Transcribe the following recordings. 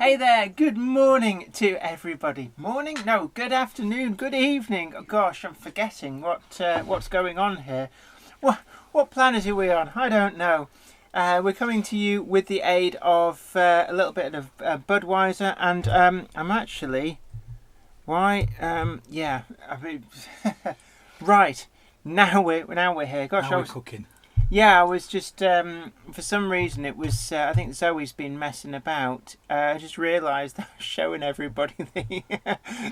Hey there, good morning to everybody. Morning? No, good afternoon, good evening. Oh gosh, I'm forgetting what's going on here. What planet are we on? I don't know. We're coming to you with the aid of a little bit of Budweiser, and I'm actually... Right, now we're here. Gosh, now we're cooking. Yeah, I was just, for some reason it was, I think Zoe's been messing about. I just realised that I was showing everybody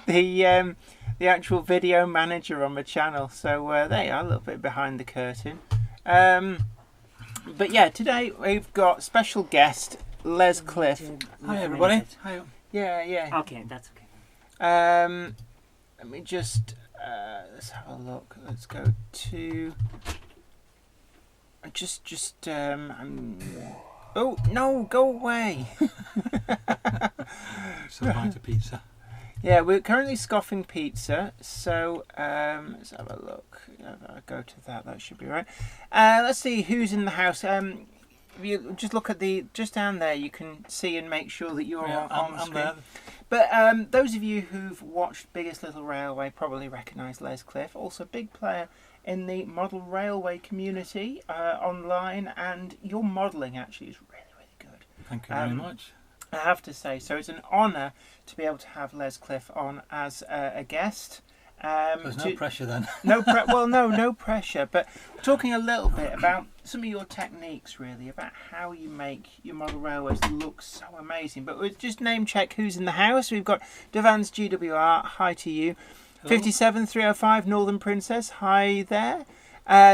the actual video manager on my channel. So there you are, a little bit behind the curtain. But yeah, today we've got special guest, Les Cliff. Hi everybody. Hi. Yeah. Okay, that's okay. Let me just, let's have a look. Let's go to... oh no, go away. So bite a pizza. Yeah, we're currently scoffing pizza, so let's have a look. I'll go to that should be right. Let's see who's in the house. If you just look at just down there, you can see and make sure that you're on the screen. There. But those of you who've watched Biggest Little Railway probably recognise Les Cliff, also a big player in the model railway community online, and your modelling actually is really, really good. Thank you very much. I have to say, so it's an honour to be able to have Les Cliff on as a guest. There's no pressure then. No pressure, but talking a little bit about some of your techniques, really, about how you make your model railways look so amazing. But we'll just name check who's in the house. We've got Devans GWR, hi to you. 57305 Northern Princess, hi there.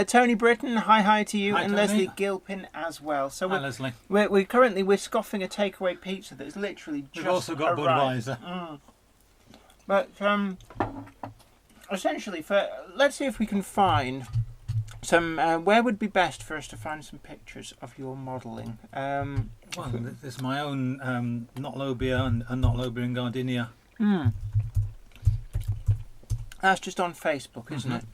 Tony Britton, hi to you. Hi, and Tony. Leslie Gilpin as well. So Hi Leslie. We're currently scoffing a takeaway pizza that's literally just We've also got arrived. Budweiser. But essentially, let's see if we can find some. Where would be best for us to find some pictures of your modelling? Well, there's my own Not Lobia and Not Lobia in Gardenia. That's just on Facebook, isn't it?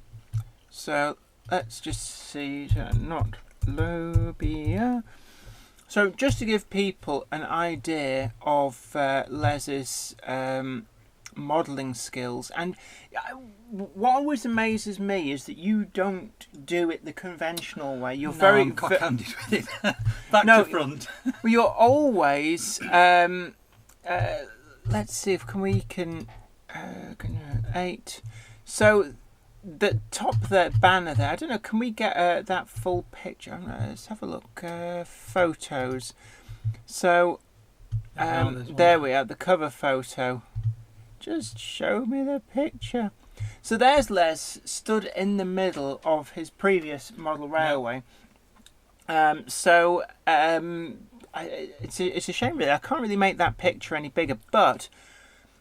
So let's just see. Not Lobia. So just to give people an idea of Les's modelling skills, and what always amazes me is that you don't do it the conventional way. You're very cock-handed with it. Back to front. Well, you're always. Let's see if we can 8. So the top there banner there. I don't know. Can we get that full picture? Let's have a look. Photos. So there we are. The cover photo. Just show me the picture. So there's Les stood in the middle of his previous model railway. It's a shame really. I can't really make that picture any bigger. But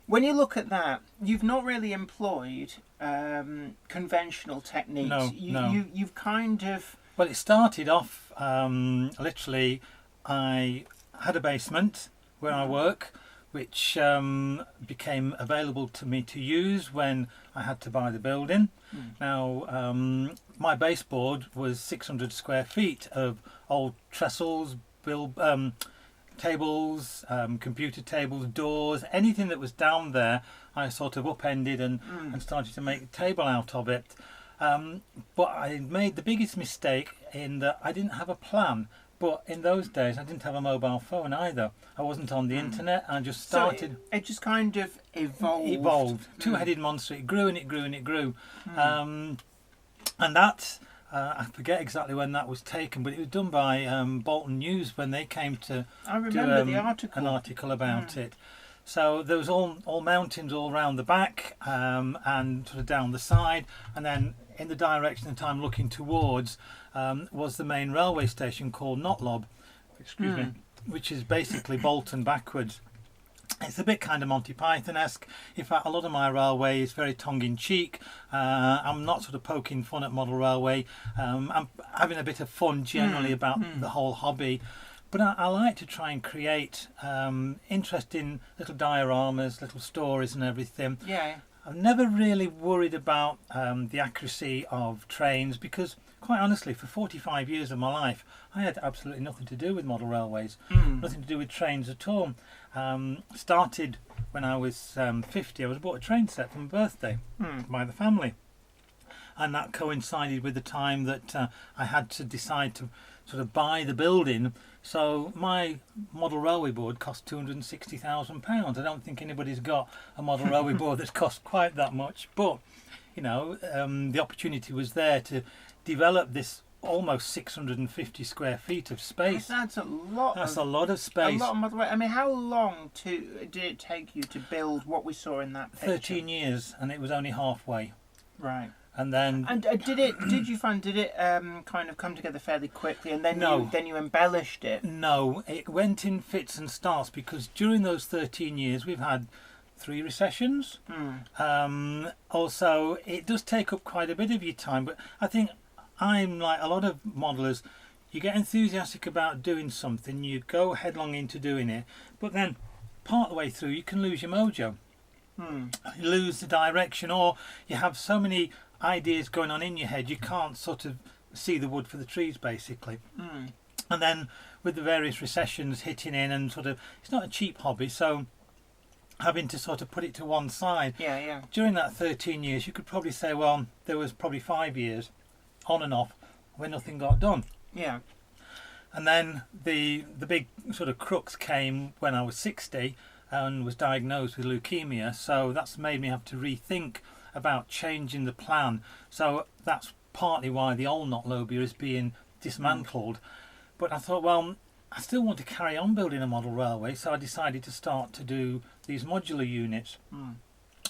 when you look at that, you've not really employed conventional techniques. No. You've kind of... Well, it started off literally. I had a basement where I work, which became available to me to use when I had to buy the building. Now, my baseboard was 600 square feet of old trestles, tables, computer tables, doors, anything that was down there, I sort of upended and started to make a table out of it. But I made the biggest mistake in that I didn't have a plan. But in those days, I didn't have a mobile phone either. I wasn't on the internet. I just started. So it just kind of evolved. Two-headed monster. It grew and it grew and it grew. And that, I forget exactly when that was taken, but it was done by Bolton News when they came to do the article. an article about it. So there was all mountains all round the back and sort of down the side, and then in the direction that I'm looking towards was the main railway station called Not Lobia, which is basically Bolton backwards. It's a bit kind of Monty Python-esque. In fact, a lot of my railway is very tongue-in-cheek. I'm not sort of poking fun at model railway. I'm having a bit of fun generally about the whole hobby. But I like to try and create interesting little dioramas, little stories and everything. Yeah. I've never really worried about the accuracy of trains because, quite honestly, for 45 years of my life, I had absolutely nothing to do with model railways, nothing to do with trains at all. Started when I was 50. I was bought a train set for my birthday by the family, and that coincided with the time that I had to decide to sort of buy the building. So my model railway board cost £260,000. I don't think anybody's got a model railway board that's cost quite that much, but you know, the opportunity was there to develop this almost 650 square feet of space. That's a lot. That's a lot of space. A lot of model. I mean, how long did it take you to build what we saw in that picture? 13 years, and it was only halfway. Right. And then, did you find it kind of come together fairly quickly, and then you embellished it? No, it went in fits and starts because during those 13 years we've had 3 recessions. Also, it does take up quite a bit of your time, but I think I'm like a lot of modelers. You get enthusiastic about doing something, you go headlong into doing it, but then part of the way through you can lose your mojo. You lose the direction, or you have so many ideas going on in your head you can't sort of see the wood for the trees, basically. And then with the various recessions hitting in, and sort of, it's not a cheap hobby, so having to sort of put it to one side. During that 13 years you could probably say, well, there was probably 5 years on and off where nothing got done. And then the big sort of crux came when I was 60 and was diagnosed with leukemia, so that's made me have to rethink about changing the plan. So that's partly why the old Not Lobia is being dismantled. But I thought, well, I still want to carry on building a model railway, so I decided to start to do these modular units,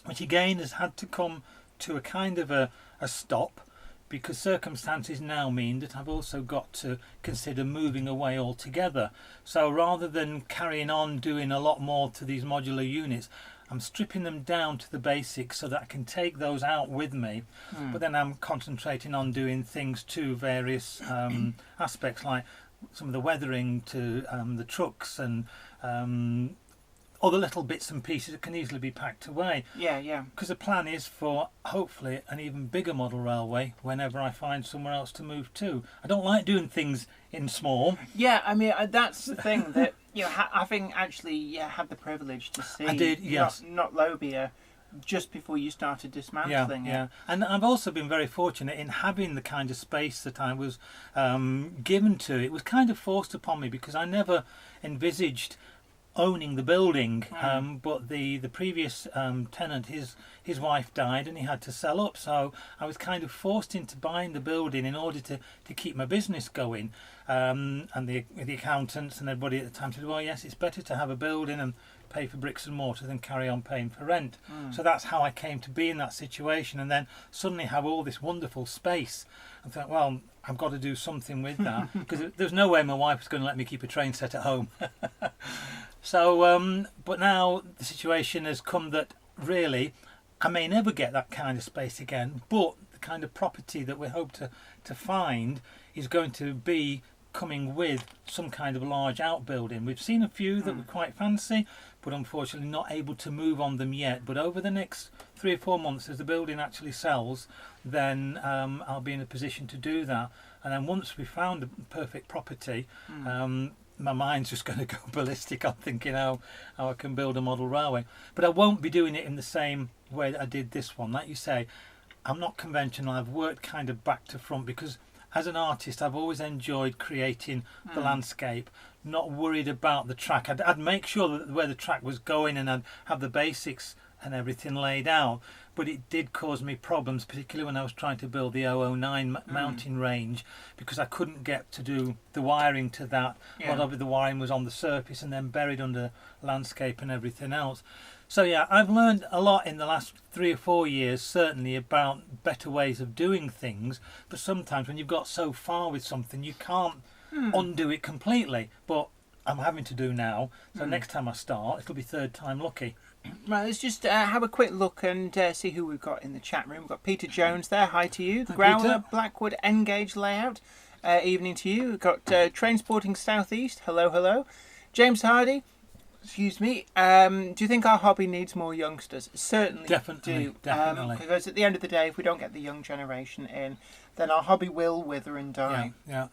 which again has had to come to a kind of a stop, because circumstances now mean that I've also got to consider moving away altogether. So rather than carrying on doing a lot more to these modular units, I'm stripping them down to the basics so that I can take those out with me. But then I'm concentrating on doing things to various aspects, like some of the weathering to the trucks and other little bits and pieces that can easily be packed away. Because the plan is for hopefully an even bigger model railway whenever I find somewhere else to move to. I don't like doing things in small. I mean, that's the thing that, you know, having actually had the privilege to see. I did, yes. Not Lobia just before you started dismantling it. And I've also been very fortunate in having the kind of space that I was given to. It was kind of forced upon me because I never envisaged owning the building, but the previous tenant, his wife died and he had to sell up, so I was kind of forced into buying the building in order to keep my business going. And the accountants and everybody at the time said, well, yes, it's better to have a building and pay for bricks and mortar than carry on paying for rent. So that's how I came to be in that situation, and then suddenly have all this wonderful space. I thought, well, I've got to do something with that, because there's no way my wife was going to let me keep a train set at home. So, but now the situation has come that really I may never get that kind of space again, but the kind of property that we hope to find is going to be coming with some kind of large outbuilding. We've seen a few that we quite fancy, but unfortunately not able to move on them yet. But over the next 3 or 4 months, as the building actually sells, then I'll be in a position to do that. And then once we've found the perfect property, my mind's just going to go ballistic. I'm thinking how I can build a model railway. But I won't be doing it in the same way that I did this one. Like you say, I'm not conventional. I've worked kind of back to front because as an artist I've always enjoyed creating the landscape, not worried about the track. I'd make sure that where the track was going, and I'd have the basics and everything laid out. But it did cause me problems, particularly when I was trying to build the 009 mountain range, because I couldn't get to do the wiring to that. A lot of the wiring was on the surface and then buried under landscape and everything else. So yeah, I've learned a lot in the last 3 or 4 years, certainly, about better ways of doing things. But sometimes when you've got so far with something, you can't undo it completely. But I'm having to do now. So next time I start, it'll be third time lucky. Right, let's just have a quick look and see who we've got in the chat room. We've got Peter Jones there. Hi to you. Hi, Growler, Peter. Blackwood, N-Gauge Layout. Evening to you. We've got Trainsporting Southeast. Hello, hello. James Hardy. Excuse me. Do you think our hobby needs more youngsters? Certainly Definitely, do. definitely. Because at the end of the day, if we don't get the young generation in, then our hobby will wither and die. Yeah.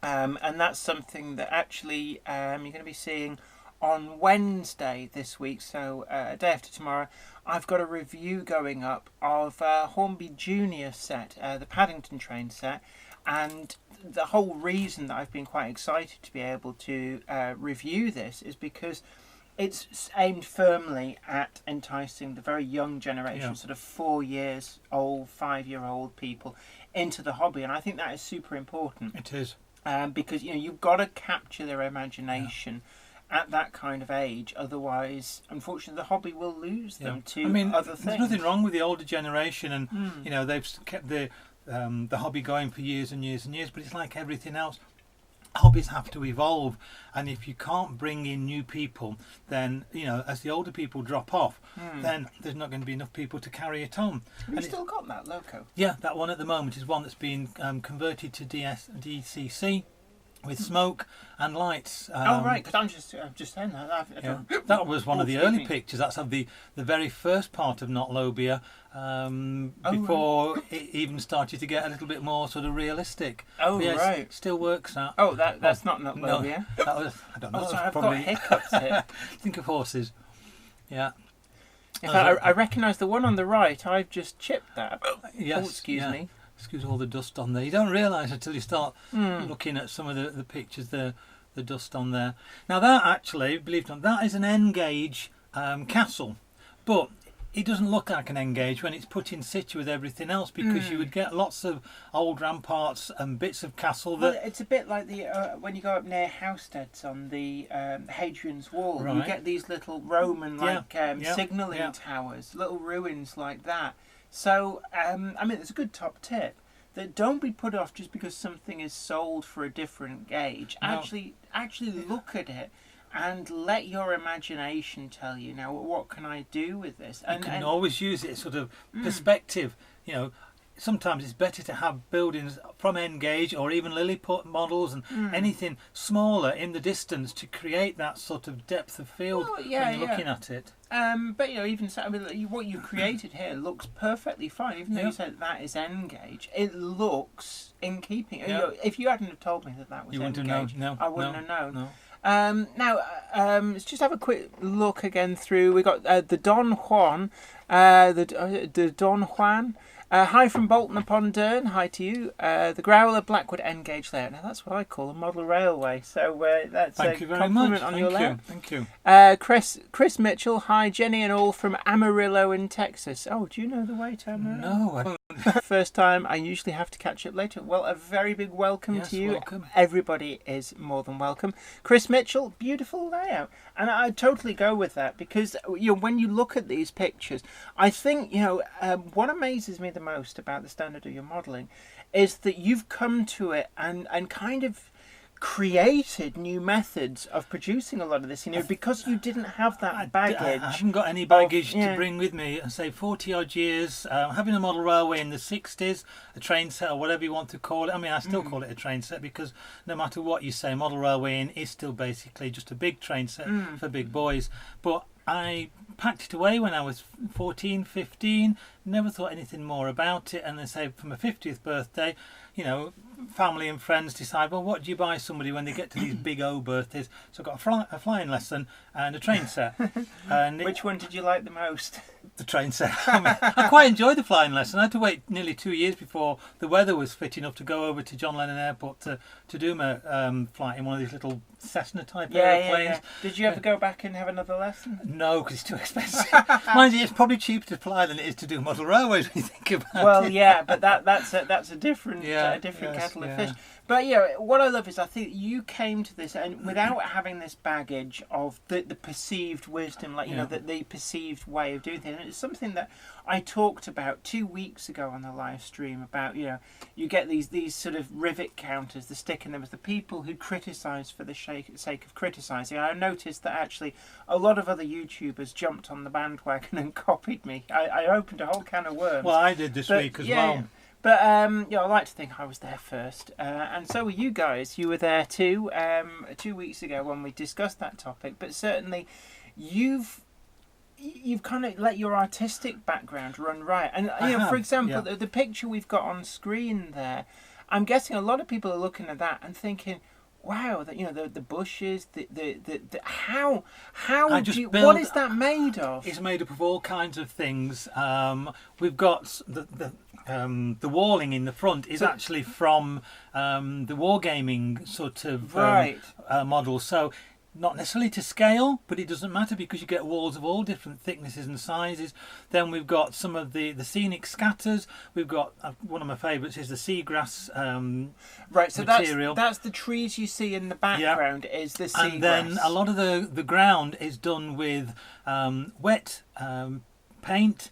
And that's something that actually you're going to be seeing on Wednesday this week. So a day after tomorrow, I've got a review going up of Hornby Junior set, the Paddington Train set. And the whole reason that I've been quite excited to be able to review this is because it's aimed firmly at enticing the very young generation, sort of 4 years old, 5-year-old people into the hobby. And I think that is super important. It is. Because you've got to capture their imagination at that kind of age. Otherwise, unfortunately, the hobby will lose them to other things. There's nothing wrong with the older generation, and they've kept the hobby going for years and years and years. But it's like everything else. Hobbies have to evolve, and if you can't bring in new people, then as the older people drop off, then there's not going to be enough people to carry it on. Have you still got that loco? Yeah, that one at the moment is one that's been converted to DCC with smoke and lights. Right, because I'm just saying that. That was one of the early pictures. That's of the very first part of Not Lobia, before it even started to get a little bit more sort of realistic. Right. Still works out. That's not Lobia. No, that was, I don't know. Sorry, I've probably... got hiccups here. Think of horses. Yeah. In fact, I recognise the one on the right. I've just chipped that. Yes. Excuse me. Excuse all the dust on there. You don't realise until you start looking at some of the pictures, the dust on there. Now that actually, believe it or not, that is an N-gauge castle, but it doesn't look like an N-gauge when it's put in situ with everything else, because you would get lots of old ramparts and bits of castle that... Well, it's a bit like the when you go up near Housesteads on the Hadrian's Wall. Right. You get these little Roman signalling towers, little ruins like that. So, it's a good top tip that don't be put off just because something is sold for a different gauge. No. Actually look at it and let your imagination tell you, now, what can I do with this? You can always use it as sort of perspective. Sometimes it's better to have buildings from N-gauge or even Lilliput models and anything smaller in the distance to create that sort of depth of field when you're looking at it. But even so, what you created here looks perfectly fine. Even though you said that is N-gauge, it looks in keeping. If you hadn't have told me that was N-gauge, I wouldn't have known. No. Now, let's just have a quick look again through. We got the Don Juan, the Don Juan. Hi from Bolton upon Dearne. Hi to you. The Growler Blackwood N-gauge layout. Now that's what I call a model railway. So that's Thank you a very compliment much. on your layout. Thank you. Chris Mitchell. Hi Jenny and all from Amarillo in Texas. Oh, do you know the way to Amarillo? No, I don't. First time. I usually have to catch up later. Well, a very big welcome to you. Welcome. Everybody is more than welcome. Chris Mitchell, beautiful layout, and I totally go with that because when you look at these pictures, I think what amazes me the most about the standard of your modelling is that you've come to it and kind of created new methods of producing a lot of this, because you didn't have that baggage. I haven't got any baggage to bring with me. And say 40 odd years, having a model railway in the 60s, a train set or whatever you want to call it. I still call it a train set because no matter what you say, model railway in is still basically just a big train set for big boys. But I packed it away when I was 14, 15, never thought anything more about it. And then say for my 50th birthday, family and friends decide, well, what do you buy somebody when they get to these big O birthdays? So I got a flying lesson and a train set. And which one did you like the most? The train set. I quite enjoyed the flying lesson. I had to wait nearly 2 years before the weather was fit enough to go over to John Lennon Airport to do my flight in one of these little Cessna type airplanes. Yeah. Did you ever go back and have another lesson? No, because it's too expensive. Mind you, it's probably cheaper to fly than it is to do model railways when you think about it. Well, yeah, but that's a different kettle of fish. But what I love is I think you came to this and without having this baggage of the perceived wisdom, the perceived way of doing things. And it's something that I talked about 2 weeks ago on the live stream about, you get these sort of rivet counters, the stick, and there was the people who criticise for the sake of criticising. I noticed that actually a lot of other YouTubers jumped on the bandwagon and copied me. I opened a whole can of worms. Well, I did this week as well. But yeah, I like to think I was there first, and so were you guys. You were there too 2 weeks ago when we discussed that topic. But certainly, you've kind of let your artistic background run riot. And for example, the picture we've got on screen there, I'm guessing a lot of people are looking at that and thinking, wow, that the bushes, how what is that made of? It's made up of all kinds of things. We've got the walling in the front is actually from the wargaming sort of model. So not necessarily to scale, but it doesn't matter because you get walls of all different thicknesses and sizes. Then we've got some of the scenic scatters. We've got one of my favourites is the seagrass material. That's the trees you see in the background is the seagrass. And then a lot of the ground is done with wet paint.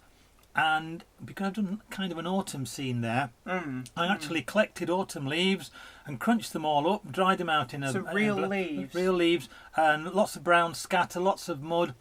And because I've done kind of an autumn scene there, I actually collected autumn leaves and crunched them all up, dried them out in real leaves, and lots of brown scatter, lots of mud,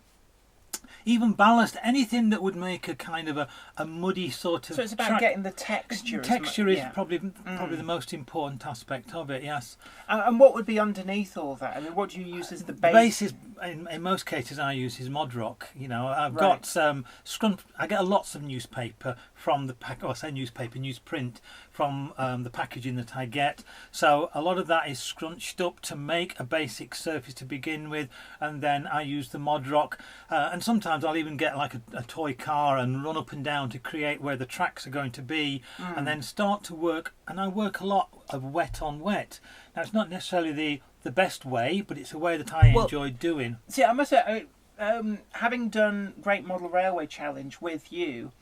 even ballast, anything that would make a kind of a muddy sort of. So it's about getting the texture. Texture is probably the most important aspect of it. Yes. And what would be underneath all that? I mean, what do you use as the base? The base is, in most cases, I use is mod rock. I've got I get lots of newspaper from the pack. I say newsprint from the packaging that I get. So a lot of that is scrunched up to make a basic surface to begin with, and then I use the mod rock. And sometimes I'll even get like a toy car and run up and down to create where the tracks are going to be, and then start to work. And I work a lot of wet on wet. Now it's not necessarily the best way, but it's a way that I enjoy doing. See, I must say, having done Great Model Railway Challenge with you,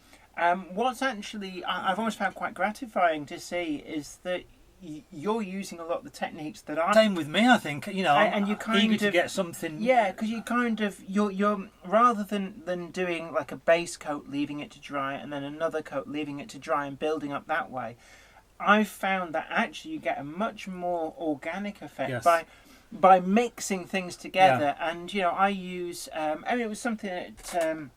what's actually I've always found quite gratifying to see is that you're using a lot of the techniques that I. Same with me, I think. And you kind eager of to get something. Yeah, because you kind of you're rather than doing like a base coat, leaving it to dry, and then another coat, leaving it to dry, and building up that way. I've found that actually you get a much more organic effect by mixing things together. Yeah. And I use. It was something that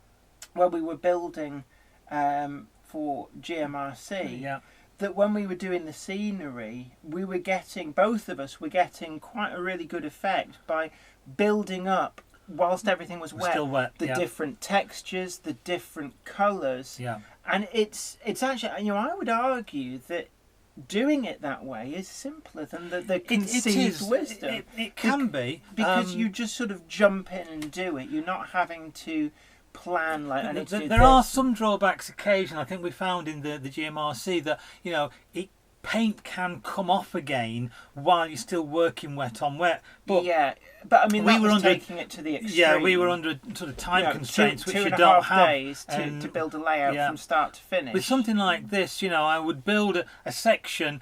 where we were building for GMRC. Yeah. That when we were doing the scenery, both of us were getting quite a really good effect by building up, whilst everything was wet, still wet, the different textures, the different colours. Yeah. And it's actually, I would argue that doing it that way is simpler than the conceived wisdom. It can be. Because you just sort of jump in and do it. You're not having to plan there are some drawbacks occasionally. I think we found in the GMRC that paint can come off again while you're still working wet on wet. But I mean we were taking it to the extreme. Yeah, we were under sort of time constraints, which you don't have. 2.5 days to build a layout from start to finish. With something like this, I would build a section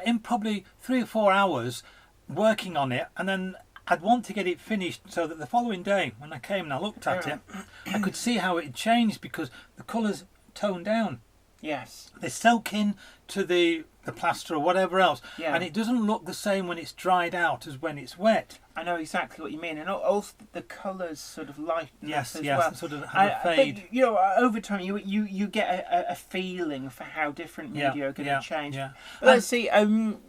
in probably 3 or 4 hours, working on it, and then I'd want to get it finished so that the following day, when I came and I looked at it, I could see how it had changed because the colours toned down. Yes. They soak in to the plaster or whatever else, and it doesn't look the same when it's dried out as when it's wet. I know exactly what you mean, and also the colours sort of lighten up as well. Sort of have a fade. But, over time, you get a feeling for how different media are going to change. Yeah. Let's see.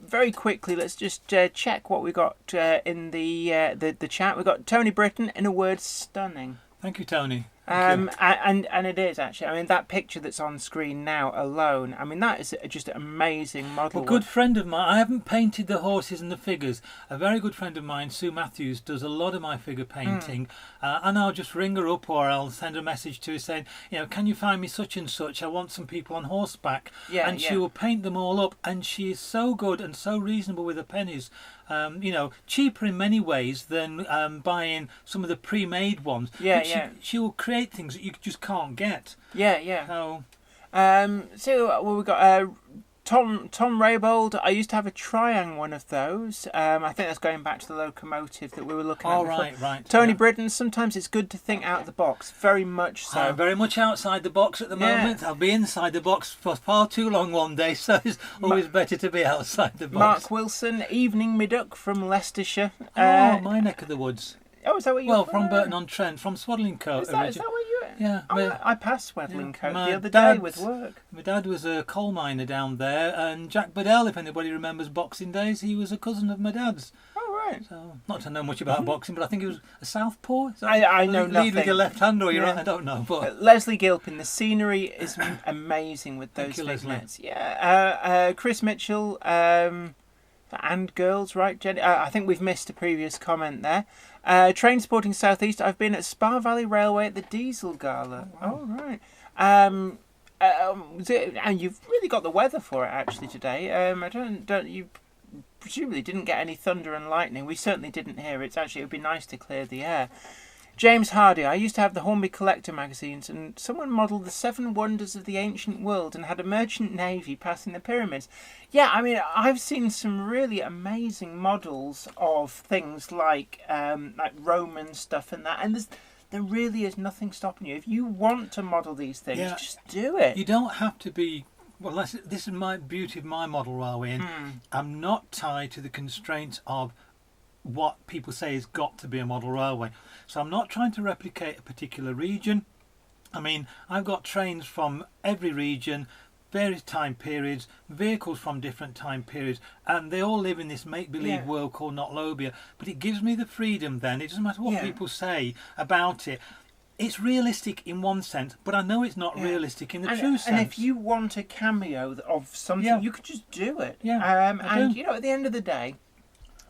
Very quickly, let's just check what we got in the chat. We got Tony Britton. In a word, stunning. Thank you, Tony. And it is actually. I mean, that picture that's on screen now alone. I mean, that is just an amazing model. A good friend of mine. I haven't painted the horses and the figures. A very good friend of mine, Sue Matthews, does a lot of my figure painting. And I'll just ring her up, or I'll send a message to her saying, can you find me such and such? I want some people on horseback. And she will paint them all up. And she is so good and so reasonable with her pennies. Cheaper in many ways than buying some of the pre-made ones. She will create things that you just can't get. So we've got Tom Raybold. I used to have a Triang one of those. I think that's going back to the locomotive that we were looking at before. Right. Tony Britton, sometimes it's good to think out of the box. Very much so. I'm very much outside the box at the moment. I'll be inside the box for far too long one day, so it's always better to be outside the box. Mark Wilson, Evening Middock from Leicestershire. My neck of the woods. Oh, is that where you Well, from Burton-on-Trent, from Swaddling Coat. Is that where you Yeah, I passed Wedlingcote my the other day dad's- with work. My dad was a coal miner down there, and Jack Bedell, if anybody remembers Boxing Days, he was a cousin of my dad's. Oh, right. So, not to know much about boxing, but I think he was a southpaw. Is that- I know lead nothing. with your left hand or your Yeah. right? I don't know, but Leslie Gilpin, the scenery is amazing with those Thank you, Leslie. vignettes. Yeah, Chris Mitchell, and girls, right, Jenny? I think we've missed a previous comment there. Train Sporting Southeast. I've been at Spa Valley Railway at the Diesel Gala. Oh, right. And you've really got the weather for it actually today. I don't you presumably didn't get any thunder and lightning. We certainly didn't hear it. It would be nice to clear the air. James Hardy, I used to have the Hornby Collector magazines, and someone modelled the 7 wonders of the ancient world and had a merchant navy passing the pyramids. Yeah, I mean, I've seen some really amazing models of things like Roman stuff and that, and there really is nothing stopping you. If you want to model these things, just do it. you don't have to be. Well, this is my beauty of my model railway, and I'm not tied to the constraints of what people say has got to be a model railway. So I'm not trying to replicate a particular region. I mean, I've got trains from every region, various time periods, vehicles from different time periods, and they all live in this make-believe world called Not Lobia. But it gives me the freedom then, it doesn't matter what people say about it. It's realistic in one sense, but I know it's not realistic in the true sense. And if you want a cameo of something, you could just do it. Yeah, and you know, at the end of the day,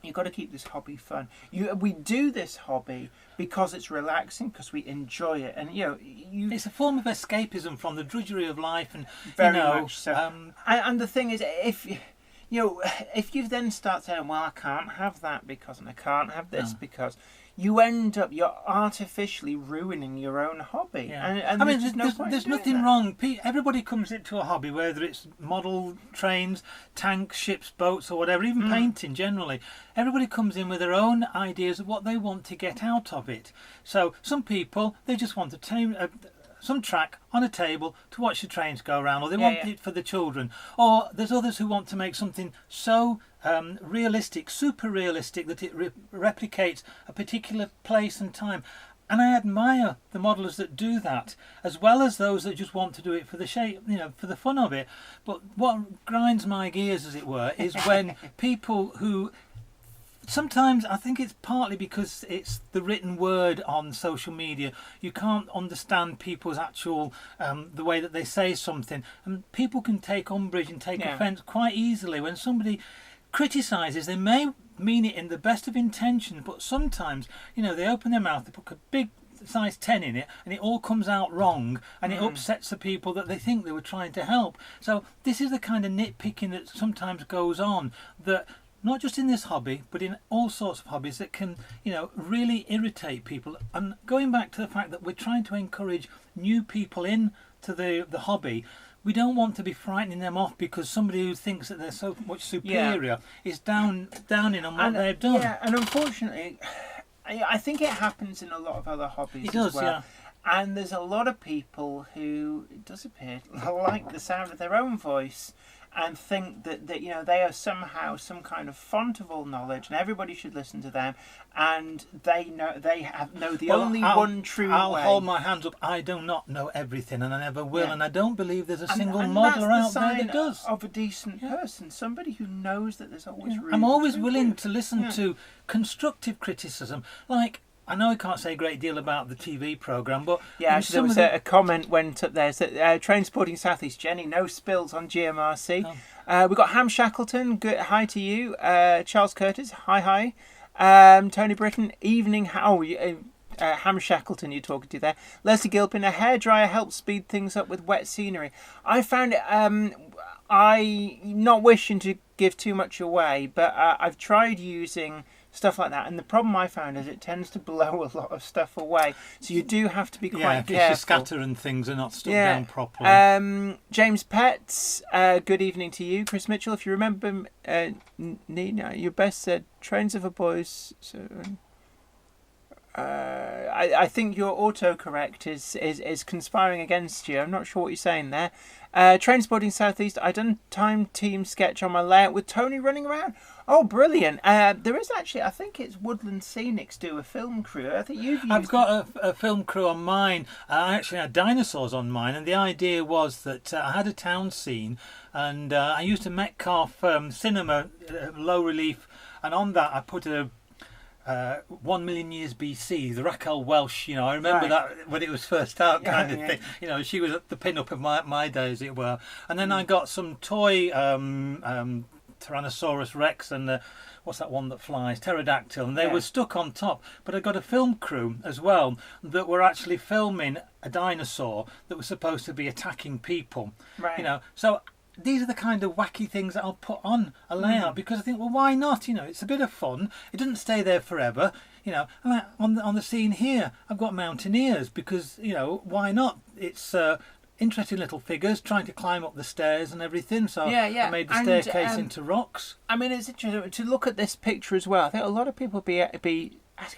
you've got to keep this hobby fun. We do this hobby because it's relaxing, because we enjoy it, and it's a form of escapism from the drudgery of life, and very much so. And the thing is, if you then start saying, well, I can't have that because, and I can't have this because, you're artificially ruining your own hobby. Yeah. And I mean, there's nothing wrong. Everybody comes into a hobby, whether it's model trains, tanks, ships, boats, or whatever, even painting generally. Everybody comes in with their own ideas of what they want to get out of it. So some people, they just want some track on a table to watch the trains go around, or they want it for the children. Or there's others who want to make something so realistic, super realistic, that it replicates a particular place and time. And I admire the modellers that do that, as well as those that just want to do it for the shape, for the fun of it. But what grinds my gears, as it were, is when people who sometimes, I think it's partly because it's the written word on social media. You can't understand people's actual, the way that they say something. And people can take umbrage and take offence quite easily when somebody criticises. They may mean it in the best of intentions, but sometimes, they open their mouth, they put a big size 10 in it, and it all comes out wrong, and it upsets the people that they think they were trying to help. So this is the kind of nitpicking that sometimes goes on, that not just in this hobby, but in all sorts of hobbies, that can, really irritate people. And going back to the fact that we're trying to encourage new people into the hobby, we don't want to be frightening them off because somebody who thinks that they're so much superior is downing on what they've done. Yeah, and unfortunately, I think it happens in a lot of other hobbies It does, as well. yeah. And there's a lot of people who, it does appear, like the sound of their own voice, and think that they are somehow some kind of font of all knowledge, and everybody should listen to them, and they know the only one true I'll way. hold my hands up. I do not know everything, and I never will, and I don't believe there's a single and modeller that's the out there sign that does. of a decent person, somebody who knows that there's always room. I'm always to willing improve. to listen to constructive criticism. Like, I know I can't say a great deal about the TV programme, but actually there was a comment went up there that Train Sporting Southeast, Jenny, no spills on GMRC. We've got Ham Shackleton, good, hi to you. Charles Curtis, hi. Tony Britton, evening. Ham Shackleton you're talking to there. Leslie Gilpin, a hairdryer helps speed things up with wet scenery. I found it, I not wishing to give too much away, but I've tried using stuff like that, and the problem I found is it tends to blow a lot of stuff away, so you do have to be quite careful. If you scatter and things are not stuck down properly. James Petts, good evening to you. Chris Mitchell, if you remember Nina, your best said trains of a boys. So, I think your autocorrect is conspiring against you. I'm not sure what you're saying there. Train spotting southeast. I done time team sketch on my layout with Tony running around. Oh, brilliant! There is actually, I think it's Woodland Scenics do a film crew. I think you've used. I've got a film crew on mine. I actually had dinosaurs on mine, and the idea was that I had a town scene, and I used a Metcalf cinema low relief, and on that I put a 1 million years BC, the Raquel Welch, I remember that when it was first out kind of thing. She was at the pin-up of my day, as it were. And then I got some toy Tyrannosaurus Rex and what's that one that flies? Pterodactyl. And they were stuck on top. But I got a film crew as well that were actually filming a dinosaur that was supposed to be attacking people. Right. So these are the kind of wacky things that I'll put on a layout because I think, well, why not? It's a bit of fun. It doesn't stay there forever. Like on the scene here, I've got mountaineers because, why not? It's interesting little figures trying to climb up the stairs and everything. So I made the staircase into rocks. I mean, it's interesting to look at this picture as well. I think a lot of people be asking,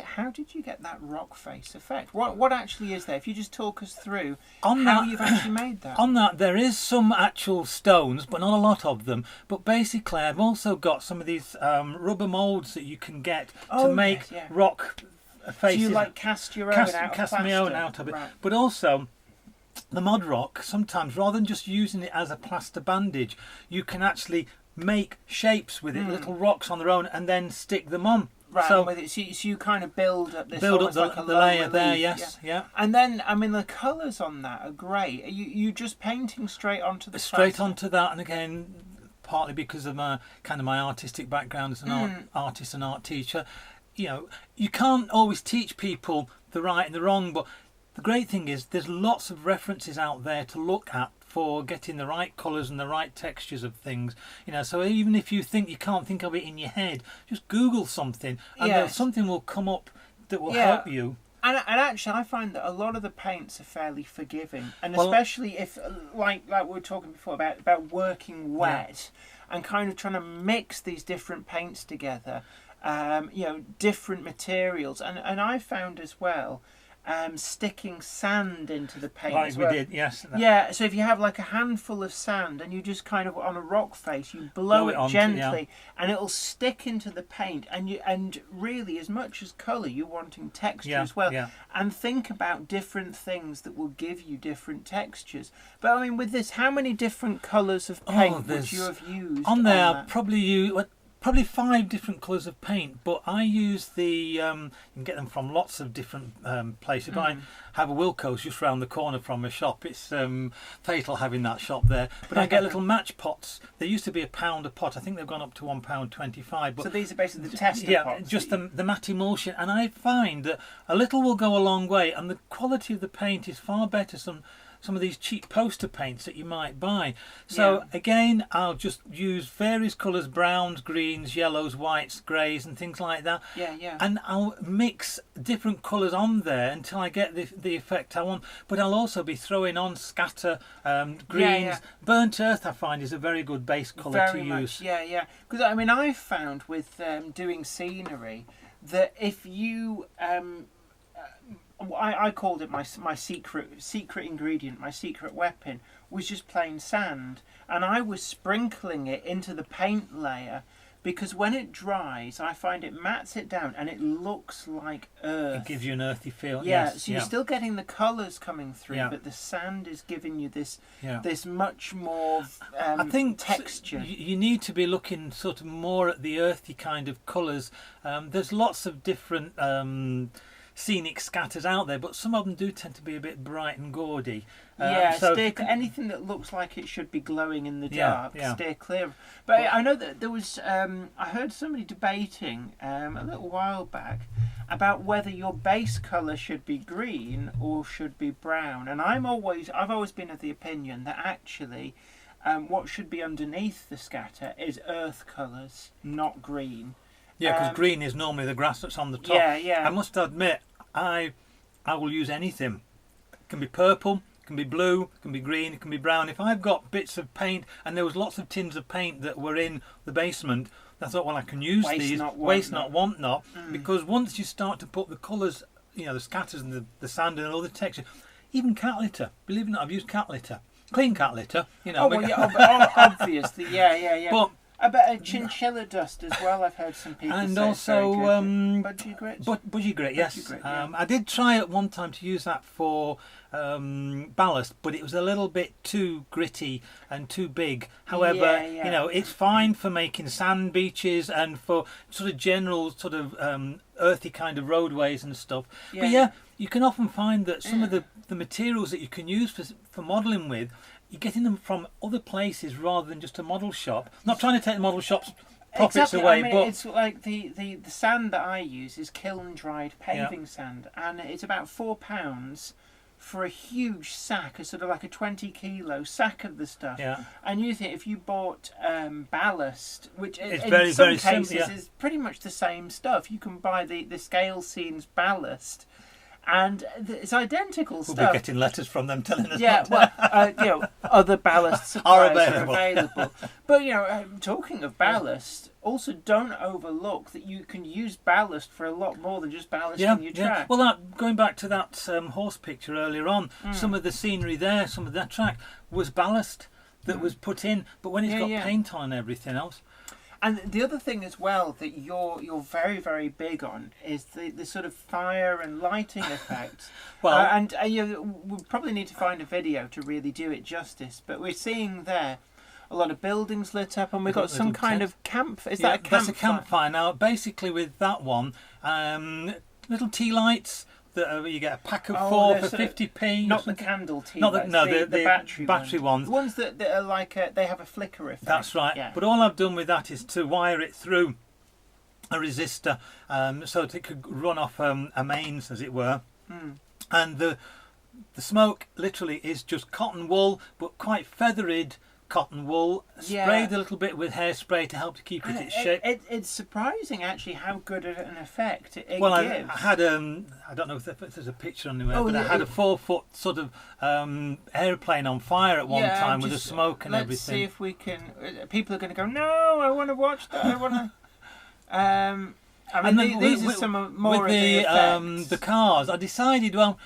how did you get that rock face effect? What actually is there? If you just talk us through how you've actually made that. On that, there is some actual stones, but not a lot of them. But basically, I've also got some of these rubber moulds that you can get to make rock faces. So you cast your own out of plaster. Cast my own out of it. Right. But also, the mod rock, sometimes, rather than just using it as a plaster bandage, you can actually make shapes with it, little rocks on their own, and then stick them on. Right, so you kind of build up this the layer relief, there, yes, yeah. And then, I mean, the colours on that are great. You just painting straight onto the straight onto that, and again, partly because of my artistic background as an artist and art teacher. You can't always teach people the right and the wrong, but the great thing is there's lots of references out there to look at for getting the right colours and the right textures of things. So even if you think you can't think of it in your head, just Google something and something will come up that will help you. And actually, I find that a lot of the paints are fairly forgiving, and especially if, like we were talking before about working wet and kind of trying to mix these different paints together, different materials, and I found as well. Sticking sand into the paint. Like we did, yes. Yeah, so if you have a handful of sand and you just kind of on a rock face, you blow it gently and it'll stick into the paint. And really, as much as colour, you're wanting texture as well. Yeah. And think about different things that will give you different textures. But I mean, with this, how many different colours of paint would you have used? On there, probably 5 different colours of paint, but I use you can get them from lots of different places. If I have a Wilco's just round the corner from a shop, it's fatal having that shop there. But I get little match pots. There used to be £1 a pot. I think they've gone up to £1.25. But so these are basically the tester pots? Just the matte emulsion. And I find that a little will go a long way, and the quality of the paint is far better. Some of these cheap poster paints that you might buy. So again, I'll just use various colours, browns, greens, yellows, whites, greys and things like that. And I'll mix different colours on there until I get the effect I want. But I'll also be throwing on scatter, greens. Burnt earth I find is a very good base colour to use. Because I mean, I've found with doing scenery that if you... I called it my secret ingredient, my secret weapon, was just plain sand. And I was sprinkling it into the paint layer because when it dries, I find it mats it down and it looks like earth. It gives you an earthy feel. So you're still getting the colours coming through, but the sand is giving you this much more I think texture. You need to be looking sort of more at the earthy kind of colours. There's lots of different... scenic scatters out there, but some of them do tend to be a bit bright and gaudy. Anything that looks like it should be glowing in the dark, steer clear of. But I know that there was, I heard somebody debating a little while back about whether your base colour should be green or should be brown, and I've always been of the opinion that actually what should be underneath the scatter is earth colours, not green. Yeah, because green is normally the grass that's on the top. I must admit, I will use anything. It can be purple, it can be blue, it can be green, it can be brown. If I've got bits of paint, and there was lots of tins of paint that were in the basement, I thought, well, I can use these. Waste not, want not. Because once you start to put the colours the scatters and the sand and all the texture. Even cat litter. Believe it or not, I've used cat litter. Clean cat litter, Oh, well, yeah, obviously, yeah. But I bet a chinchilla dust as well. I've heard some people and say also budgie grit. budgie grit, yes. Budgie grit, yeah. I did try at one time to use that for ballast, but it was a little bit too gritty and too big. However, Yeah. it's fine for making sand beaches and for sort of general sort of earthy kind of roadways and stuff. Yeah. But yeah, you can often find that some of the materials that you can use for modelling with, you're getting them from other places rather than just a model shop. Not trying to take the model shop's profits Exactly. away, I mean, but it's like the sand that I use is kiln dried paving sand, and it's about £4 for a huge sack, a sort of like a 20-kilo sack of the stuff. Yeah. And you think if you bought ballast, which It's in very, some very cases simple, yeah. is pretty much the same stuff, you can buy the scale scenes ballast, and it's identical we'll stuff. be getting letters from them telling us. Yeah, not to. well, other ballast suppliers are available. available. But talking of ballast, also don't overlook that you can use ballast for a lot more than just ballast in your track. Well, going back to that horse picture earlier on, some of the scenery there, some of that track was ballast that was put in, but when it's got paint on and everything else. And the other thing as well that you're very, very big on is the sort of fire and lighting effects. Well, we'll probably need to find a video to really do it justice. But we're seeing there a lot of buildings lit up, and we've got some kind of camp. Is that a campfire? That's a campfire. Now, basically with that one, little tea lights. You get a pack of 4 for 50p. Not the candle tea. Not the battery ones. The ones that are like they have a flicker effect. That's right. Yeah. But all I've done with that is to wire it through a resistor, so that it could run off a mains, as it were. And the smoke literally is just cotton wool, but quite feathered cotton wool, sprayed a little bit with hairspray to help to keep it its shape. It's surprising actually how good an effect it gives. I had I don't know if there's a picture anywhere, but I had a 4-foot sort of airplane on fire at one time with the smoke and everything. Let's see if we can. People are going to go, no, I want to watch that. I want to. I mean, these are some more with of the effects. the cars. I decided, well,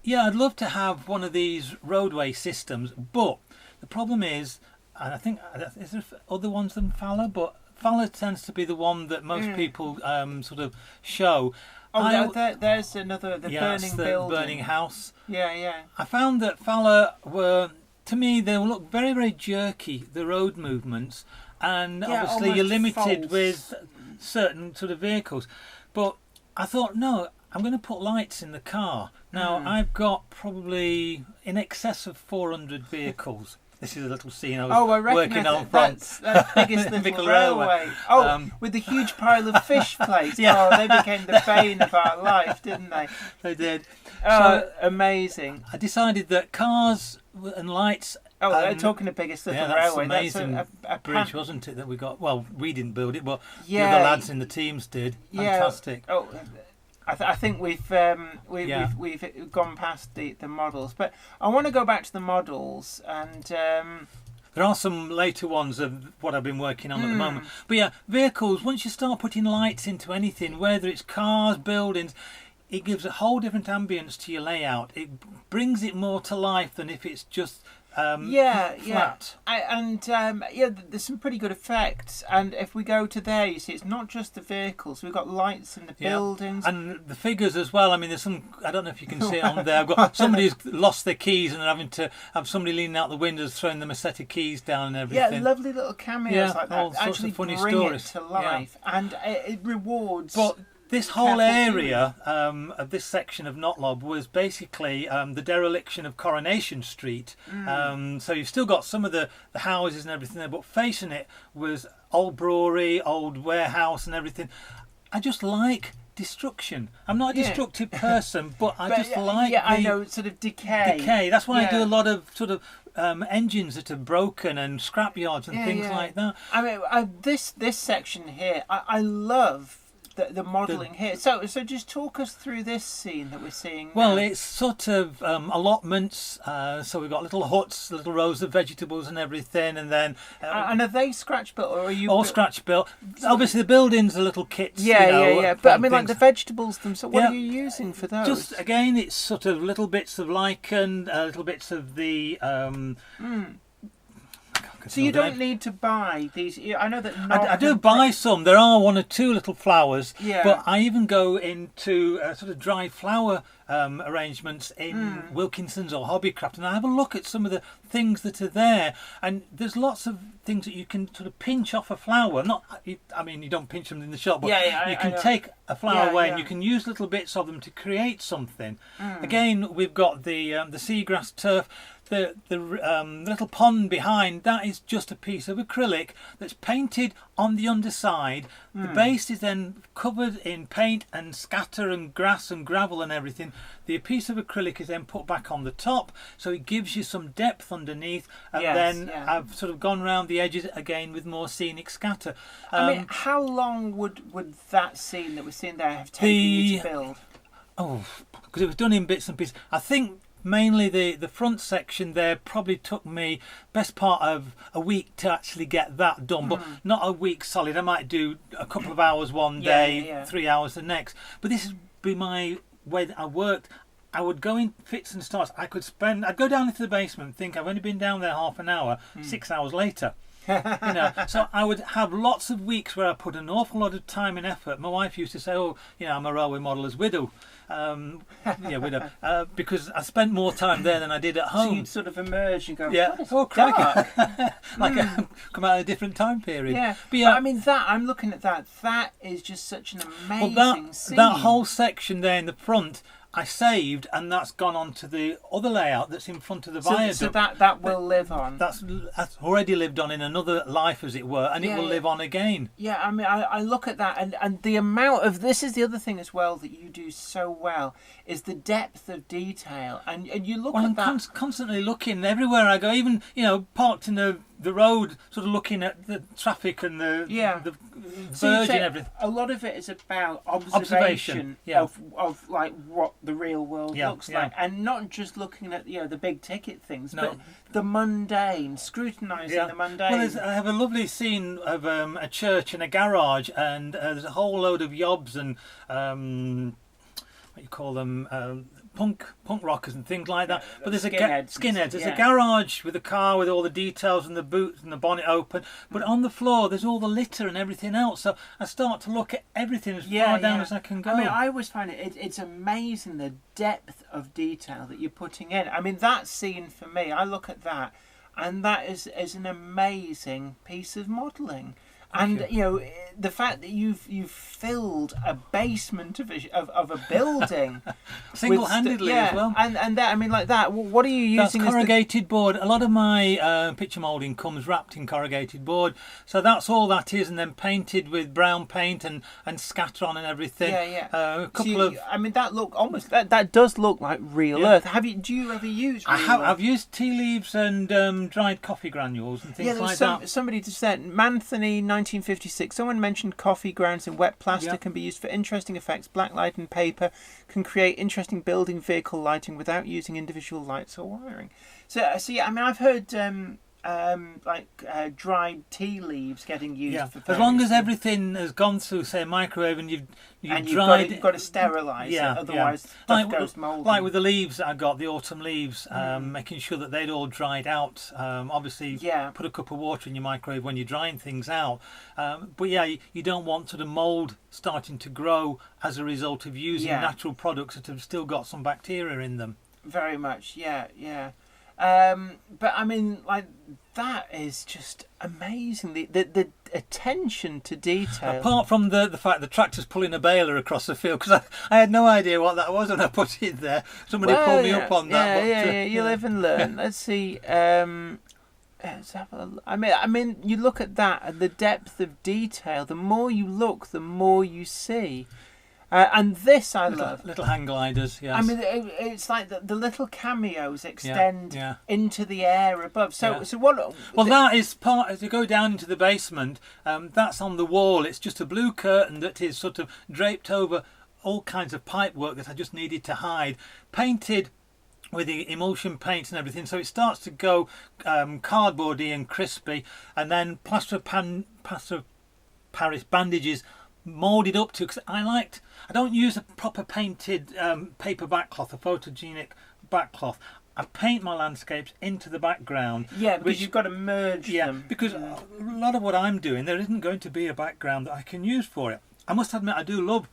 yeah, I'd love to have one of these roadway systems, but the problem is, and I think is there other ones than Fowler, but Fowler tends to be the one that most people sort of show. There's another burning building, burning house. Yeah. I found that Fowler to me, they look very, very jerky, the road movements, and obviously you're limited with certain sort of vehicles. But I thought, no, I'm going to put lights in the car. Now, I've got probably in excess of 400 vehicles. This is a little scene I was working on from that's biggest little railway. With the huge pile of fish plates. Yeah. Oh, they became the bane of our life, didn't they? They did. Oh, so, amazing. I decided that cars and lights... they're talking the biggest little railway. Amazing. That's a bridge, wasn't it, that we got? Well, we didn't build it, but the other lads in the teams did. Fantastic. Oh, I think we've gone past the models, but I want to go back to the models, and there are some later ones of what I've been working on at the moment. But yeah, vehicles, once you start putting lights into anything, whether it's cars, buildings, it gives a whole different ambience to your layout. It brings it more to life than if it's just flat. There's some pretty good effects. And if we go to there, you see, it's not just the vehicles. We've got lights in the buildings and the figures as well. I mean, there's some. I don't know if you can see it on there. I've got somebody who's lost their keys and they're having to have somebody leaning out the windows, throwing them a set of keys down and everything. Yeah, lovely little cameos like that. All sorts actually of funny bring stories it to life, and it rewards. But this whole area of this section of Not Lob was basically the dereliction of Coronation Street. So you've still got some of the houses and everything there, but facing it was old brewery, old warehouse and everything. I just like destruction. I'm not a destructive person, but I just like I know, sort of decay. That's why I do a lot of sort of engines that are broken and scrapyards and things like that. I mean, this section here, I love the modelling here. So just talk us through this scene that we're seeing Well, now. it's sort of allotments. So we've got little huts, little rows of vegetables and everything, and then And are they scratch built, or are you all scratch built? Obviously, the buildings are little kits. Yeah, you know, yeah. But I from mean, like the things. vegetables themselves. What Yeah. are you using for those? Just again, it's sort of little bits of lichen, little bits of the. So you don't need to buy these. I know that. I do buy some. There are one or two little flowers, Yeah. but I even go into sort of dry flower arrangements in Wilkinson's or Hobbycraft, and I have a look at some of the things that are there. And there's lots of things that you can sort of pinch off a flower. I mean, you don't pinch them in the shop, but you can take a flower away and you can use little bits of them to create something. Again, we've got the seagrass turf. The little pond behind, that is just a piece of acrylic that's painted on the underside. The base is then covered in paint and scatter and grass and gravel and everything. The piece of acrylic is then put back on the top, so it gives you some depth underneath. And then I've sort of gone round the edges again with more scenic scatter. I mean, how long would that scene that we're seeing there have taken you to build? Oh, because it was done in bits and pieces. I think mainly the front section there probably took me best part of a week to actually get that done, but not a week solid. I might do a couple of hours one day, 3 hours the next. But this would be my way that I worked. I would go in fits and starts. I'd go down into the basement and think I've only been down there half an hour, 6 hours later. So I would have lots of weeks where I put an awful lot of time and effort. My wife used to say, I'm a railway modeller's widow. Because I spent more time there than I did at home. So you'd sort of emerge and go, crikey. Like I come out of a different time period. Yeah. But I mean, I'm looking at that. That is just such an amazing scene. That whole section there in the front, I saved, and that's gone on to the other layout that's in front of the viaduct. So that will live on. That's already lived on in another life, as it were, and it will live on again. Yeah, I mean, I look at that, and the amount of, this is the other thing as well that you do so well, is the depth of detail. And you look at that. I'm constantly looking everywhere I go, even, parked in the road, sort of looking at the traffic and the verge and everything. A lot of it is about observation. Of like what the real world looks like, and not just looking at the big ticket things, but the mundane, scrutinising the mundane. Well, I have a lovely scene of a church and a garage, and there's a whole load of yobs and what you call them. Punk rockers and things like that, but there's skinheads. There's a garage with a car with all the details and the boots and the bonnet open, but on the floor there's all the litter and everything else. So I start to look at everything as far down as I can go. I mean, I always find it's amazing the depth of detail that you're putting in. I mean, that scene for me, I look at that, and that is an amazing piece of modelling. And the fact that you've filled a basement of a building single-handedly as well, and that, I mean, like that. What are you using? That's corrugated board. A lot of my picture moulding comes wrapped in corrugated board, so that's all that is, and then painted with brown paint and scatter on and everything. A couple of. I mean, that does look like real earth. Do you ever use? I've used tea leaves and dried coffee granules and things like that. Somebody just said Manthony 1956. Someone mentioned coffee grounds in wet plastic can be used for interesting effects. Black light and paper can create interesting building vehicle lighting without using individual lights or wiring. So I mean, I've heard dried tea leaves getting used for. As long as everything has gone through, say, a microwave, and you've you've got to sterilise it, otherwise stuff goes mouldy. Like with the leaves that I got, the autumn leaves, making sure that they'd all dried out. Obviously, put a cup of water in your microwave when you're drying things out. But you don't want sort of mould starting to grow as a result of using natural products that have still got some bacteria in them. Very much, yeah. But I mean, like, that is just amazing. The attention to detail. Apart from the fact the tractor's pulling a baler across the field, because I had no idea what that was when I put it there. Somebody pulled me up on that. Yeah. You live and learn. Let's see. Let's have a look. I mean, you look at that and the depth of detail. The more you look, the more you see. And this I love. Little hang gliders, yes. I mean, it's like the little cameos extend yeah. into the air above. So, Yeah. so what? Well, that is part. As you go down into the basement, that's on the wall. It's just a blue curtain that is sort of draped over all kinds of pipe work that I just needed to hide, painted with the emulsion paints and everything, so it starts to go cardboardy and crispy, and then plaster of Paris bandages moulded up to, because I don't use a proper painted paper backcloth, a photogenic backcloth. I paint my landscapes into the background. Yeah, because you've got to merge them. Because a lot of what I'm doing, there isn't going to be a background that I can use for it. I must admit, I do love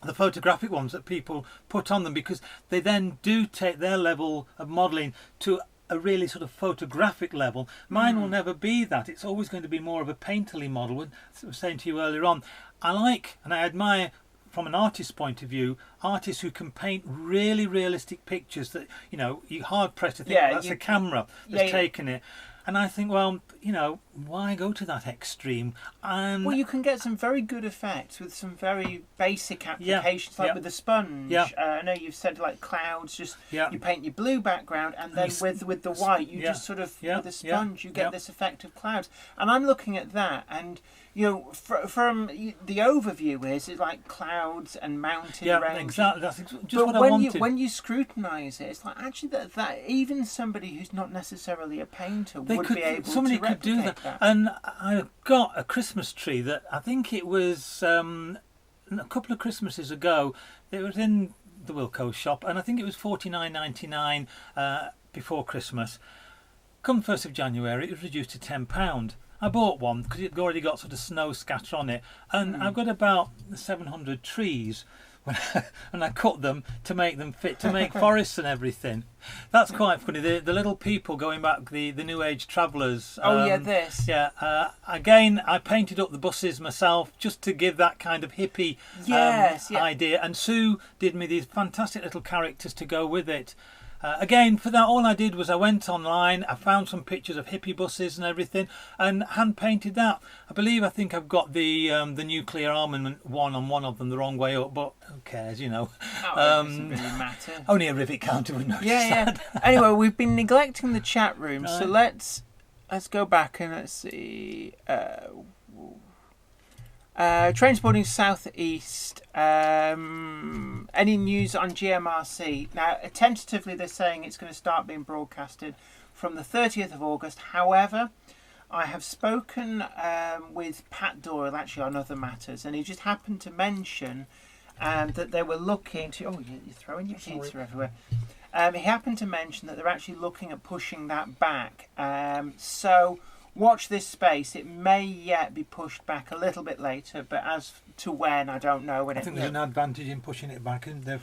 the photographic ones that people put on them, because they then do take their level of modelling to a really sort of photographic level. Mine will never be that. It's always going to be more of a painterly model. As I was saying to you earlier on, I like and I admire, from an artist's point of view, artists who can paint really realistic pictures that, you know, you're hard pressed to think that's a camera that's taken it. And I think, well, you know, why go to that extreme? And well, you can get some very good effects with some very basic applications, like with the sponge. Yeah. I know you've said like clouds, just Yeah. you paint your blue background, and then with the white, you just sort of, with the sponge, you get this effect of clouds. And I'm looking at that, and, you know, from the overview is it's like clouds and mountain range. Exactly. That's just but what I when wanted. when you scrutinise it, it's like actually that even somebody who's not necessarily a painter would be able somebody to could do replicate that. And I got a Christmas tree that I think it was a couple of Christmases ago. It was in the Wilco shop, and I think it was $49.99 before Christmas. Come 1st of January, it was reduced to £10. I bought one because it already got sort of snow scatter on it, and I've got about 700 trees. And I cut them to make them fit to make forests and everything. That's quite funny. The little people going back, the New Age travellers. This. Yeah. Again, I painted up the buses myself just to give that kind of hippie idea. And Sue did me these fantastic little characters to go with it. Again, for that, all I did was I went online, I found some pictures of hippie buses and everything, and hand painted that. I think I've got the nuclear armament one on one of them the wrong way up, but who cares, you know? It doesn't really matter. Only a rivet counter would notice that. Anyway, we've been neglecting the chat room, so let's go back and let's see. Transporting southeast. Any news on GMRC? Now, tentatively, they're saying it's going to start being broadcasted from the 30th of August. However, I have spoken with Pat Doyle actually on other matters, and he just happened to mention that they were looking to. Oh, you're throwing your pizza everywhere. He happened to mention that they're actually looking at pushing that back. So watch this space. It may yet be pushed back a little bit later, but as to when, I don't know. I think there's an advantage in pushing it back, isn't there?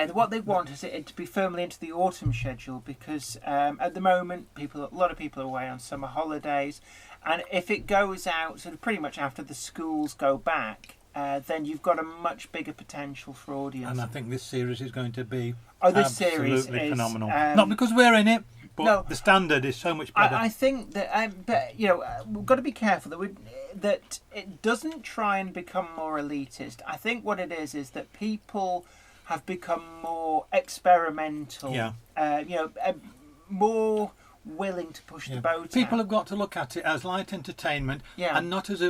What they want is it to be firmly into the autumn schedule, because at the moment, a lot of people are away on summer holidays, and if it goes out sort of pretty much after the schools go back, then you've got a much bigger potential for audience. And I think this series is going to be absolutely phenomenal. Not because we're in it, but the standard is so much better. I think that, but you know, we've got to be careful that it doesn't try and become more elitist. I think what it is that people have become more experimental. More willing to push the boat. People have got to look at it as light entertainment, and not as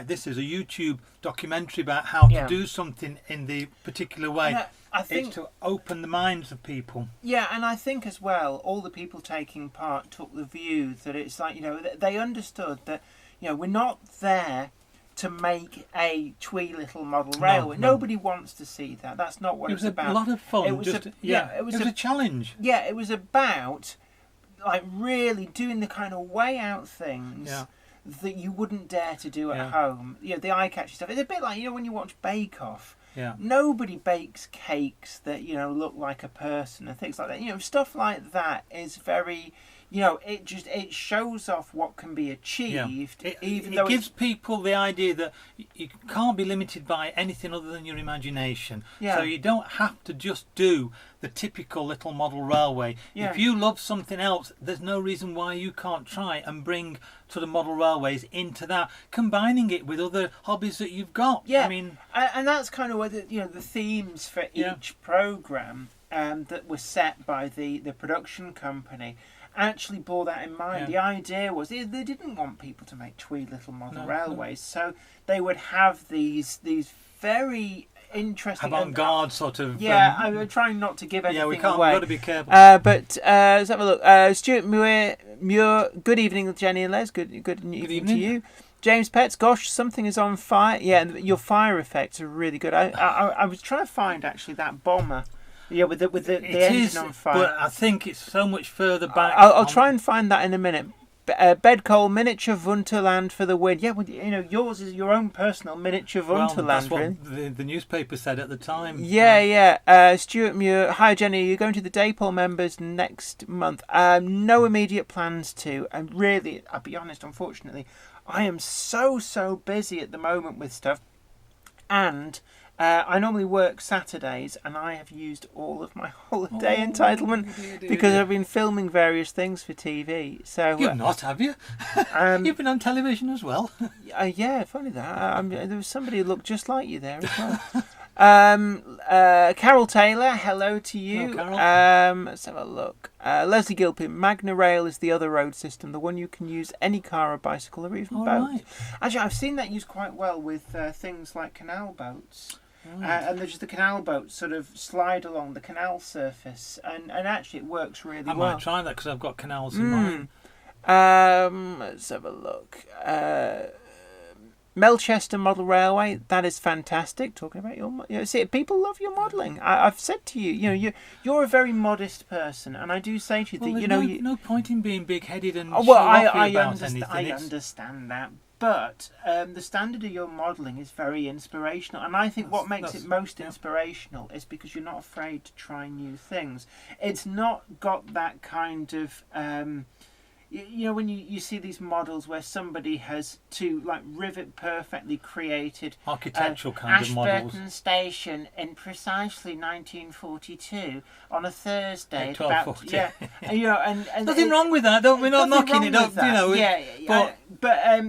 this is a YouTube documentary about how to do something in the particular way. I think it's to open the minds of people. Yeah, and I think as well, all the people taking part took the view that it's like, you know, they understood that, you know, we're not there to make a twee little model railway. No. Nobody wants to see that. That's not what it's about. It was a lot of fun. It was a challenge. Yeah, it was about like really doing the kind of way out things that you wouldn't dare to do at home. You know, the eye-catchy stuff. It's a bit like, you know, when you watch Bake Off. Yeah. Nobody bakes cakes that, you know, look like a person and things like that. You know, stuff like that is very, it shows off what can be achieved. It gives people the idea that you can't be limited by anything other than your imagination. Yeah. So you don't have to just do the typical little model railway. Yeah. If you love something else, there's no reason why you can't try and bring sort of model railways into that, combining it with other hobbies that you've got. Yeah, I mean, and that's kind of where the themes for each program that were set by the production company actually bore that in mind. The idea was they didn't want people to make twee little model railways, so they would have these very interesting avant-garde sort of. I'm trying not to give anything away. Yeah, we can't. We've got to be careful. But let's have a look. Stuart Muir. Good evening, Jenny and Les. Good evening to you. James Petts, gosh, something is on fire. Yeah, your fire effects are really good. I was trying to find actually that bomber. Yeah, with the engine on fire. But I think it's so much further back. I'll try and find that in a minute. Bedcoal miniature Wunderland for the win. Yeah, well, yours is your own personal miniature Wunderland. That's what the newspaper said at the time. Yeah. Stuart Muir. Hi, Jenny. Are you going to the Daypole members next month? No immediate plans to. And really, I'll be honest, unfortunately, I am so busy at the moment with stuff. And I normally work Saturdays, and I have used all of my holiday entitlement because I've been filming various things for TV. So you've not, have you? You've been on television as well. Yeah, funny that. There was somebody who looked just like you there as well. Carol Taylor, hello to you. Hello, Carol. Let's have a look. Leslie Gilpin, Magna Rail is the other road system, the one you can use any car or bicycle or even boat. Right. Actually, I've seen that used quite well with things like canal boats. Right. And there's just the canal boats sort of slide along the canal surface, and actually it works really well. I might try that because I've got canals in mine. Let's have a look. Melchester Model Railway, that is fantastic. Talking about see, people love your modelling. I've said to you, you're a very modest person, and I do say to you that no point in being big-headed and I understand that. But the standard of your modelling is very inspirational, and I think what makes it most inspirational is because you're not afraid to try new things. It's not got that kind of when you see these models where somebody has to rivet perfectly created architectural kind of models. Ashburton Station in precisely 1942 on a Thursday. 1240. And nothing wrong with that. We're not knocking it up. But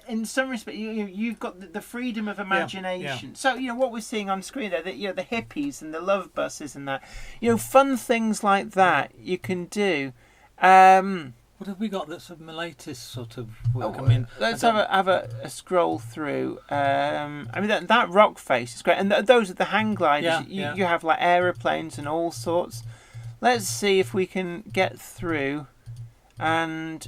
in some respect, you've got the freedom of imagination. So what we're seeing on screen there, the hippies and the love buses and that, fun things like that you can do. What have we got that's of my latest sort of work? Let's have a scroll through. That rock face is great, and those are the hang gliders. You have like aeroplanes and all sorts. Let's see if we can get through, and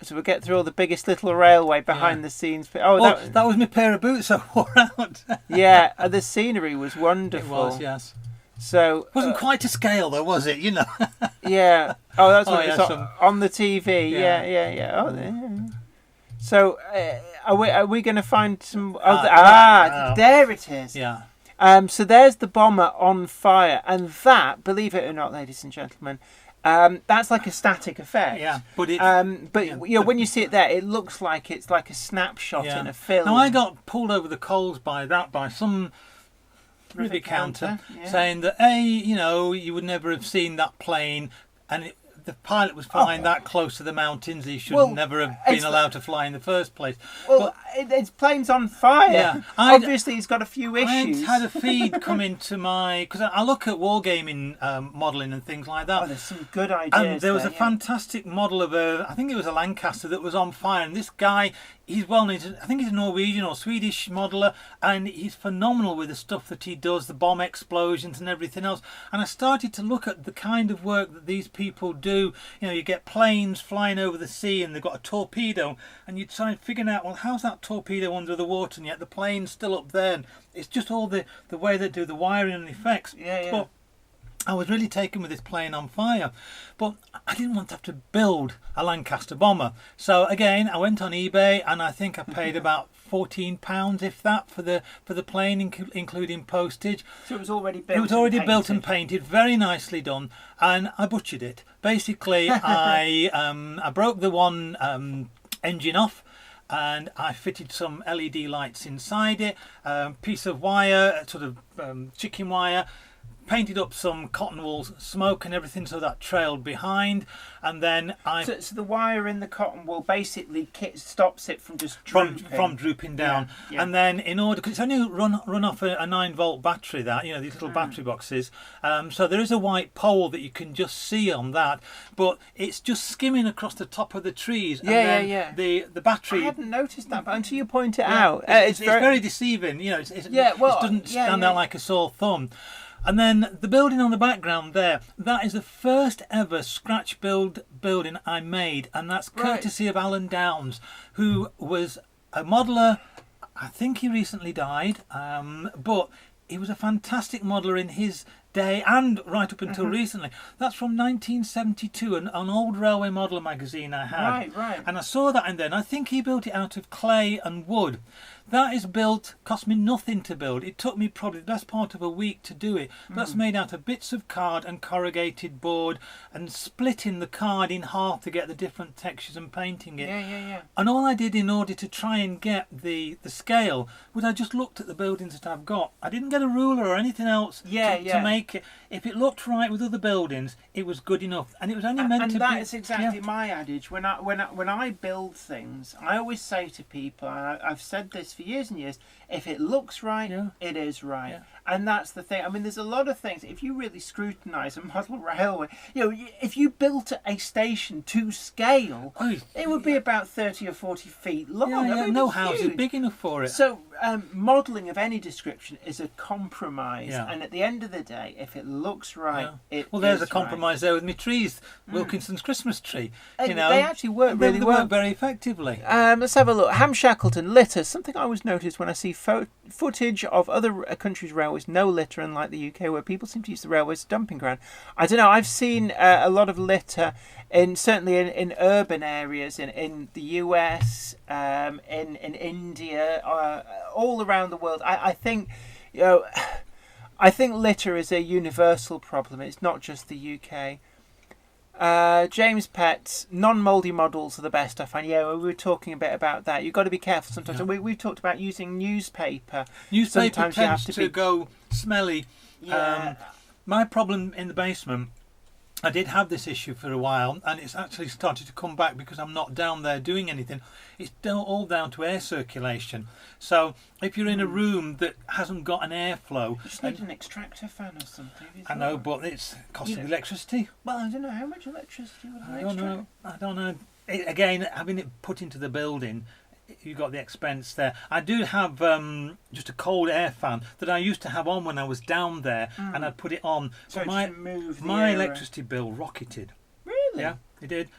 so we'll get through all the biggest little railway behind the scenes. That was my pair of boots I wore out. The scenery was wonderful. It was, yes. So it wasn't quite to scale though, was it? Yeah. Oh, that's what it's on the TV. Yeah. Oh, yeah. So are we going to find some? There it is. Yeah. So there's the bomber on fire, and that, believe it or not, ladies and gentlemen, that's like a static effect. Yeah. But when you see it there, it looks like it's like a snapshot in a film. Now I got pulled over the coals by some rivet counter saying that you would never have seen that plane, and the pilot was flying that close to the mountains. He should never have been allowed to fly in the first place. Well, his plane's on fire. Yeah, obviously he's got a few issues. I had a feed come into my, because I look at wargaming modelling and things like that. Oh, there's some good ideas. And there was a fantastic model of I think it was a Lancaster that was on fire, and this guy, he's well known. I think he's a Norwegian or Swedish modeller, and he's phenomenal with the stuff that he does, the bomb explosions and everything else. And I started to look at the kind of work that these people do. You get planes flying over the sea, and they've got a torpedo, and you try figuring out, well, how's that torpedo under the water, and yet the plane's still up there. And it's just all the way they do the wiring and the effects. Yeah. But I was really taken with this plane on fire, but I didn't want to have to build a Lancaster bomber. So again, I went on eBay, and I think I paid about £14, if that, for the plane, including postage. So it was already built. It was already built and painted, very nicely done, and I butchered it. Basically, I broke the one engine off, and I fitted some LED lights inside it, piece of wire, sort of chicken wire. Painted up some cotton wool smoke and everything, so that trailed behind, and then So the wire in the cotton wool basically stops it from just drooping. From drooping down. Yeah. And then, in order, because it's only run off a 9-volt battery, that, these little battery boxes, so there is a white pole that you can just see on that, but it's just skimming across the top of the trees. Yeah. The battery. I hadn't noticed that, but until you point it out, it's very deceiving. It doesn't stand out like a sore thumb. And then the building on the background there, that is the first ever scratch building I made, and that's courtesy of Alan Downs, who was a modeller. I think he recently died, but he was a fantastic modeller in his day and right up until recently. That's from 1972, an old Railway Modeller magazine I had. Right. And I saw that, and then I think he built it out of clay and wood. That is built, cost me nothing to build. It took me probably the best part of a week to do it. That's made out of bits of card and corrugated board, and splitting the card in half to get the different textures and painting it. Yeah. And all I did in order to try and get the scale was I just looked at the buildings that I've got. I didn't get a ruler or anything else to make it. If it looked right with other buildings, it was good enough. And it was only meant to be... And that is exactly my adage. When I build things, I always say to people, and I've said this for years and years, if it looks right, it is right. Yeah. And that's the thing. I mean, there's a lot of things. If you really scrutinise a model railway, if you built a station to scale, it would be about 30 or 40 feet long. I mean, no house is big enough for it. So modelling of any description is a compromise. And at the end of the day, if it looks right, it Well, there's is a compromise there with my trees. Wilkinson's Christmas tree. They actually work really well. They work very effectively. Let's have a look. Ham Shackleton, litter. Something I always notice when I see footage of other countries' railways, no litter, unlike the UK, where people seem to use the railway as a dumping ground. I don't know. I've seen a lot of litter certainly in urban areas in the US, in India, all around the world. I think I think litter is a universal problem. It's not just the UK. James Pett, non-mouldy models are the best, I find. Yeah, we were talking a bit about that. You've got to be careful sometimes. Yeah. We've talked about using newspaper. Sometimes you have to go smelly. Yeah. My problem in the basement, I did have this issue for a while, and it's actually started to come back because I'm not down there doing anything. It's all down to air circulation. So if you're in a room that hasn't got an airflow... You just need an extractor fan or something. I know, but it's costing electricity. Well, I don't know how much electricity would an extractor... I don't know. Again, having it put into the building, you got the expense there. I do have just a cold air fan that I used to have on when I was down there, and I'd put it on. So my electricity bill rocketed. Really? Yeah, it did.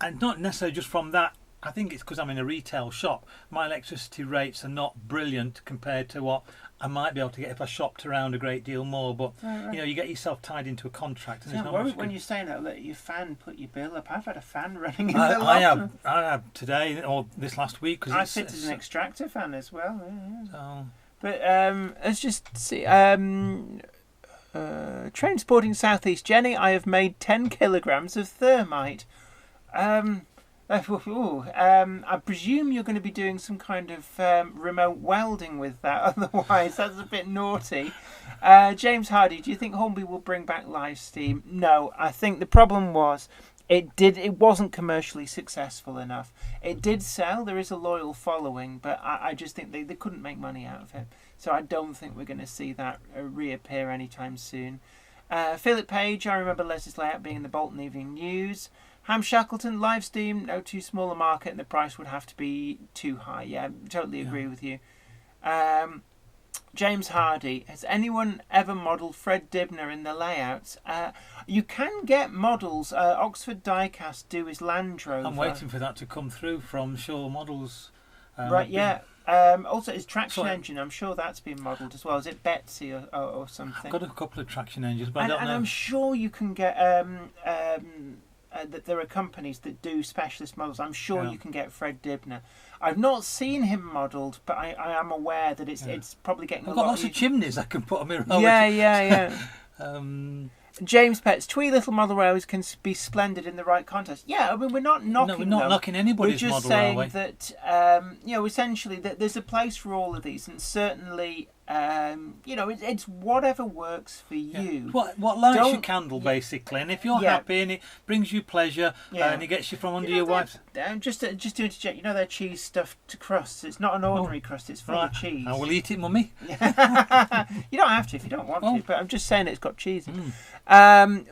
And not necessarily just from that. I think it's because I'm in a retail shop. My electricity rates are not brilliant compared to what I might be able to get if I shopped around a great deal more. But you get yourself tied into a contract. And when you're saying that, let your fan put your bill up. I've had a fan running in the loft. I have today or this last week. Cause I fitted an extractor fan as well. Yeah. So. But let's just see. Transporting Southeast Jenny, I have made 10 kilograms of thermite. I presume you're going to be doing some kind of remote welding with that. Otherwise, that's a bit naughty. James Hardy, do you think Hornby will bring back live steam? No, I think the problem was it wasn't commercially successful enough. It did sell. There is a loyal following, but I just think they couldn't make money out of it. So I don't think we're going to see that reappear anytime soon. Philip Page, I remember Leslie's layout being in the Bolton Evening News. Ham Shackleton, live steam, no too small a market, and the price would have to be too high. Yeah, totally agree with you. James Hardy, has anyone ever modelled Fred Dibner in the layouts? You can get models. Oxford Diecast do his Land Rover. I'm waiting for that to come through from Shaw Models. Right, yeah. Also, is traction engine, I'm sure that's been modelled as well. Is it Betsy or something? I've got a couple of traction engines, but I don't And know. I'm sure you can get that there are companies that do specialist models. I'm sure you can get Fred Dibner. I've not seen him modelled, but I am aware that it's probably getting I've a got lot lots of chimneys I can put on my road. Yeah. um, James Pets, twee little model railways can be splendid in the right context. Yeah, I mean, we're not knocking we're not them. knocking anybody's We're just model saying railway. that, essentially that there's a place for all of these, and certainly, it's whatever works for you. What lights your candle, basically, and if you're happy and it brings you pleasure and it gets you from under your wife's... Just to interject, their cheese stuffed crusts. It's not an ordinary crust, it's full of cheese. I will eat it, Mummy. You don't have to if you don't want to, but I'm just saying it's got cheese in it.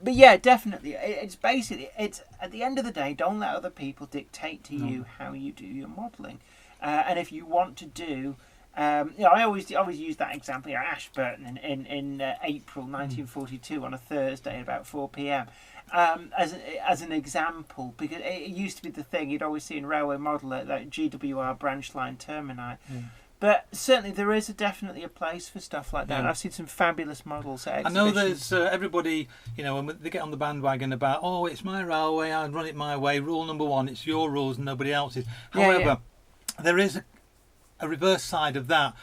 But yeah, definitely. It's basically, it's at the end of the day, don't let other people dictate to you how you do your modelling. And if you want to do... I always use that example. Ashburton in April 1942 on a Thursday at about 4 p.m. As an example, because it used to be the thing you'd always see in railway modeller, like GWR branch line termini. But certainly there is definitely a place for stuff like that. And I've seen some fabulous models at exhibitions. I know there's everybody, when they get on the bandwagon about, it's my railway, I run it my way, rule number one, it's your rules and nobody else's. However, there is a reverse side of that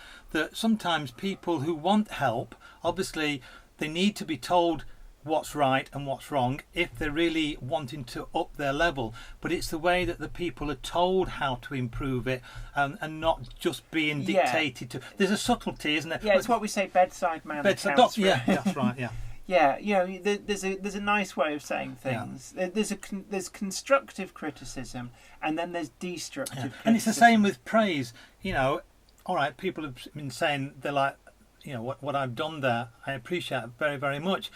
sometimes people who want help, obviously they need to be told what's right and what's wrong if they're really wanting to up their level, but it's the way that the people are told how to improve it and not just being dictated to. There's a subtlety, isn't there? It's what we say, bedside manner. That's right. There's a nice way of saying things. There's constructive criticism, and then there's destructive criticism. And it's the same with praise. All right, people have been saying they're like, what I've done there, I appreciate it very, very much.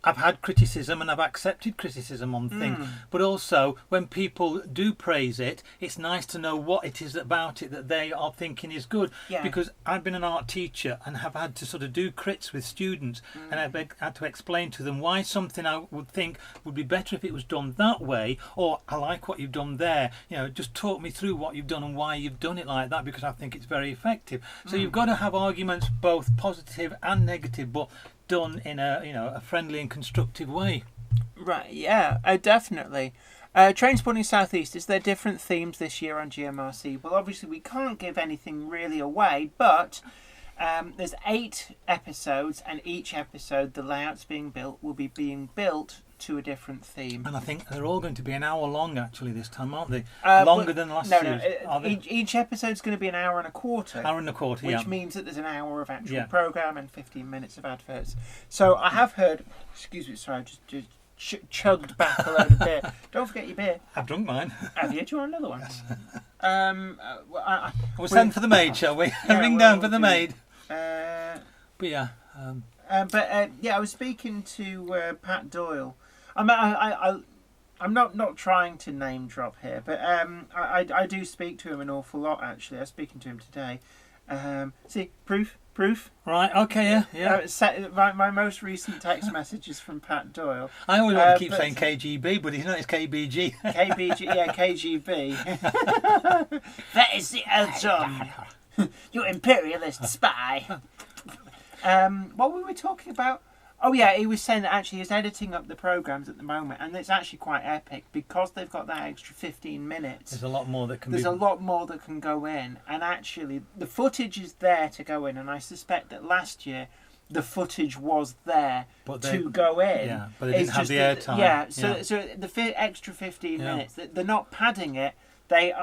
I've had criticism and I've accepted criticism on things, but also when people do praise it, it's nice to know what it is about it that they are thinking is good. Because I've been an art teacher and have had to sort of do crits with students, and I've had to explain to them why something I would think would be better if it was done that way, or I like what you've done there. Just talk me through what you've done and why you've done it like that, because I think it's very effective. So you've got to have arguments both positive and negative, but done in a friendly and constructive way. Right, definitely. Trainspotting Southeast, is there different themes this year on GMRC? Well, obviously we can't give anything really away, but there's 8 episodes, and each episode the layouts will be being built to a different theme. And I think they're all going to be an hour long actually this time, aren't they? Longer than the last series. Each episode's going to be an hour and a quarter. Which yeah. means that there's an hour of actual programme and 15 minutes of adverts. So I have heard... Excuse me, sorry, I just chugged back a load of beer. Don't forget your beer. I've drunk mine. Have you? Do you want another one? We'll send for the maid, shall we? Ring down for the maid. I was speaking to Pat Doyle. I'm not trying to name drop here, but I do speak to him an awful lot actually. I was speaking to him today. See, proof. Right. Okay. Yeah. My most recent text message is from Pat Doyle. I always want to keep saying KGB, but it's not. It's KBG. KGB. That is the Elton. You imperialist spy. What were we talking about? Oh yeah, he was saying that actually he's editing up the programmes at the moment, and it's actually quite epic because they've got that extra 15 minutes. There's a lot more that can a lot more that can go in, and actually the footage is there to go in, and I suspect that last year the footage was there to go in. Yeah, but they didn't have the airtime. So the extra 15 minutes, they're not padding it. They're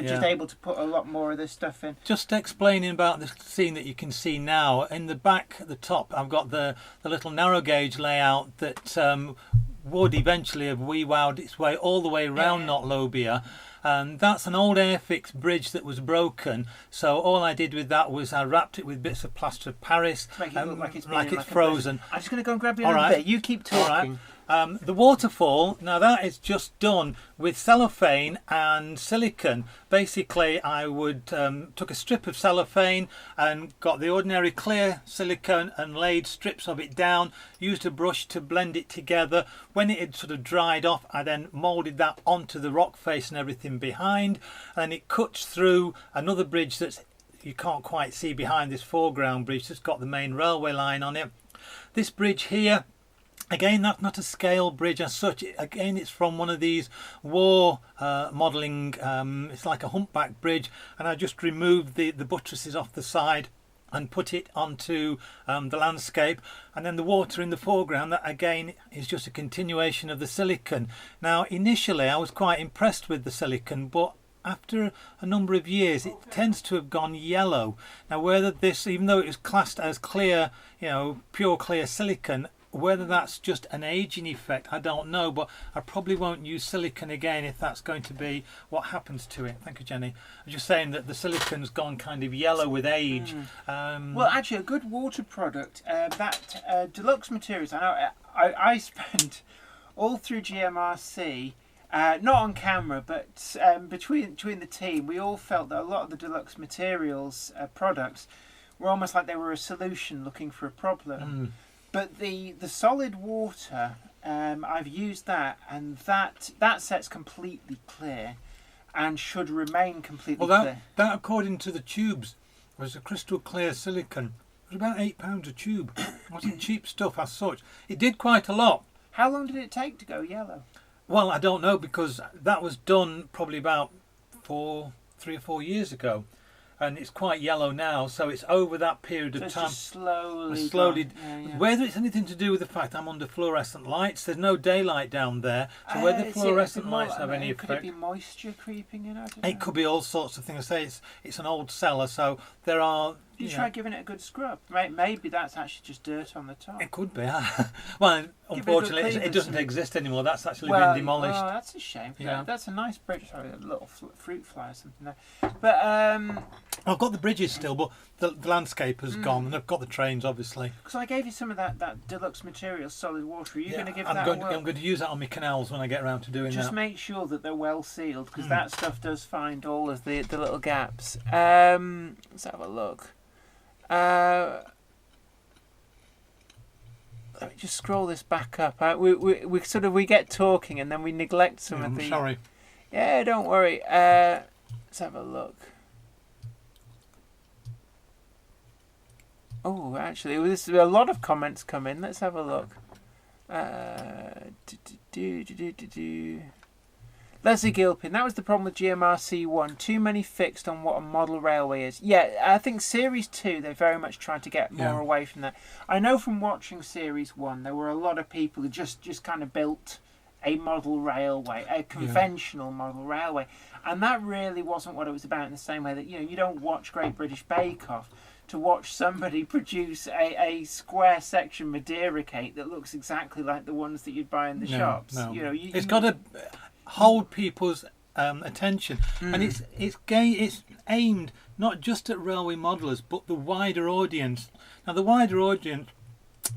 just able to put a lot more of this stuff in. Just explaining about the scene that you can see now. In the back at the top, I've got the little narrow gauge layout that would eventually have wowed its way all the way around Not Lobia. And that's an old Airfix bridge that was broken. So all I did with that was I wrapped it with bits of plaster of Paris to make it look like it's frozen. I'm just going to go and grab you another bit. You keep talking. All right. The waterfall, now that is just done with cellophane and silicone. Basically, I would took a strip of cellophane and got the ordinary clear silicone and laid strips of it down, used a brush to blend it together. When it had sort of dried off, I then moulded that onto the rock face and everything behind, and it cuts through another bridge that's you can't quite see behind this foreground bridge that's got the main railway line on it. This bridge here, again, that's not a scale bridge as such. Again, it's from one of these war modelling. It's like a humpback bridge, and I just removed the buttresses off the side and put it onto the landscape. And then the water in the foreground, that again is just a continuation of the silicone. Now, initially, I was quite impressed with the silicone, but after a number of years, it tends to have gone yellow. Now, whether this, even though it was classed as clear, pure clear silicone, whether that's just an aging effect, I don't know, but I probably won't use silicone again if that's going to be what happens to it. Thank you, Jenny. I was just saying that the silicone's gone kind of yellow with age. Well, actually, a good water product, that Deluxe Materials, I know I spent all through GMRC, not on camera, but between the team, we all felt that a lot of the Deluxe Materials products were almost like they were a solution looking for a problem. But the solid water, I've used that, and that set's completely clear and should remain completely clear. That, according to the tubes, was a crystal clear silicone. It was about £8 a tube. It wasn't cheap stuff as such. It did quite a lot. How long did it take to go yellow? Well, I don't know, because that was done probably about 3 or 4 years ago. And it's quite yellow now, so it's over that period of time. Just slowly. Yeah. Whether it's anything to do with the fact I'm under fluorescent lights, there's no daylight down there, so whether fluorescent lights have any effect. Could it be moisture creeping in? I don't know. It could be all sorts of things. I say it's an old cellar, so there are. You try giving it a good scrub. Maybe that's actually just dirt on the top. It could be. Well, unfortunately, it doesn't exist anymore. That's actually been demolished. Oh, that's a shame. Yeah. That's a nice bridge. Sorry, a little fruit fly or something there. But I've got the bridges still, but the landscape has gone, and I've got the trains, obviously. Because I gave you some of that Deluxe Materials solid water. Are you going to give I'm that going to use that on my canals when I get around to doing that. Just make sure that they're well sealed, because that stuff does find all of the little gaps. Let's have a look. Let me just scroll this back up. We get talking and then we neglect some of the. I'm sorry. Yeah, don't worry. Let's have a look. Oh, actually, there's a lot of comments come in. Let's have a look. Leslie Gilpin, that was the problem with GMRC 1. Too many fixed on what a model railway is. Yeah, I think Series 2, they very much tried to get more away from that. I know from watching Series 1, there were a lot of people who just kind of built a model railway, a conventional model railway. And that really wasn't what it was about, in the same way that, you don't watch Great British Bake Off to watch somebody produce a square section Madeira cake that looks exactly like the ones that you'd buy in the shops. No. It's got to hold people's attention, and it's aimed not just at railway modellers but the wider audience. Now, the wider audience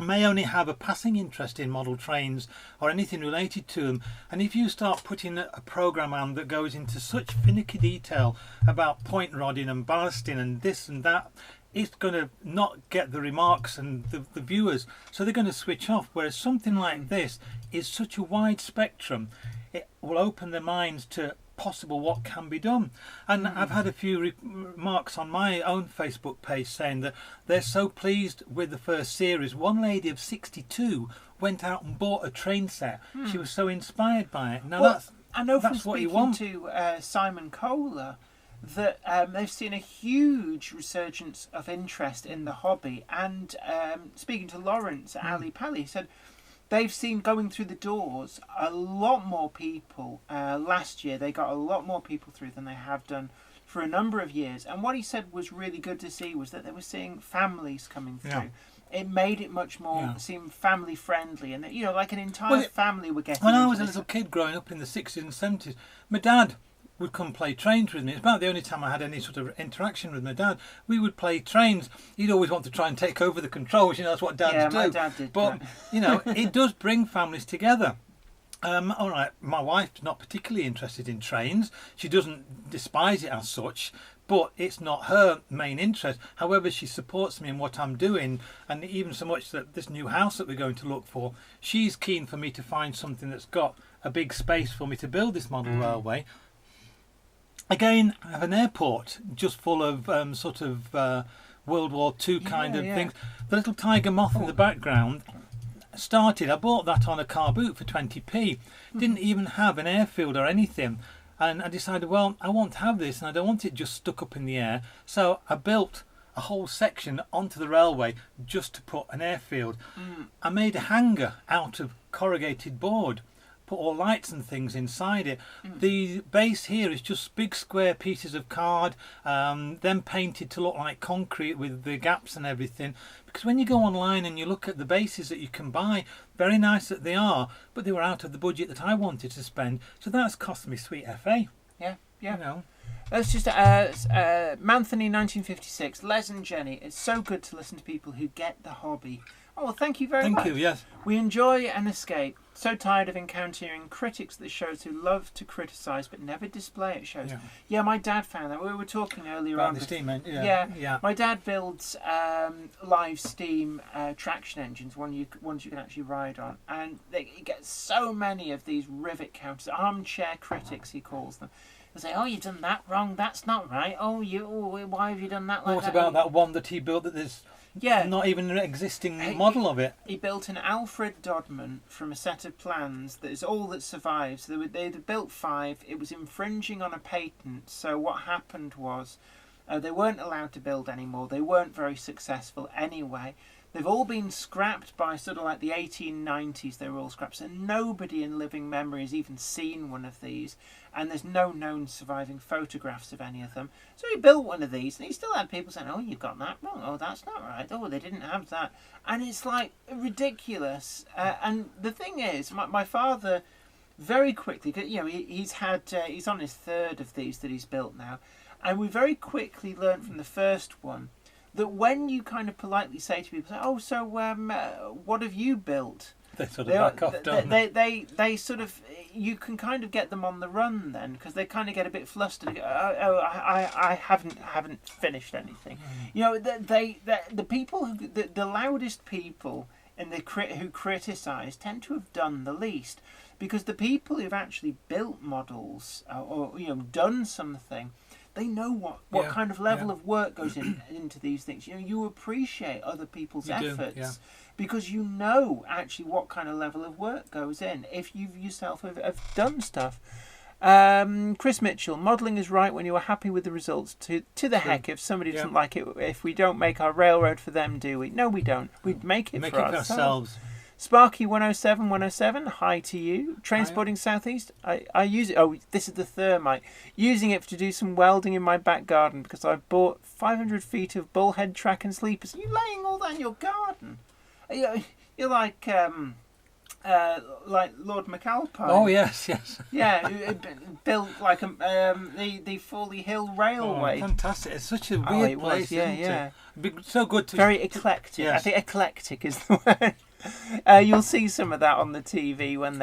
may only have a passing interest in model trains or anything related to them, and if you start putting a programme on that goes into such finicky detail about point rodding and ballasting and this and that, it's going to not get the remarks and the viewers, so they're going to switch off. Whereas something like this is such a wide spectrum, it will open their minds to possible what can be done. And I've had a few remarks on my own Facebook page saying that they're so pleased with the first series. One lady of 62 went out and bought a train set. She was so inspired by it. Now, I know from that's what you speaking want. to Simon Kohler that they've seen a huge resurgence of interest in the hobby, and speaking to Lawrence at Ali Pally, he said they've seen going through the doors a lot more people. Last year they got a lot more people through than they have done for a number of years, and what he said was really good to see was that they were seeing families coming through. It made it much more seem family friendly, and that, like an entire family were getting when into I was a this. little kid growing up in the 60s and 70s, my dad would come play trains with me. It's about the only time I had any sort of interaction with my dad. We would play trains. He'd always want to try and take over the controls. That's what dads do. My dad did. But it does bring families together. All right, my wife's not particularly interested in trains. She doesn't despise it as such, but it's not her main interest. However, she supports me in what I'm doing, and even so much that this new house that we're going to look for, she's keen for me to find something that's got a big space for me to build this model railway. Again, I have an airport just full of World War II kind of things. The little tiger moth in the background I bought that on a car boot for 20p. Didn't even have an airfield or anything. And I decided, well, I want to have this and I don't want it just stuck up in the air. So I built a whole section onto the railway just to put an airfield. I made a hangar out of corrugated board, put all lights and things inside it. The base here is just big square pieces of card, then painted to look like concrete with the gaps and everything. Because when you go online and you look at the bases that you can buy, very nice that they are, but they were out of the budget that I wanted to spend. So that's cost me sweet FA. Yeah. You know. That's just Manthony 1956, Les and Jenny. It's so good to listen to people who get the hobby. Oh, well, thank you very much. Thank you, yes. We enjoy and escape. So tired of encountering critics at the shows who love to criticise but never display at shows. Yeah, my dad found that. We were talking earlier about on. The steam engine. Yeah. My dad builds live steam traction engines, ones you can actually ride on. And he gets so many of these rivet counters, armchair critics, he calls them. They say, "Oh, you've done that wrong. That's not right. Why have you done that like what that?" What about that one that he built that there's not even an existing model of it? He built an Alfred Dodman from a set of plans that is all that survives. They'd built 5. It was infringing on a patent. So what happened was they weren't allowed to build anymore. They weren't very successful anyway. They've all been scrapped by sort of like the 1890s. They were all scrapped. So nobody in living memory has even seen one of these. And there's no known surviving photographs of any of them. So he built one of these, and he still had people saying, "Oh, you've got that wrong. Oh, that's not right. Oh, they didn't have that." And it's like ridiculous. And the thing is, my father very quickly, he's on his 3rd of these that he's built now, and we very quickly learned from the first one that when you kind of politely say to people, "Oh, so what have you built?" They sort of back off, don't they? They sort of, you can kind of get them on the run then, because they kind of get a bit flustered. I haven't finished anything. The people the loudest people who criticise tend to have done the least, because the people who've actually built models or done something, they know what kind of level of work goes into these things. You appreciate other people's efforts because you know actually what kind of level of work goes in if you yourself have done stuff. Chris Mitchell, modelling is right when you are happy with the results. To the heck if somebody doesn't like it. If we don't make our railroad for them, do we? No, we don't. We make it for ourselves. Sparky 107, hi to you. Trainspotting Southeast, I use it. Oh, this is the thermite. Using it to do some welding in my back garden because I bought 500 feet of bullhead track and sleepers. Are you laying all that in your garden? You're like Lord McAlpine. Oh yes. Yeah, who built like the Fawley Hill Railway. Oh, fantastic! It's such a weird place, isn't it? It'd be so good to. Very eclectic. Yes. I think eclectic is the word. You'll see some of that on the TV when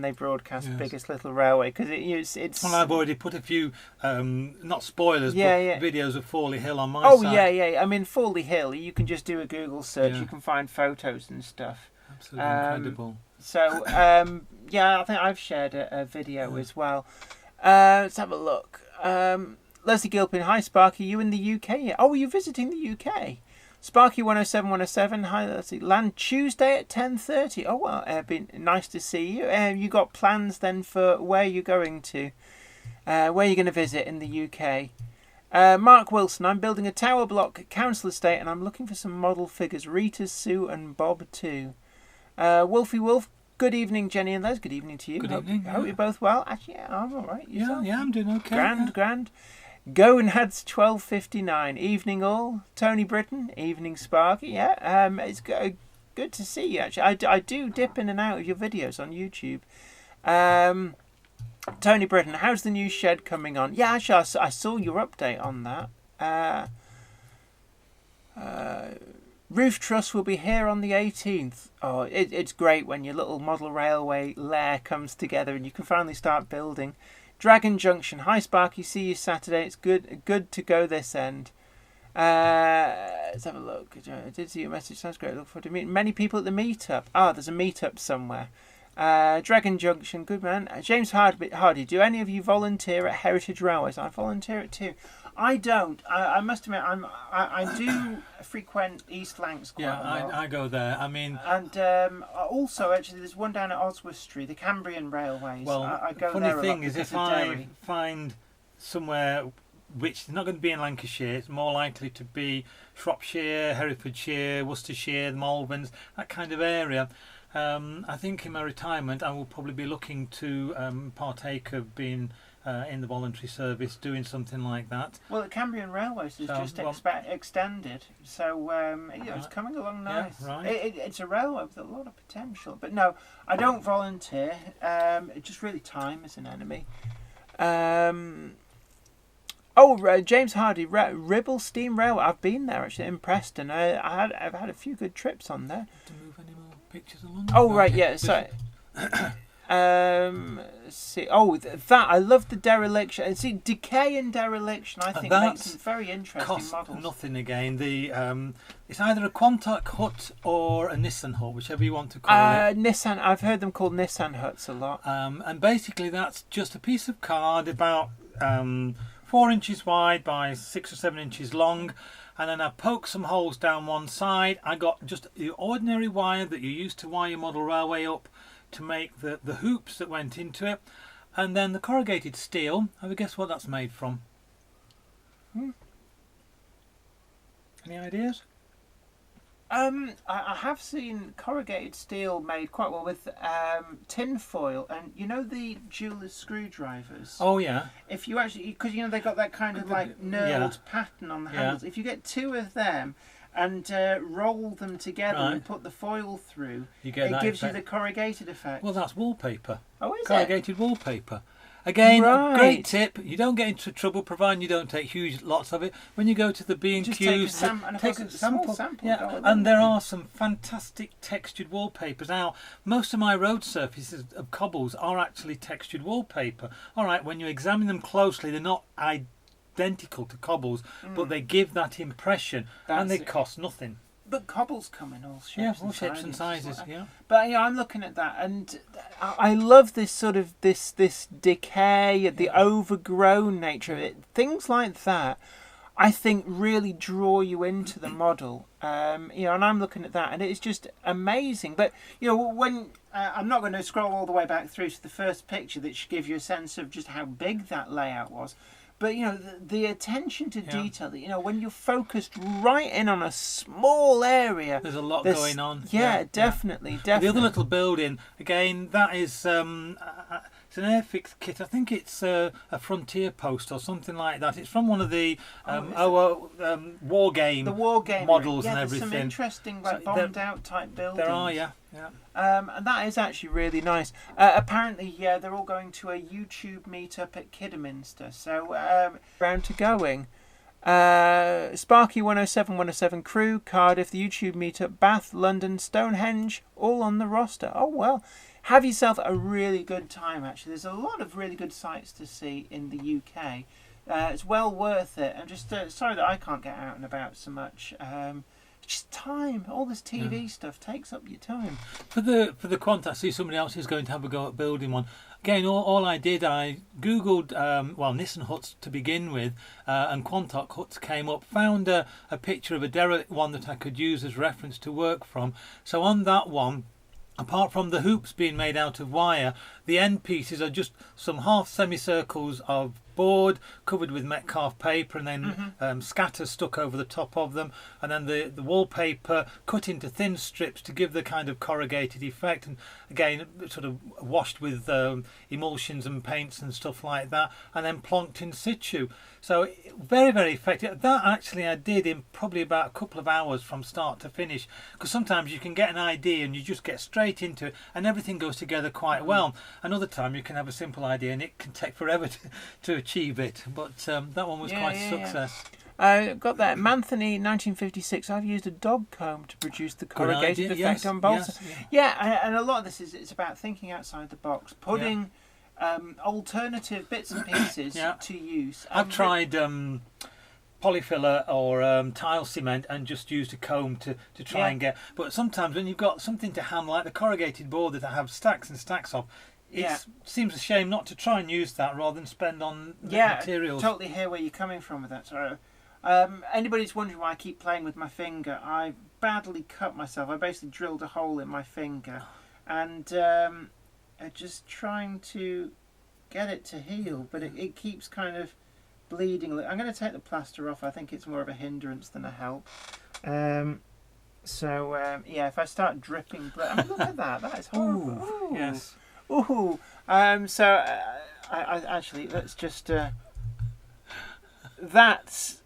they broadcast Biggest Little Railway, because it's. Well, I've already put a few, not spoilers, but videos of Fawley Hill on my site. I mean, Fawley Hill, you can just do a Google search. You can find photos and stuff. Absolutely incredible. So, I think I've shared a video as well. Let's have a look. Leslie Gilpin, hi Sparky, you in the UK? Oh, are you visiting the UK? Sparky 107, hi, let's see, land Tuesday at 10:30. Oh, well, it'd been nice to see you. You got plans then for where you're going to? Where you're going to visit in the UK? Mark Wilson, I'm building a tower block council estate and I'm looking for some model figures. Rita, Sue and Bob too. Wolfie Wolf, good evening Jenny and Les. Good evening to you. Good evening. Hope you're both well. Actually, I'm all right. Yourself? Yeah, I'm doing okay. Grand. Go and Hads 12:59. Evening all. Tony Britton. Evening Sparky. It's good to see you actually. I do dip in and out of your videos on YouTube. Tony Britton, how's the new shed coming on? Yeah, actually, I saw your update on that. Roof truss will be here on the 18th. Oh, it's great when your little model railway lair comes together and you can finally start building. Dragon Junction, hi Sparky, see you Saturday. It's good to go this end. Let's have a look. I did see your message. Sounds great. Look forward to meeting many people at the meetup. There's a meetup somewhere. Dragon Junction, good man. James Hardy, do any of you volunteer at Heritage Railways? I volunteer at too. I don't. I must admit, I do frequent East Lancs quite a lot. I go there. I mean, and also actually, there's one down at Oswestry, the Cambrian Railways. Well, I go funny there thing is, if I find somewhere which is not going to be in Lancashire, it's more likely to be Shropshire, Herefordshire, Worcestershire, the Malverns, that kind of area. I think in my retirement I will probably be looking to partake of being in the voluntary service, doing something like that. Well, the Cambrian Railways is extended, so it's coming along nice. Yeah, right. It's a railway with a lot of potential. But no, I don't volunteer. It's just really time is an enemy. James Hardy, Ribble Steam Railway. I've been there actually in Preston. I've had a few good trips on there. To move any more pictures along? Oh right, yeah. So, see. Oh, that I love the dereliction. And see, decay and dereliction. I think makes some very interesting models. Nothing again. The it's either a Quantock hut or a Nissan hut, whichever you want to call it. Nissan. I've heard them called Nissan huts a lot. And basically, that's just a piece of card about 4 inches wide by 6 or 7 inches long, and then I poked some holes down one side. I got just the ordinary wire that you use to wire your model railway up to make the hoops that went into it, and then the corrugated steel. Have a guess what that's made from? Any ideas? I have seen corrugated steel made quite well with tin foil, and you know the jeweler's screwdrivers. Oh yeah. If you actually, because you know they got that kind of like knurled pattern on the handles. If you get 2 of them and roll them together and put the foil through, it gives you the corrugated effect. Well, that's wallpaper. Oh, is corrugated wallpaper. Again, great tip. You don't get into trouble providing you don't take huge lots of it. When you go to the B&Q, take a sample. Yeah, and there are some fantastic textured wallpapers. Now, most of my road surfaces of cobbles are actually textured wallpaper. All right, when you examine them closely, they're not identical to cobbles, but they give that impression, and they cost nothing. But cobbles come in all shapes, shapes and sizes. Yeah. But I'm looking at that, and I love this sort of this decay, the overgrown nature of it. Things like that, I think, really draw you into the model. And I'm looking at that, and it's just amazing. But when I'm not going to scroll all the way back through to the first picture that should give you a sense of just how big that layout was. But the attention to detail, that when you're focused right in on a small area, there's a lot going on. Yeah, definitely. The other little building, again, that is it's an airfix kit. I think it's a frontier post or something like that. It's from one of the war game models and everything. There's some interesting bombed out type buildings. There are, yeah. And that is actually really nice. Apparently, they're all going to a YouTube meetup at Kidderminster. So, round to going. Sparky 107 crew, Cardiff, the YouTube meetup, Bath, London, Stonehenge, all on the roster. Oh, well. Have yourself a really good time, actually. There's a lot of really good sites to see in the UK. It's well worth it. I'm just sorry that I can't get out and about so much. Just time. All this TV stuff takes up your time. For the Quant, I see somebody else is going to have a go at building one. Again, all I did, I googled Nissan huts to begin with, and Quantock huts came up. Found a picture of a derelict one that I could use as reference to work from. So on that one, apart from the hoops being made out of wire, the end pieces are just some half semicircles of board covered with Metcalf paper, and then scatter stuck over the top of them, and then the wallpaper cut into thin strips to give the kind of corrugated effect, and again sort of washed with emulsions and paints and stuff like that, and then plonked in situ. So very, very effective. That actually I did in probably about a couple of hours from start to finish, because sometimes you can get an idea and you just get straight into it and everything goes together quite well. Another time you can have a simple idea and it can take forever to achieve it. But that one was quite a success. I got that Manthony 1956. I've used a dog comb to produce the corrugated effect on bolts. And a lot of this is about thinking outside the box, putting alternative bits and pieces to use. I've tried polyfiller or tile cement and just used a comb to try and get. But sometimes when you've got something to hand, like the corrugated board that I have stacks and stacks of, it seems a shame not to try and use that rather than spend on materials. Totally hear where you're coming from with that. So, anybody's wondering why I keep playing with my finger, I badly cut myself. I basically drilled a hole in my finger, and just trying to get it to heal, but it keeps kind of bleeding. I'm going to take the plaster off. I think it's more of a hindrance than a help. If I start dripping blood, I mean, look at that. That is horrible. Ooh, yes. Ooh. I actually, let's just. That's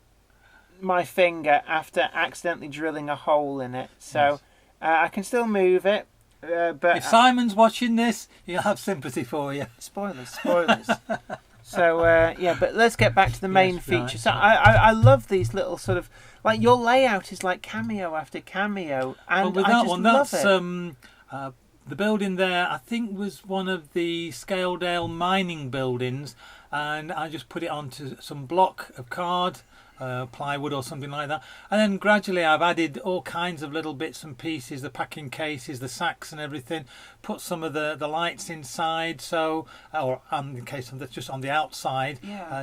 my finger after accidentally drilling a hole in it. So I can still move it. But if Simon's watching this, he'll have sympathy for you. Spoilers. So but let's get back to the main feature. So I love these little sort of, like, your layout is like cameo after cameo, and with I that just one, love that's it. The building there, I think, was one of the Scaledale mining buildings, and I just put it onto some block of card, plywood or something like that, and then gradually I've added all kinds of little bits and pieces, the packing cases, the sacks and everything, put some of the lights inside, so, or in case of that's just on the outside,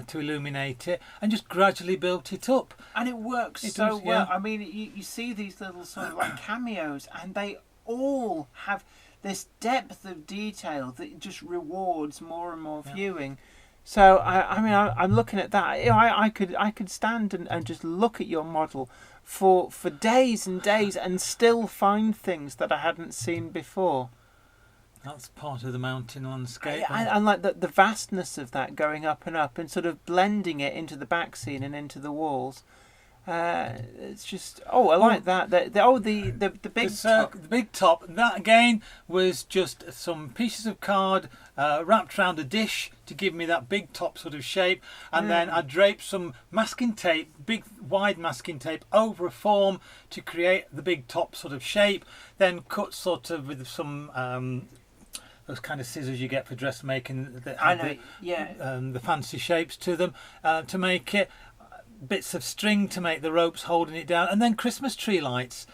to illuminate it, and just gradually built it up. And it works so well. I mean, you see these little sort of like cameos, and they all have this depth of detail that just rewards more and more viewing. So I'm looking at that. I could stand and just look at your model for days and days and still find things that I hadn't seen before. That's part of the mountain landscape. And like the vastness of that going up and up and sort of blending it into the back scene and into the walls. It's just I like that. The big top. The big top. That again was just some pieces of card wrapped around a dish to give me that big top sort of shape, and then I draped some masking tape, big wide masking tape, over a form to create the big top sort of shape. Then cut sort of with some those kind of scissors you get for dressmaking that have the fancy shapes to them to make it. Bits of string to make the ropes holding it down, and then Christmas tree lights,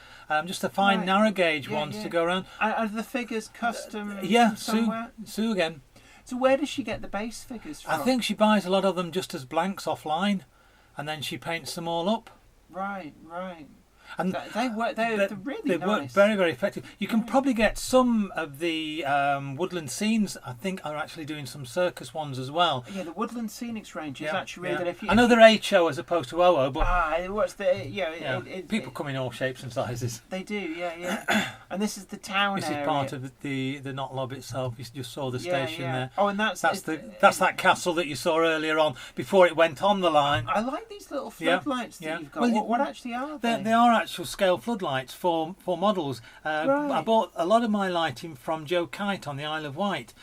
just the fine narrow gauge ones to go around. Are the figures custom? Sue again. So where does she get the base figures from? I think she buys a lot of them just as blanks offline, and then she paints them all up. Right. And they work. They're really they nice. work very, very effective. You can probably get some of the woodland scenes. I think are actually doing some circus ones as well. Yeah, the woodland scenics range is actually really good. I know they're HO as opposed to OO, but what's the people come in all shapes and sizes. They do, yeah. And this is the town area. This is part of the Not Lob itself. You just saw the station there. Oh, and that's that castle that you saw earlier on before it went on the line. I like these little floodlights that you've got. Well, what actually are they? They are actual scale floodlights for models. I bought a lot of my lighting from Joe Kite on the Isle of Wight.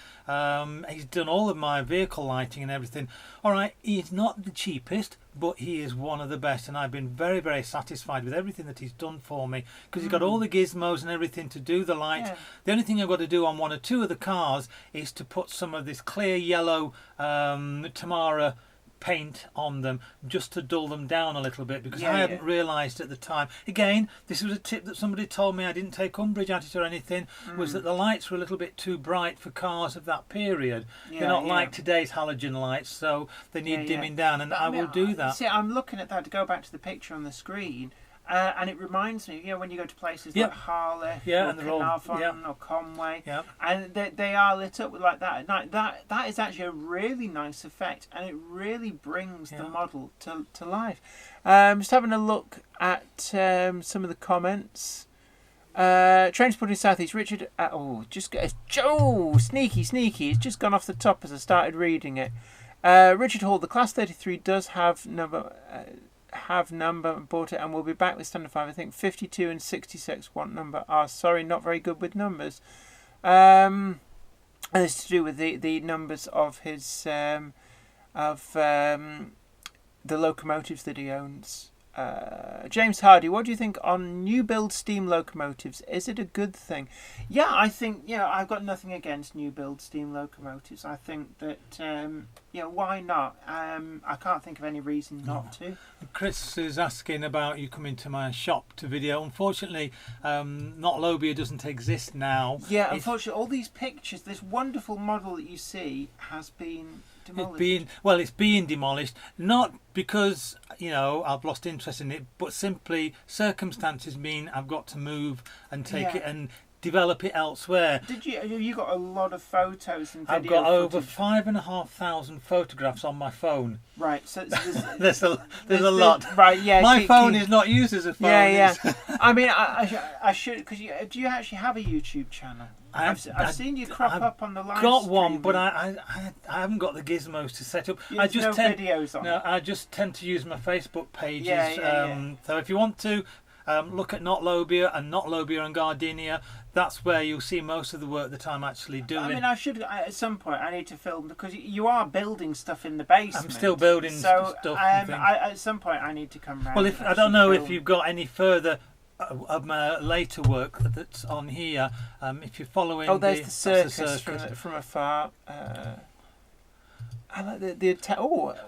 He's done all of my vehicle lighting and everything. All right, he is not the cheapest, but he is one of the best, and I've been very, very satisfied with everything that he's done for me, because he's got all the gizmos and everything to do the lights. The only thing I've got to do on one or two of the cars is to put some of this clear yellow Tamara paint on them, just to dull them down a little bit, because I hadn't realised at the time. Again, this was a tip that somebody told me, I didn't take umbrage at it or anything, was that the lights were a little bit too bright for cars of that period. They're not like today's halogen lights, so they need dimming down, and I will do that. See, I'm looking at that, to go back to the picture on the screen, And it reminds me, when you go to places like Harlech or and they're all, Carnarvon or Conway, Yep. and they are lit up like that at night. That is actually a really nice effect, and it really brings the model to life. Just having a look at some of the comments. Transporting Southeast, Richard. Sneaky. It's just gone off the top as I started reading it. Richard Hall, the Class 33 does have number. Bought it and we'll be back with Standard 5. I think 52 and 66 want number are not very good with numbers. And it's to do with the numbers of his the locomotives that he owns. James Hardy, what do you think on new build steam locomotives? Is it a good thing? Yeah, I think I've got nothing against new build steam locomotives. I think that why not? I can't think of any reason not to. Chris is asking about you coming to my shop to video. Unfortunately, Not Lobia doesn't exist now. Yeah, unfortunately, all these pictures, this wonderful model that you see has been demolished. It's being demolished, not because I've lost interest in it, but simply circumstances mean I've got to move and take it and develop it elsewhere. You got a lot of photos and video I've got over footage. 5,500 photographs on my phone. Right, so there's a lot. Right, yeah. My phone is not used as a phone. Yeah. I mean, I should, because do you actually have a YouTube channel? I've seen you crop up on the live stream. I've got one, but I haven't got the gizmos to set up. Videos on. No, I just tend to use my Facebook pages. Yeah. So if you want to look at Not Lobia and Not Lobia and Gardenia, that's where you'll see most of the work that I'm actually doing. I mean, at some point I need to film, because you are building stuff in the basement. I'm still building stuff. At some point I need to come round. Well, I don't know if you've got any further of my later work that's on here. If you're following, there's the circus from afar. I like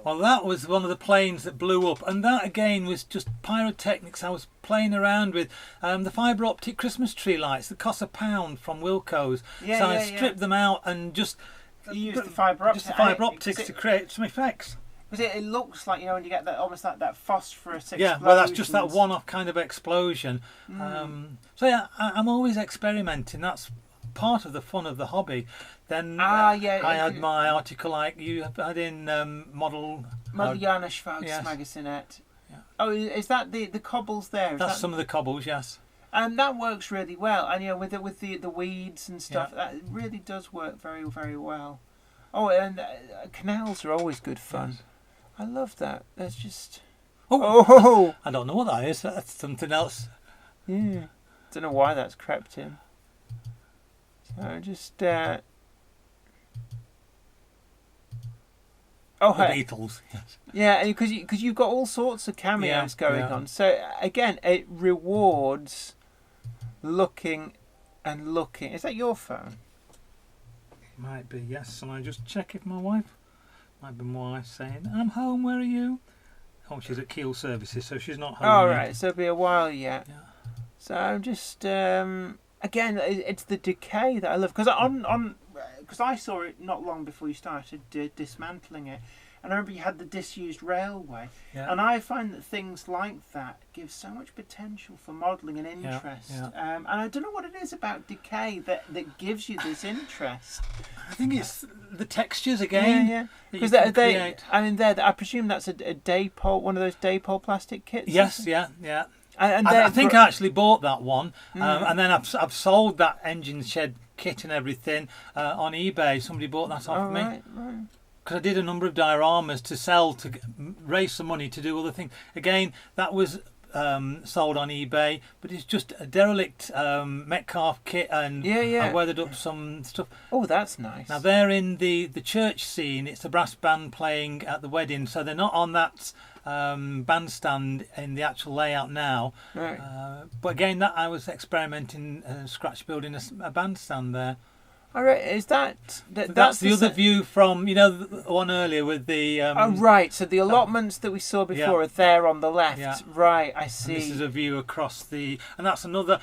Well, that was one of the planes that blew up, and that again was just pyrotechnics I was playing around with. The fibre optic Christmas tree lights that cost £1 from Wilco's. I stripped them out and just used the fibre optics to create some effects. Because it looks like, when you get that almost like that phosphorus explosion. Yeah, well, that's just that one-off kind of explosion. I'm always experimenting. That's part of the fun of the hobby. Then I had my article like you had in Modigliana Schwarz Magazinet. Yeah. Oh, is that the cobbles there? That's some of the cobbles, yes. And that works really well. And with the weeds and stuff, that really does work very, very well. Oh, and canals are always good fun. Yes. I love that. That's just... Oh! I don't know what that is. That's something else. Yeah. Don't know why that's crept in. So just... The Beatles. Yes. Yeah, because you've got all sorts of cameos going on. So, again, it rewards looking and looking. Is that your phone? Might be, yes. And I just check if my wife... Might be my wife saying, I'm home, where are you? Oh, she's at Keel Services, so she's not home yet. Right, so it'll be a while yet. Yeah. So I'm just... again, it's the decay that I love. Because I saw it not long before you started dismantling it. And I remember you had the disused railway. Yeah. And I find that things like that give so much potential for modelling and interest. Yeah. And I don't know what it is about decay that gives you this interest. I think it's the textures again. Yeah. Because I presume that's a Daypole, one of those Daypole plastic kits. Yes, yeah. And I think I actually bought that one. And then I've sold that engine shed kit and everything on eBay. Somebody bought that off me. Right. Because I did a number of dioramas to sell to raise some money to do other things. Again, that was sold on eBay, but it's just a derelict Metcalf kit, and I weathered up some stuff. Oh, that's nice. Now they're in the church scene. It's a brass band playing at the wedding, so they're not on that bandstand in the actual layout now. Right. But again, that I was experimenting, scratch building a bandstand there. All right, is that's the other view from the one earlier with the. Right. So the allotments that we saw before are there on the left. Yeah. Right, I see. And this is a view across and that's another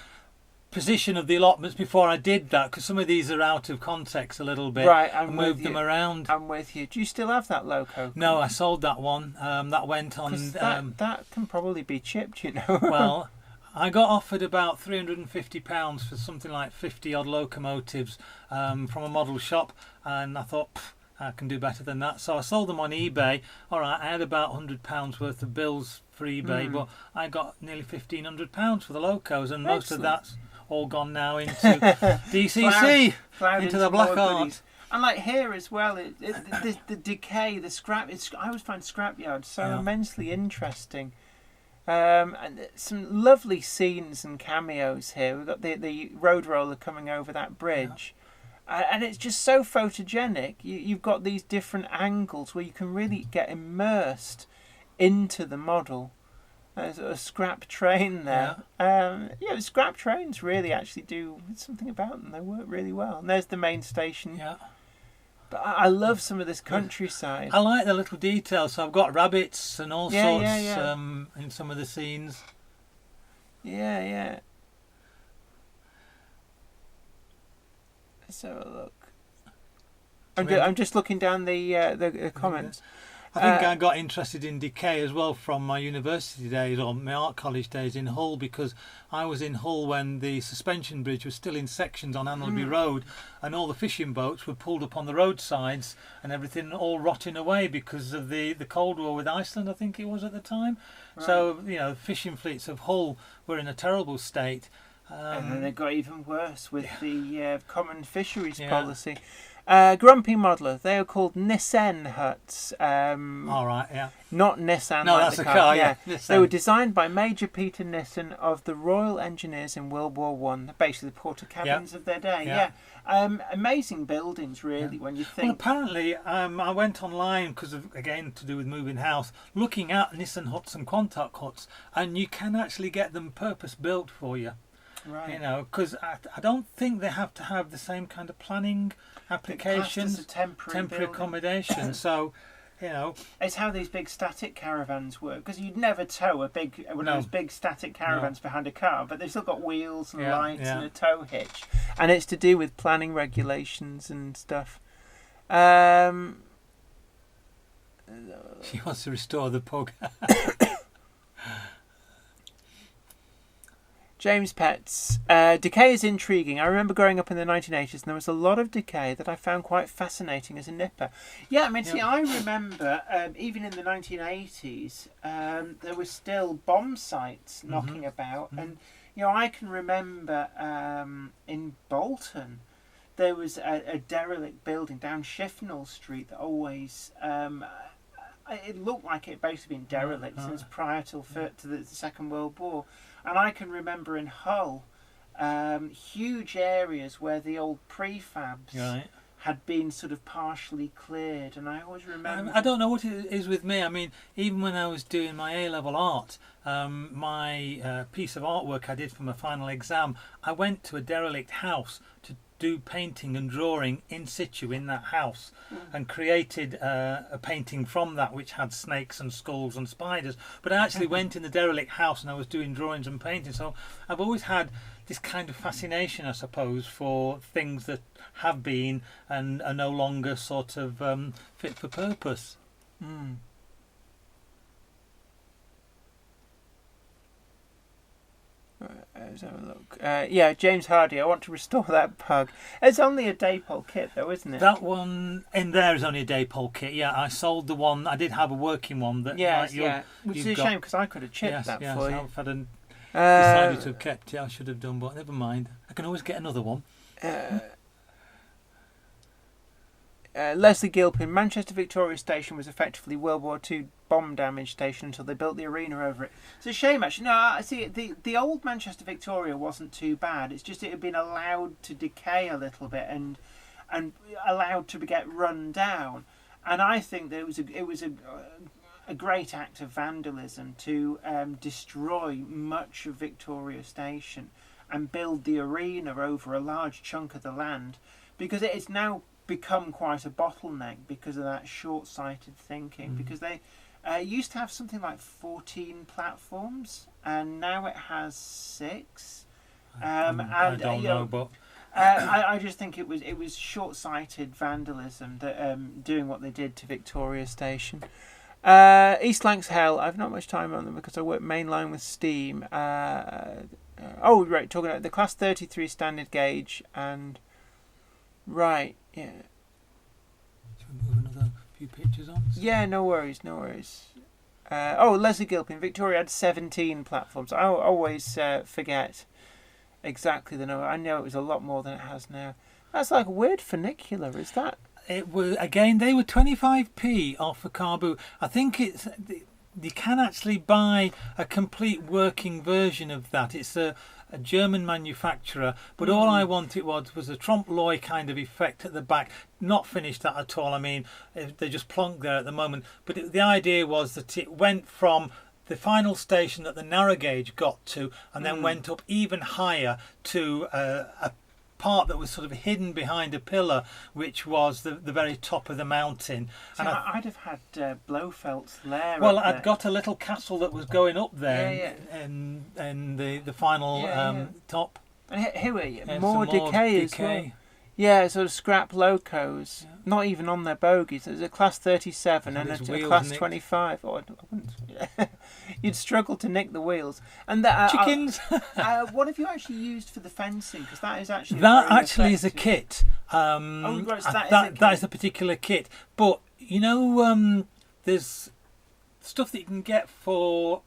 position of the allotments before I did that, because some of these are out of context a little bit. Right, I moved them around. I'm with you. Do you still have that loco? No, I sold that one. That went on. That can probably be chipped, you know. Well, I got offered about £350 for something like 50 odd locomotives from a model shop, and I thought, I can do better than that. So I sold them on eBay. All right, I had about £100 worth of bills for eBay, but I got nearly £1,500 for the locos, and most of that's all gone now into DCC, into the black art. And like here as well, the decay, the scrap. I always find scrapyards so immensely interesting. And some lovely scenes and cameos here. We've got the road roller coming over that bridge, and it's just so photogenic. You've got these different angles where you can really get immersed into the model. There's a scrap train there. Scrap trains really actually do something about them. They work really well. And there's the main station. Yeah. But I love some of this countryside. I like the little details. So I've got rabbits and all sorts in some of the scenes. Yeah. Let's have a look. I'm just looking down the comments. I think I got interested in decay as well from my university days or my art college days in Hull, because I was in Hull when the suspension bridge was still in sections on Annalby Road, and all the fishing boats were pulled up on the roadsides and everything all rotting away because of the Cold War with Iceland, I think it was at the time. Right. So, the fishing fleets of Hull were in a terrible state. And then it got even worse with the common fisheries policy. Grumpy Modeller, they are called Nissen huts. All right, yeah. Not Nissan. No, like that's the a car, yeah. They were designed by Major Peter Nissen of the Royal Engineers in World War One. Basically the porter cabins of their day. Yeah. Amazing buildings, really, when you think. Well, apparently, I went online because of, again, to do with moving house, looking at Nissen huts and Quantock huts, and you can actually get them purpose built for you. Right. Because I don't think they have to have the same kind of planning applications, temporary accommodation. So, it's how these big static caravans work. Because you'd never tow one of those big static caravans behind a car, but they've still got wheels and lights and a tow hitch, and it's to do with planning regulations and stuff. She wants to restore the pug. James Petts, decay is intriguing. I remember growing up in the 1980s and there was a lot of decay that I found quite fascinating as a nipper. Yeah, I mean, see, I remember even in the 1980s, there were still bomb sites knocking about. And, I can remember in Bolton, there was a derelict building down Shifnal Street that always... it looked like it had basically been derelict since prior to the Second World War. And I can remember in Hull, huge areas where the old prefabs had been sort of partially cleared. And I always remember... I don't know what it is with me. I mean, even when I was doing my A-level art, my piece of artwork I did for my final exam, I went to a derelict house to do painting and drawing in situ in that house, and created a painting from that which had snakes and skulls and spiders. But I actually went in the derelict house and I was doing drawings and painting. So I've always had this kind of fascination, I suppose, for things that have been and are no longer sort of fit for purpose. Let's have a look. James Hardy, I want to restore that pug. It's only a Daypole kit though, isn't it? That one in there is only a Daypole kit. Yeah, I sold the one. I did have a working one that which is a shame because I could have chipped that for you. If I'd decided to have kept it, I should have done, but never mind. I can always get another one. Leslie Gilpin, Manchester Victoria Station was effectively World War II bomb damage station until they built the arena over it. It's a shame, actually. No, I see. The old Manchester Victoria wasn't too bad. It's just it had been allowed to decay a little bit and allowed to get run down. And I think that it was a great act of vandalism to destroy much of Victoria Station and build the arena over a large chunk of the land, because it's now become quite a bottleneck because of that short-sighted thinking. Because they used to have something like 14 platforms and now it has 6, I don't know, but I just think it was short-sighted vandalism that doing what they did to Victoria Station. East Lancs Hell. I've not much time on them because I work mainline with Steam. Oh right, talking about the Class 33 standard gauge and right, yeah. Should we move another few pictures on? Yeah, no worries. Leslie Gilpin. Victoria had 17 platforms. I always forget exactly the number. I know it was a lot more than it has now. That's like a weird funicular, is that? It was, again, they were 25p off a car boot. I think you can actually buy a complete working version of that. It's a German manufacturer, but all I wanted was a trompe-l'oeil kind of effect at the back. Not finished that at all. I mean, they're just plonked there at the moment. But the idea was that it went from the final station that the narrow gauge got to, and then went up even higher to a part that was sort of hidden behind a pillar, which was the very top of the mountain. So and I'd have had Blofeld's lair. Well, I'd got a little castle that was going up there, and the final top. And here are you, more decay as well. Yeah, sort of scrap locos, not even on their bogies. There's a Class 37 and a Class 25. Oh, you'd struggle to nick the wheels. And chickens. What have you actually used for the fencing? Because that is actually is a kit. That is a particular kit. But you know, there's stuff that you can get for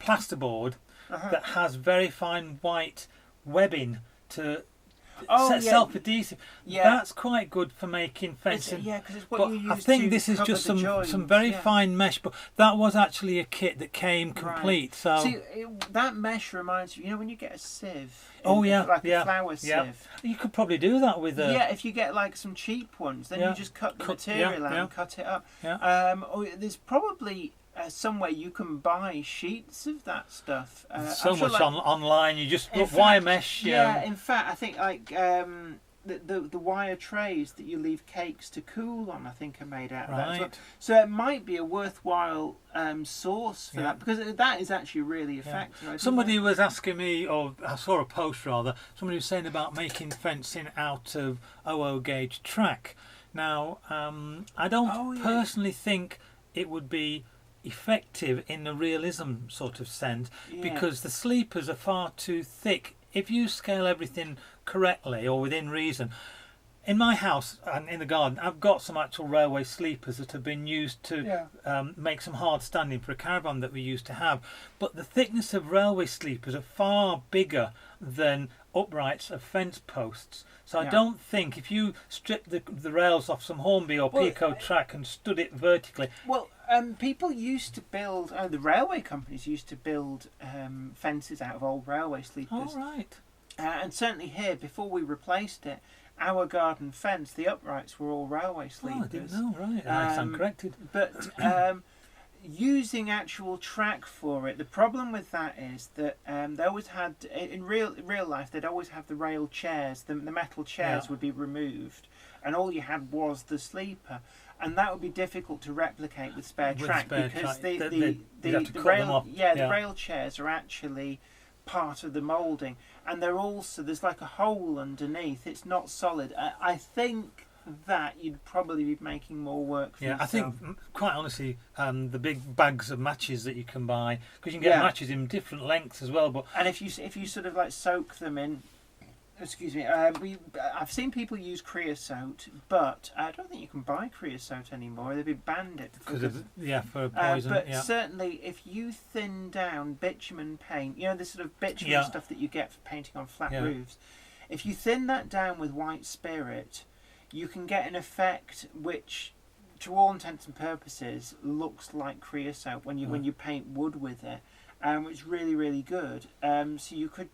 plasterboard that has very fine white webbing to. Self-adhesive. Yeah, that's quite good for making fencing. Because it's what you use. I think this is just some very fine mesh. But that was actually a kit that came complete. So see, that mesh reminds you. You know when you get a sieve. A flower sieve. You could probably do that with a. Yeah, if you get like some cheap ones, then you just cut the material out and cut it up. Yeah. There's probably. Somewhere you can buy sheets of that stuff. So much online. You just put wire mesh. Yeah, in fact, I think like the wire trays that you leave cakes to cool on, I think are made out of that as well. So it might be a worthwhile source for that, because that is actually really effective. Somebody was asking me, or I saw a post rather, somebody was saying about making fencing out of 00 gauge track. Now, I don't personally think it would be effective in the realism sort of sense, because the sleepers are far too thick. If you scale everything correctly or within reason, in my house and in the garden, I've got some actual railway sleepers that have been used to make some hard standing for a caravan that we used to have. But the thickness of railway sleepers are far bigger than uprights of fence posts. So I don't think if you strip the rails off some Hornby or Pico track and stood it vertically. Well, people used to build, the railway companies used to build fences out of old railway sleepers. Oh, right. And certainly here, before we replaced it, our garden fence, the uprights were all railway sleepers. Oh, I didn't know, right. I stand corrected. But using actual track for it, the problem with that is that they always had, in real life, they'd always have the rail chairs, the metal chairs would be removed, and all you had was the sleeper. And that would be difficult to replicate with spare track, because the rail chairs are actually part of the moulding, and there's like a hole underneath. It's not solid. I think that you'd probably be making more work for yourself. I think, quite honestly, the big bags of matches that you can buy, because you can get matches in different lengths as well. But and if you sort of like soak them in. Excuse me. I've seen people use creosote, but I don't think you can buy creosote anymore. They've been banned it for poison. But certainly, if you thin down bitumen paint, you know the sort of bitumen stuff that you get for painting on flat roofs. If you thin that down with white spirit, you can get an effect which, to all intents and purposes, looks like creosote when you paint wood with it. Which is really, really good. So you can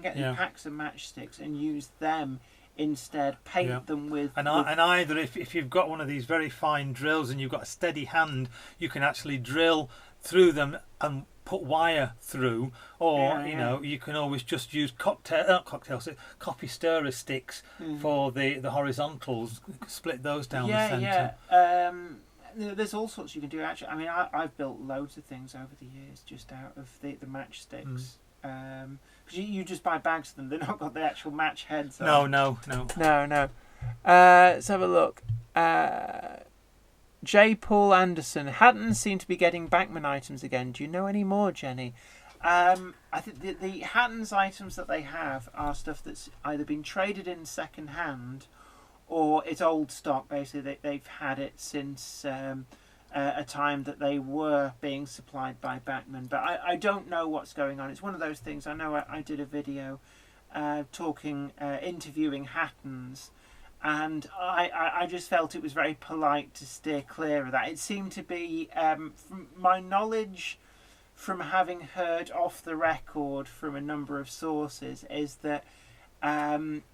get packs of matchsticks and use them instead. Paint them with. And either if you've got one of these very fine drills and you've got a steady hand, you can actually drill through them and put wire through, or you can always just use coffee stirrer sticks for the horizontals. Split those down the centre. There's all sorts you can do actually. I mean, I've built loads of things over the years just out of the matchsticks. Because you just buy bags of them. They've not got the actual match heads No, on. no. No. Let's have a look. J. Paul Anderson. Hattons seem to be getting Bachmann items again. Do you know any more, Jenny? I think the Hattons items that they have are stuff that's either been traded in second hand or it's old stock. Basically, they've had it since a time that they were being supplied by Bachmann. But I don't know what's going on. It's one of those things. I know I did a video interviewing Hattons, and I just felt it was very polite to steer clear of that. It seemed to be, from my knowledge, from having heard off the record from a number of sources, is that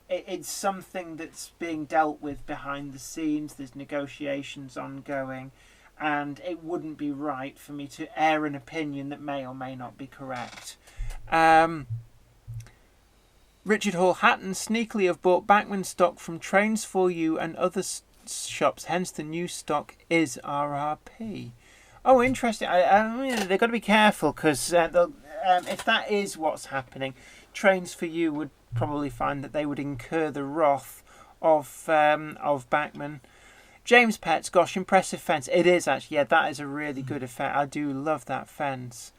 it's something that's being dealt with behind the scenes. There's negotiations ongoing, and it wouldn't be right for me to air an opinion that may or may not be correct. Richard Hall. Hatton sneakily have bought Bachmann stock from Trains for You and other shops, hence the new stock is RRP. Oh, interesting. They've got to be careful, because if that is what's happening, Trains for You would probably find that they would incur the wrath of Bachmann. James Petts, gosh, impressive fence. It is actually, yeah, that is a really good effect. I do love that fence.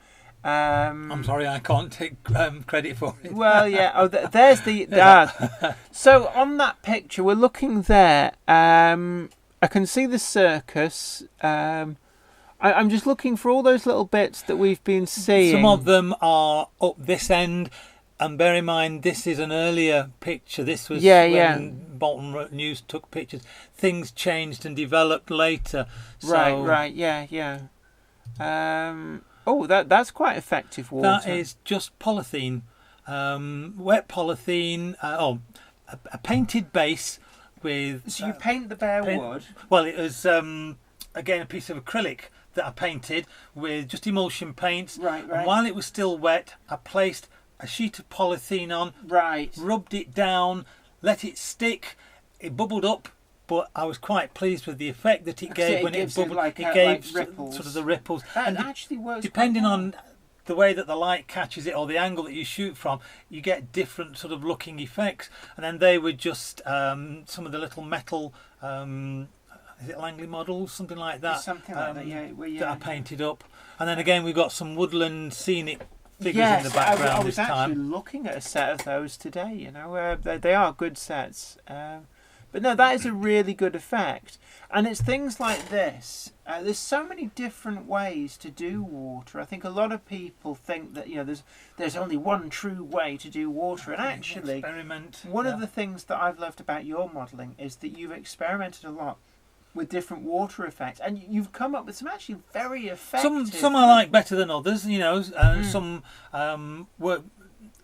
I'm sorry, I can't take credit for it. Well, yeah. Oh, there's the. So on that picture, we're looking there. I can see the circus. I'm just looking for all those little bits that we've been seeing. Some of them are up this end, and bear in mind this is an earlier picture. This was when Bolton News took pictures. Things changed and developed later. So Right, yeah. That's quite effective water. That is just polythene, wet polythene. A painted base with. So you paint the bare wood. Well, it was again a piece of acrylic that I painted with just emulsion paints. Right. And while it was still wet, I placed a sheet of polythene on. Right. Rubbed it down, let it stick. It bubbled up, but I was quite pleased with the effect that it gave when it bubbled. It gave ripples. sort of the ripples. That actually works. Depending on the way that the light catches it or the angle that you shoot from, you get different sort of looking effects. And then they were just some of the little metal. Is it Langley models, something like that? Something like that, yeah. That I painted up, and then again we've got some woodland scenic figures in the background. I was this time. actually looking at a set of those today. You know, they are good sets. But no, that is a really good effect, and it's things like this. There's so many different ways to do water. I think a lot of people think that there's only one true way to do water, and actually, one of the things that I've loved about your modelling is that you've experimented a lot with different water effects, and you've come up with some actually very effective. Some I like better than others, some work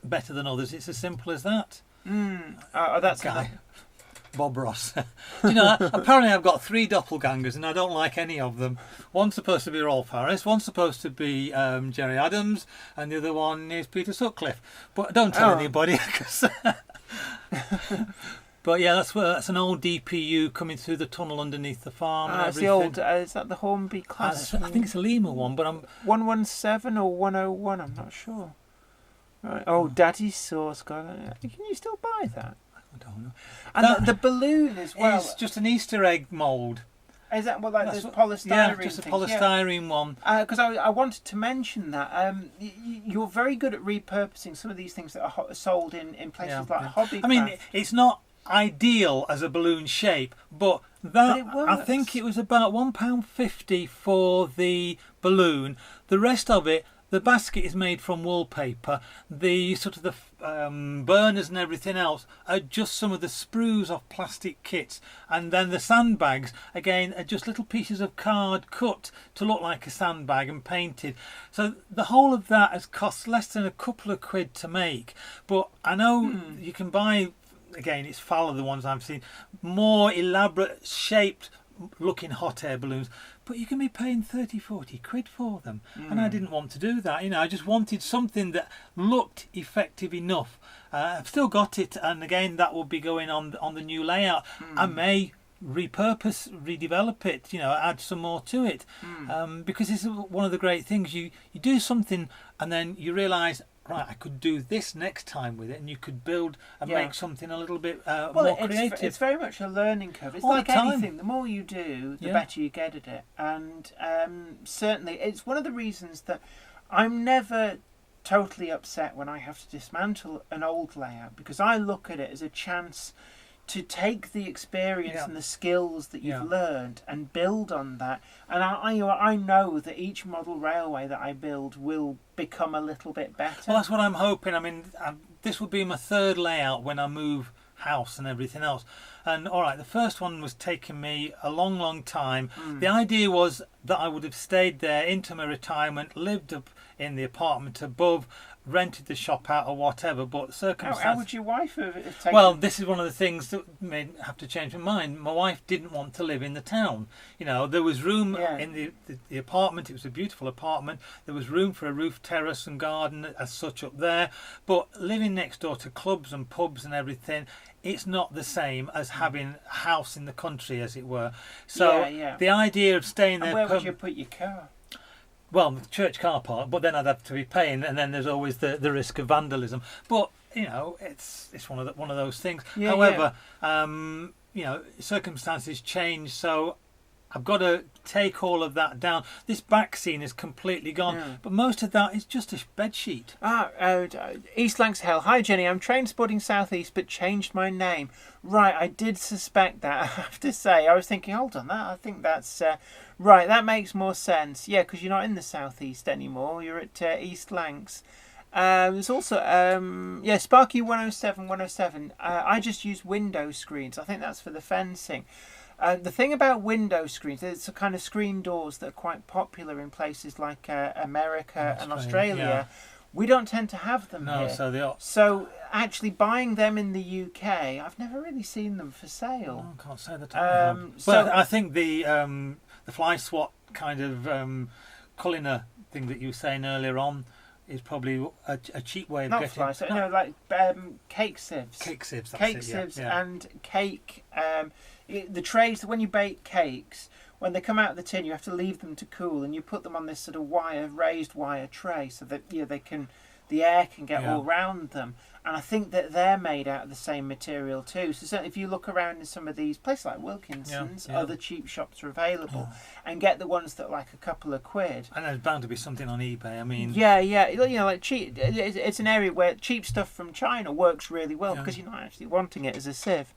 better than others. It's as simple as that. That's guy, Bob Ross. Apparently I've got 3 doppelgangers, and I don't like any of them. One's supposed to be Rolf Harris, one's supposed to be Jerry Adams, and the other one is Peter Sutcliffe. But don't tell anybody, because. But yeah, that's an old DPU coming through the tunnel underneath the farm. It's the old. Is that the Hornby class? I think it's a Lima one, but I'm 117 or 101. I'm not sure. Right. Oh, Daddy's Sauce. God, can you still buy that? I don't know. And the balloon as well. It's just an Easter egg mould. Is that this polystyrene? Yeah, just a polystyrene one. Because I wanted to mention that you're very good at repurposing some of these things that are sold in places like Hobby. I mean, it's not ideal as a balloon shape, but I think it was about £1.50 for the balloon. The rest of it, the basket is made from wallpaper. The sort of the burners and everything else are just some of the sprues of plastic kits, and then the sandbags again are just little pieces of card cut to look like a sandbag and painted. So the whole of that has cost less than a couple of quid to make. But I know you can buy. Again, it's Fowler, the ones I've seen, more elaborate shaped looking hot air balloons, but you can be paying 30-40 quid for them, and I didn't want to do that. I just wanted something that looked effective enough. I've still got it, and again that will be going on the new layout. I may repurpose, redevelop it, add some more to it, because it's one of the great things. You do something and then you realise right, I could do this next time with it, and you could build and Yeah. make something a little bit Well, more it's creative. it's very much a learning curve. It's All the like time. anything. The more you do, the Yeah. better you get at it. And certainly, it's one of the reasons that I'm never totally upset when I have to dismantle an old layout, because I look at it as a chance to take the experience Yeah. and the skills that you've Yeah. learned and build on that. And I know that each model railway that I build will become a little bit better. Well, that's what I'm hoping. I mean, this will be my third layout when I move house and everything else. And all right, the first one was taking me a long, long time. The idea was that I would have stayed there into my retirement, lived up in the apartment above, rented the shop out or whatever. But circumstances. How would your wife have taken? Well, this is one of the things that may have to change my mind. My wife didn't want to live in the town. You know, there was room Yeah. in the apartment. It was a beautiful apartment. There was room for a roof terrace and garden as such up there. But living next door to clubs and pubs and everything, it's not the same as having a house in the country, as it were. So Yeah. the idea of staying And there... where would you put your car? Well, the church car park, but then I'd have to be paying, and then there's always the risk of vandalism. But you know, it's one of those things. Yeah, However, you know, circumstances change, so I've got to take all of that down. This back scene is completely gone, Yeah. but most of that is just a bed sheet. East Lancs Hell. Hi Jenny, I'm train spotting southeast but changed my name. Right, I did suspect that, I have to say. I was thinking, hold on, I think that's... right, that makes more sense. Yeah, because you're not in the southeast anymore. You're at East Lancs. There's also, Sparky 107. I just use window screens. I think that's for the fencing. The thing about window screens, it's a kind of screen doors that are quite popular in places like America and Australia. Yeah. We don't tend to have them No, here. So actually buying them in the UK, I've never really seen them for sale. I can't say that. So- But I think the fly swat kind of Culliner thing that you were saying earlier on is probably a cheap way of Not getting... fly, so, no, like cake sieves. Cake sieves, that's Cake it, yeah, sieves yeah. and cake. The trays, when you bake cakes, when they come out of the tin, you have to leave them to cool, and you put them on this sort of raised wire tray, so that the air can get all round them. And I think that they're made out of the same material too. So certainly if you look around in some of these places like Wilkinson's, other cheap shops are available, and get the ones that are like a couple of quid. And there's bound to be something on eBay. I mean, Like cheap. It's an area where cheap stuff from China works really well because you're not actually wanting it as a sieve.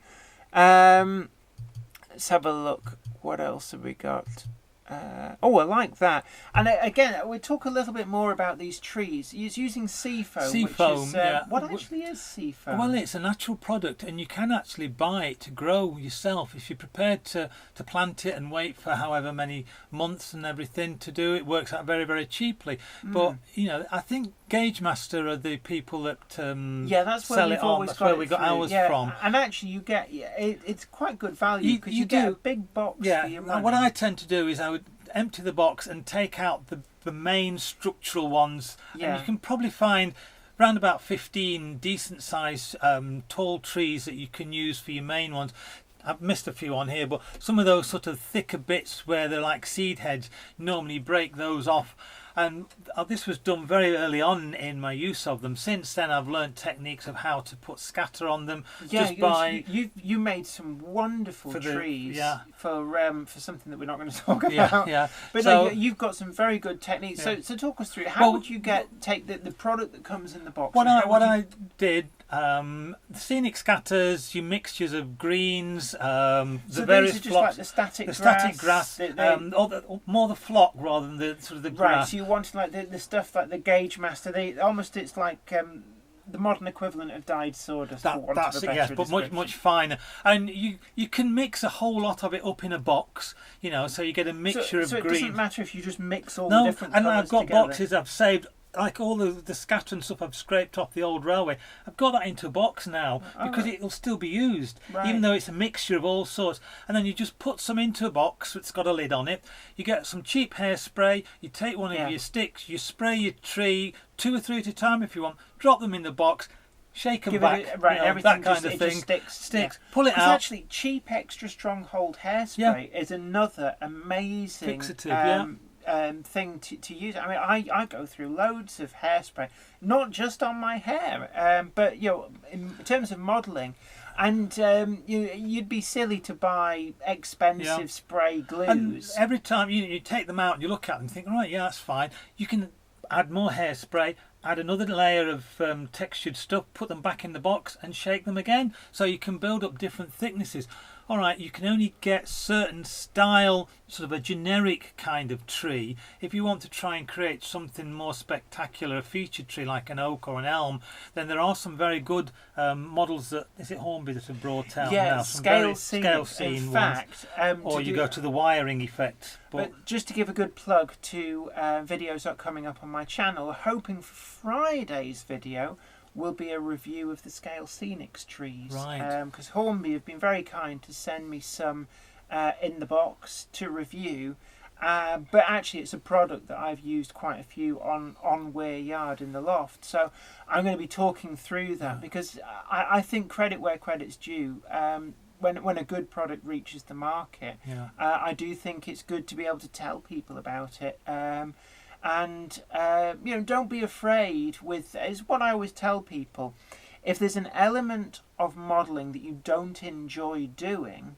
Let's have a look. What else have we got? I like that. And again, we talk a little bit more about these trees. It's using seafoam. Seafoam, What actually is seafoam? well, it's a natural product, and you can actually buy it to grow yourself if you're prepared to plant it and wait for however many months and everything to do it. Works out very, very cheaply. But you know, I think Gauge Master are the people that that's where sell we've it on. always That's got where it we got through. ours Yeah, from. and actually, you get it's quite good value because you get a big box for your money. What I tend to do is I would empty the box and take out the main structural ones, and you can probably find around about 15 decent sized tall trees that you can use for your main ones. I've missed a few on here, but some of those sort of thicker bits where they're like seed heads, normally break those off. And this was done very early on in my use of them. Since then, I've learned techniques of how to put scatter on them. You made some wonderful trees for something that we're not going to talk about. But so, you've got some very good techniques. So talk us through it. How would you take the product that comes in the box? What I did. Scenic scatters, your mixtures of greens, the various these are just flocks, like the static grass, more the flock rather than the sort of the grass. Right, so you want like the stuff like the Gauge Master. It's like the modern equivalent of dyed sawdust. That's it, yes, but much finer. And you can mix a whole lot of it up in a box, you know, so you get a mixture of green. So it doesn't matter if you just mix all the different colours and I've got together. boxes I've saved. Like all the scatter and stuff I've scraped off the old railway, I've got that into a box now because it'll still be used, even though it's a mixture of all sorts. And then you just put some into a box that's got a lid on it. You get some cheap hairspray. You take one of your sticks. You spray your tree 2 or 3 at a time if you want. Drop them in the box. Shake them back, everything that kind of thing. Sticks. Pull it out. Actually, cheap extra strong hold hairspray is another amazing fixative. thing to use. I mean, I go through loads of hairspray, not just on my hair, but in terms of modelling. And you'd be silly to buy expensive spray glues. And every time you take them out and you look at them and think, right, yeah, that's fine. You can add more hairspray, add another layer of textured stuff, put them back in the box and shake them again. So you can build up different thicknesses. All right, you can only get certain style, sort of a generic kind of tree. If you want to try and create something more spectacular, a featured tree like an oak or an elm, then there are some very good models that, is it Hornby that have brought out now? Some scale scene in fact. or you go to the wiring effect. But just to give a good plug to videos that are coming up on my channel, hoping for Friday's video will be a review of the Scale Scenics trees. Right. Because Hornby have been very kind to send me some in the box to review. But actually it's a product that I've used quite a few on Weir Yard in the loft. So I'm going to be talking through that because I think credit where credit's due. When a good product reaches the market, I do think it's good to be able to tell people about it. And don't be afraid is what I always tell people. If there's an element of modelling that you don't enjoy doing,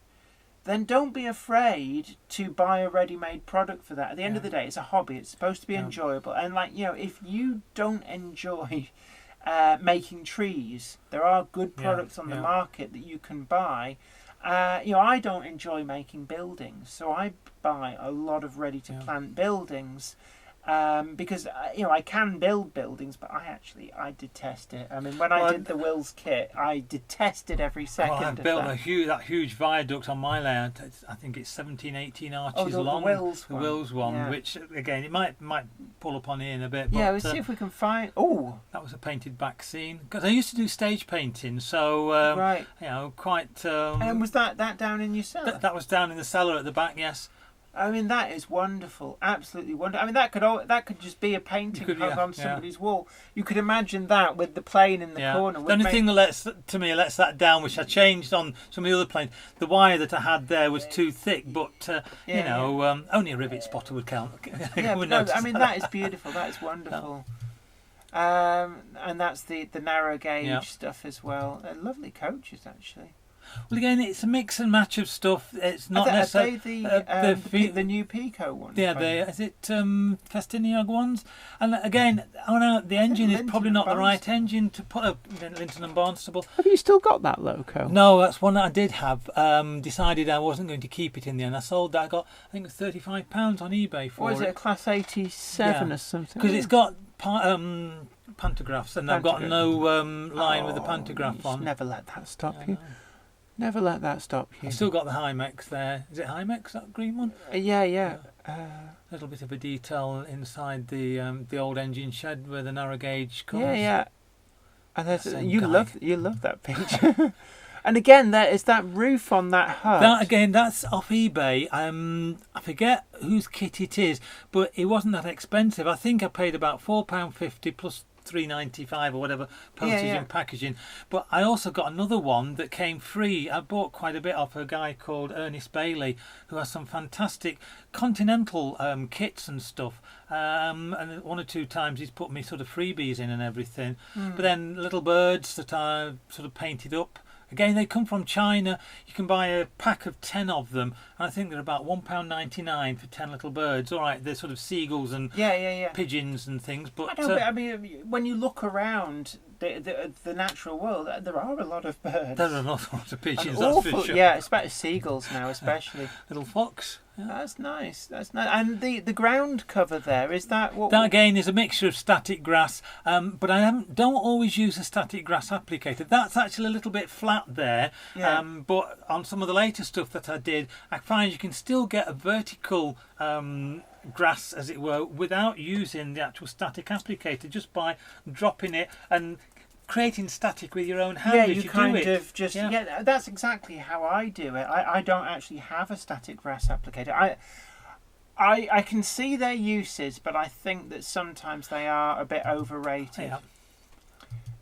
then don't be afraid to buy a ready-made product for that. At the end of the day, it's a hobby. It's supposed to be enjoyable. And if you don't enjoy making trees, there are good products on the market that you can buy. I don't enjoy making buildings, so I buy a lot of ready-to-plant buildings. Because I can build buildings, but I detest it. I mean, when I did the Wills kit, I detested every second of that. Well, I built that huge viaduct on my layout. I think it's 17, 18 arches long. The Wills one, which again it might pull up on here in a bit. But, we'll see if we can find. Oh, that was a painted back scene because I used to do stage painting, so quite. And was that down in your cellar? That was down in the cellar at the back. Yes. I mean, that is wonderful, absolutely wonderful. I mean, that could just be a painting hung on somebody's wall. You could imagine that with the plane in the corner. The only thing that lets that down, which I changed on some of the other planes, the wire that I had there was too thick, but only a rivet spotter would count. That is beautiful. That is wonderful. And that's the narrow gauge stuff as well. Lovely coaches, actually. Well, again, it's a mix and match of stuff. It's not necessarily the new Pico ones. Yeah, is it Festiniog ones? And again, the engine is probably not the right engine to put a Linton and Barnstable. Have you still got that loco? No, that's one that I did have. Decided I wasn't going to keep it in the end. I sold that. I got, I think, it was £35 on eBay for it. Or is it a Class 87 or something? Because it's got pantographs, and I've got no line with the pantograph on. Never let that stop you. Never let that stop you. I've still got the Hymex there. Is it Hymex, that green one? Yeah. A little bit of a detail inside the old engine shed where the narrow gauge comes. Yeah. And you love that picture. And again, there is that roof on that hut. That's off eBay. I forget whose kit it is, but it wasn't that expensive. I think I paid about £4.50 plus $3.95 or whatever postage and packaging. But I also got another one that came free. I bought quite a bit off a guy called Ernest Bailey, who has some fantastic continental kits and stuff. And one or two times he's put me sort of freebies in and everything. But then little birds that I sort of painted up. Again, they come from China. You can buy a pack of 10 of them, and I think they're about £1.99 for 10 little birds. All right, they're sort of seagulls and pigeons and things. But I mean, when you look around the natural world, there are a lot of birds. There are a lot of pigeons, that's for sure. Yeah, especially seagulls now, especially. Little fox. Yeah. That's nice. And the ground cover there, is that what? That again is a mixture of static grass, but I don't always use a static grass applicator. That's actually a little bit flat there. Yeah. But on some of the later stuff that I did, I find you can still get a vertical grass, as it were, without using the actual static applicator, just by dropping it and creating static with your own hand. Yeah, you kind of just that's exactly how I do it. I don't actually have a static grass applicator. I can see their uses, but I think that sometimes they are a bit overrated.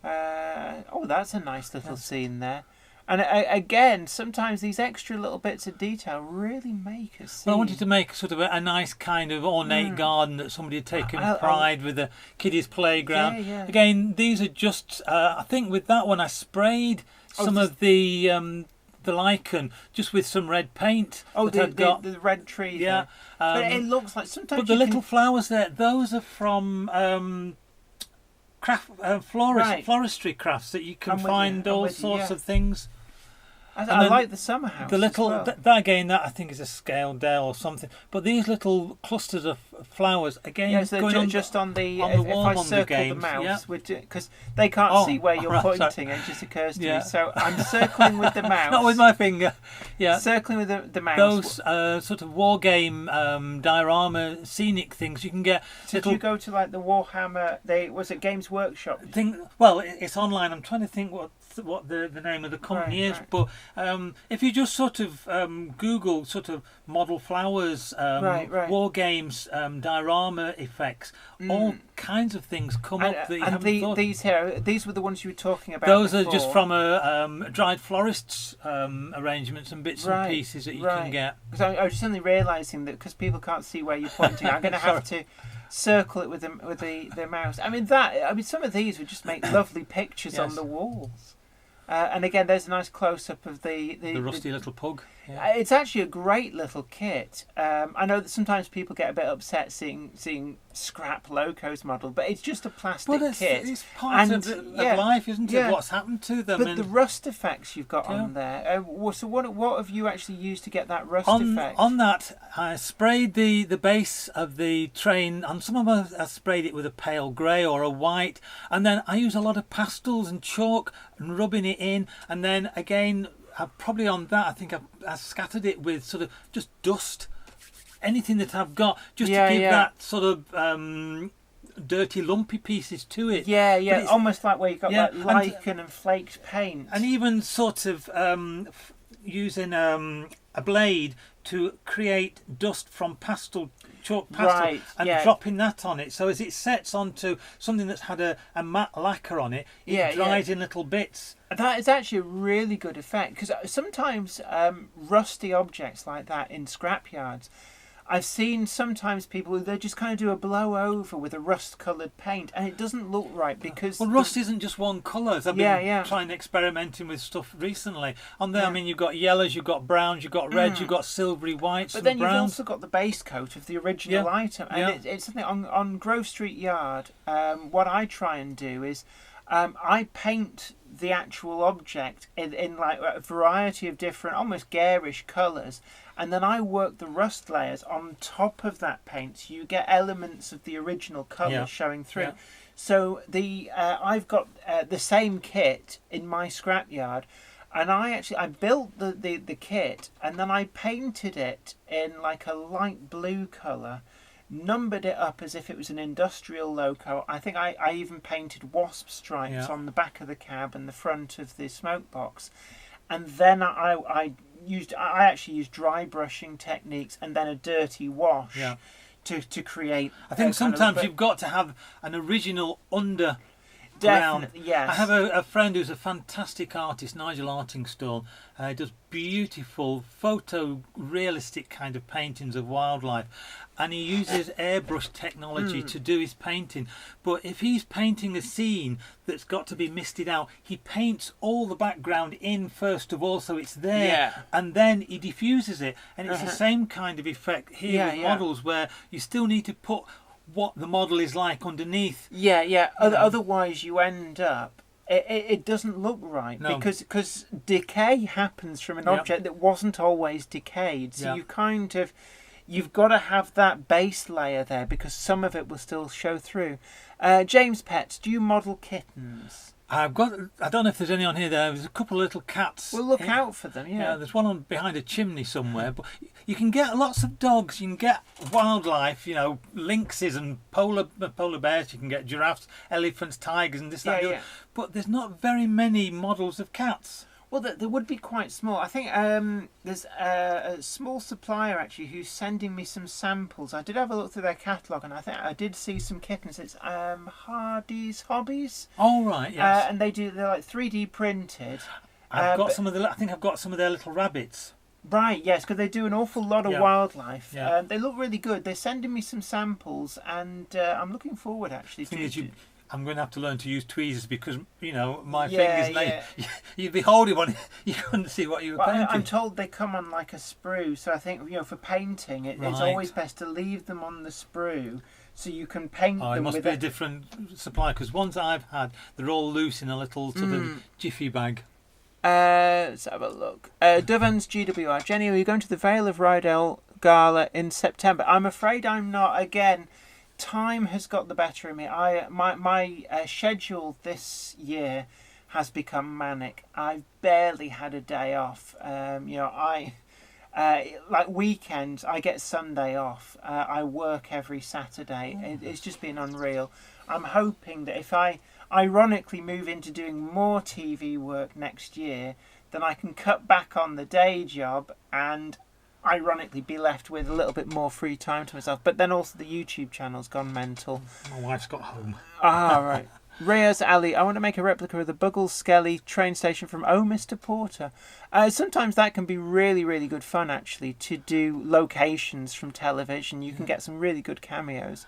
Yeah. That's a nice little scene there. And again, sometimes these extra little bits of detail really make us see. Well, I wanted to make sort of a nice kind of ornate garden that somebody had taken pride with, a kiddies' playground. Yeah, yeah. Again, these are just, I think with that one I sprayed some of the lichen just with some red paint. Oh, that I'd got. the red tree. Yeah. But it looks like sometimes. But the little flowers there, those are from floristry crafts that you can find all sorts of things. I like the summer house. The little as well. that again, that I think is a scale dell or something. But these little clusters of flowers again, so going on just on the on the if wall I on circle the the games, mouse, because they can't see where you're pointing, it just occurs to me. So I'm circling with the mouse. Not with my finger. Yeah. Circling with the mouse. Those sort of war game diorama scenic things you can get. Did you go to like the Warhammer? Was it Games Workshop thing? Well, it's online. I'm trying to think what the name of the company is, but if you just sort of Google sort of model flowers, war games, diorama effects, all kinds of things come up that you haven't thought. These were the ones you were talking about. Those before. are just from a dried florists arrangements and bits and pieces that you can get. So I was suddenly realising that because people can't see where you're pointing, I'm going to have to circle it with the mouse. I mean some of these would just make lovely pictures on the walls. And again, there's a nice close-up of the rusty little pug. Yeah. It's actually a great little kit. I know that sometimes people get a bit upset seeing scrap Locos model, but it's just a plastic kit. It's part of life, isn't it? What's happened to them? But the rust effects you've got on there. So what have you actually used to get that rust effect? On that, I sprayed the base of the train. On some of them, I sprayed it with a pale grey or a white, and then I use a lot of pastels and chalk and rubbing it in, and then again. Probably on that, I think I scattered it with sort of just dust, anything that I've got, just to give that sort of dirty, lumpy pieces to it. Yeah, almost like where you've got like lichen and flaked paint. And even sort of using a blade to create dust from chalk pastel, and dropping that on it. So as it sets onto something that's had a matte lacquer on it, it dries in little bits. That is actually a really good effect, because sometimes rusty objects like that in scrapyards, I've seen sometimes people they just kind of do a blow over with a rust-coloured paint, and it doesn't look right because rust isn't just one colour. I've been trying experimenting with stuff recently. On there, I mean, you've got yellows, you've got browns, you've got reds, you've got silvery whites, but then browns. You've also got the base coat of the original item, and it's something on Grove Street Yard. What I try and do is I paint the actual object in like a variety of different, almost garish colours, and then I work the rust layers on top of that paint, so you get elements of the original colour showing through. Yeah. So I've got the same kit in my scrapyard, and I built the kit, and then I painted it in like a light blue colour, numbered it up as if it was an industrial loco. I think I even painted wasp stripes on the back of the cab and the front of the smoke box, and then I actually used dry brushing techniques and then a dirty wash to create. I think sometimes you've got to have an original underground. Definitely, yes. I have a friend who's a fantastic artist, Nigel Artingstall. Does beautiful photorealistic kind of paintings of wildlife, and he uses airbrush technology to do his painting. But if he's painting a scene that's got to be misted out, he paints all the background in first of all, so it's there, and then he diffuses it, and it's the same kind of effect here with models, where you still need to put what the model is like underneath. Otherwise you end up it doesn't look right, because decay happens from an object that wasn't always decayed, so you've got to have that base layer there, because some of it will still show through. James Pets, do you model kittens? I don't know if there's any on here. There's a couple of little cats. Well, look out for them. Yeah, there's one behind a chimney somewhere. But you can get lots of dogs. You can get wildlife. Lynxes and polar bears. You can get giraffes, elephants, tigers, and this that. But there's not very many models of cats. Well, there would be quite small. I think there's a small supplier actually who's sending me some samples. I did have a look through their catalogue, and I think I did see some kittens. It's Hardy's Hobbies. Oh right, yes. And they're like 3D printed. I've got but- some of the. I think I've got some of their little rabbits. Right, yes, because they do an awful lot of Yeah. wildlife. Yeah. They look really good. They're sending me some samples, and I'm looking forward actually The thing to. is, I'm going to have to learn to use tweezers because my Yeah, fingers. You'd be holding one, you couldn't see what you were Well, painting. I'm told they come on like a sprue, so I think for painting, it's Right. always best to leave them on the sprue so you can paint Oh, it them must with be a different supply because ones I've had, they're all loose in a little sort of jiffy bag. Let's have a look. Dovens GWR. Jenny, are you going to the Vale of Rydell Gala in September? I'm afraid I'm not. Again, time has got the better of me. My schedule this year has become manic. I've barely had a day off. Like weekends, I get Sunday off. I work every Saturday. It's just been unreal. I'm hoping that if I ironically move into doing more TV work next year, then I can cut back on the day job and ironically be left with a little bit more free time to myself. But then also the YouTube channel's gone mental. My wife's got home. Right. Reyes Ali, I want to make a replica of the Buggle Skelly train station from Oh Mr. Porter. Sometimes that can be really, really good fun actually to do locations from television. You can get some really good cameos.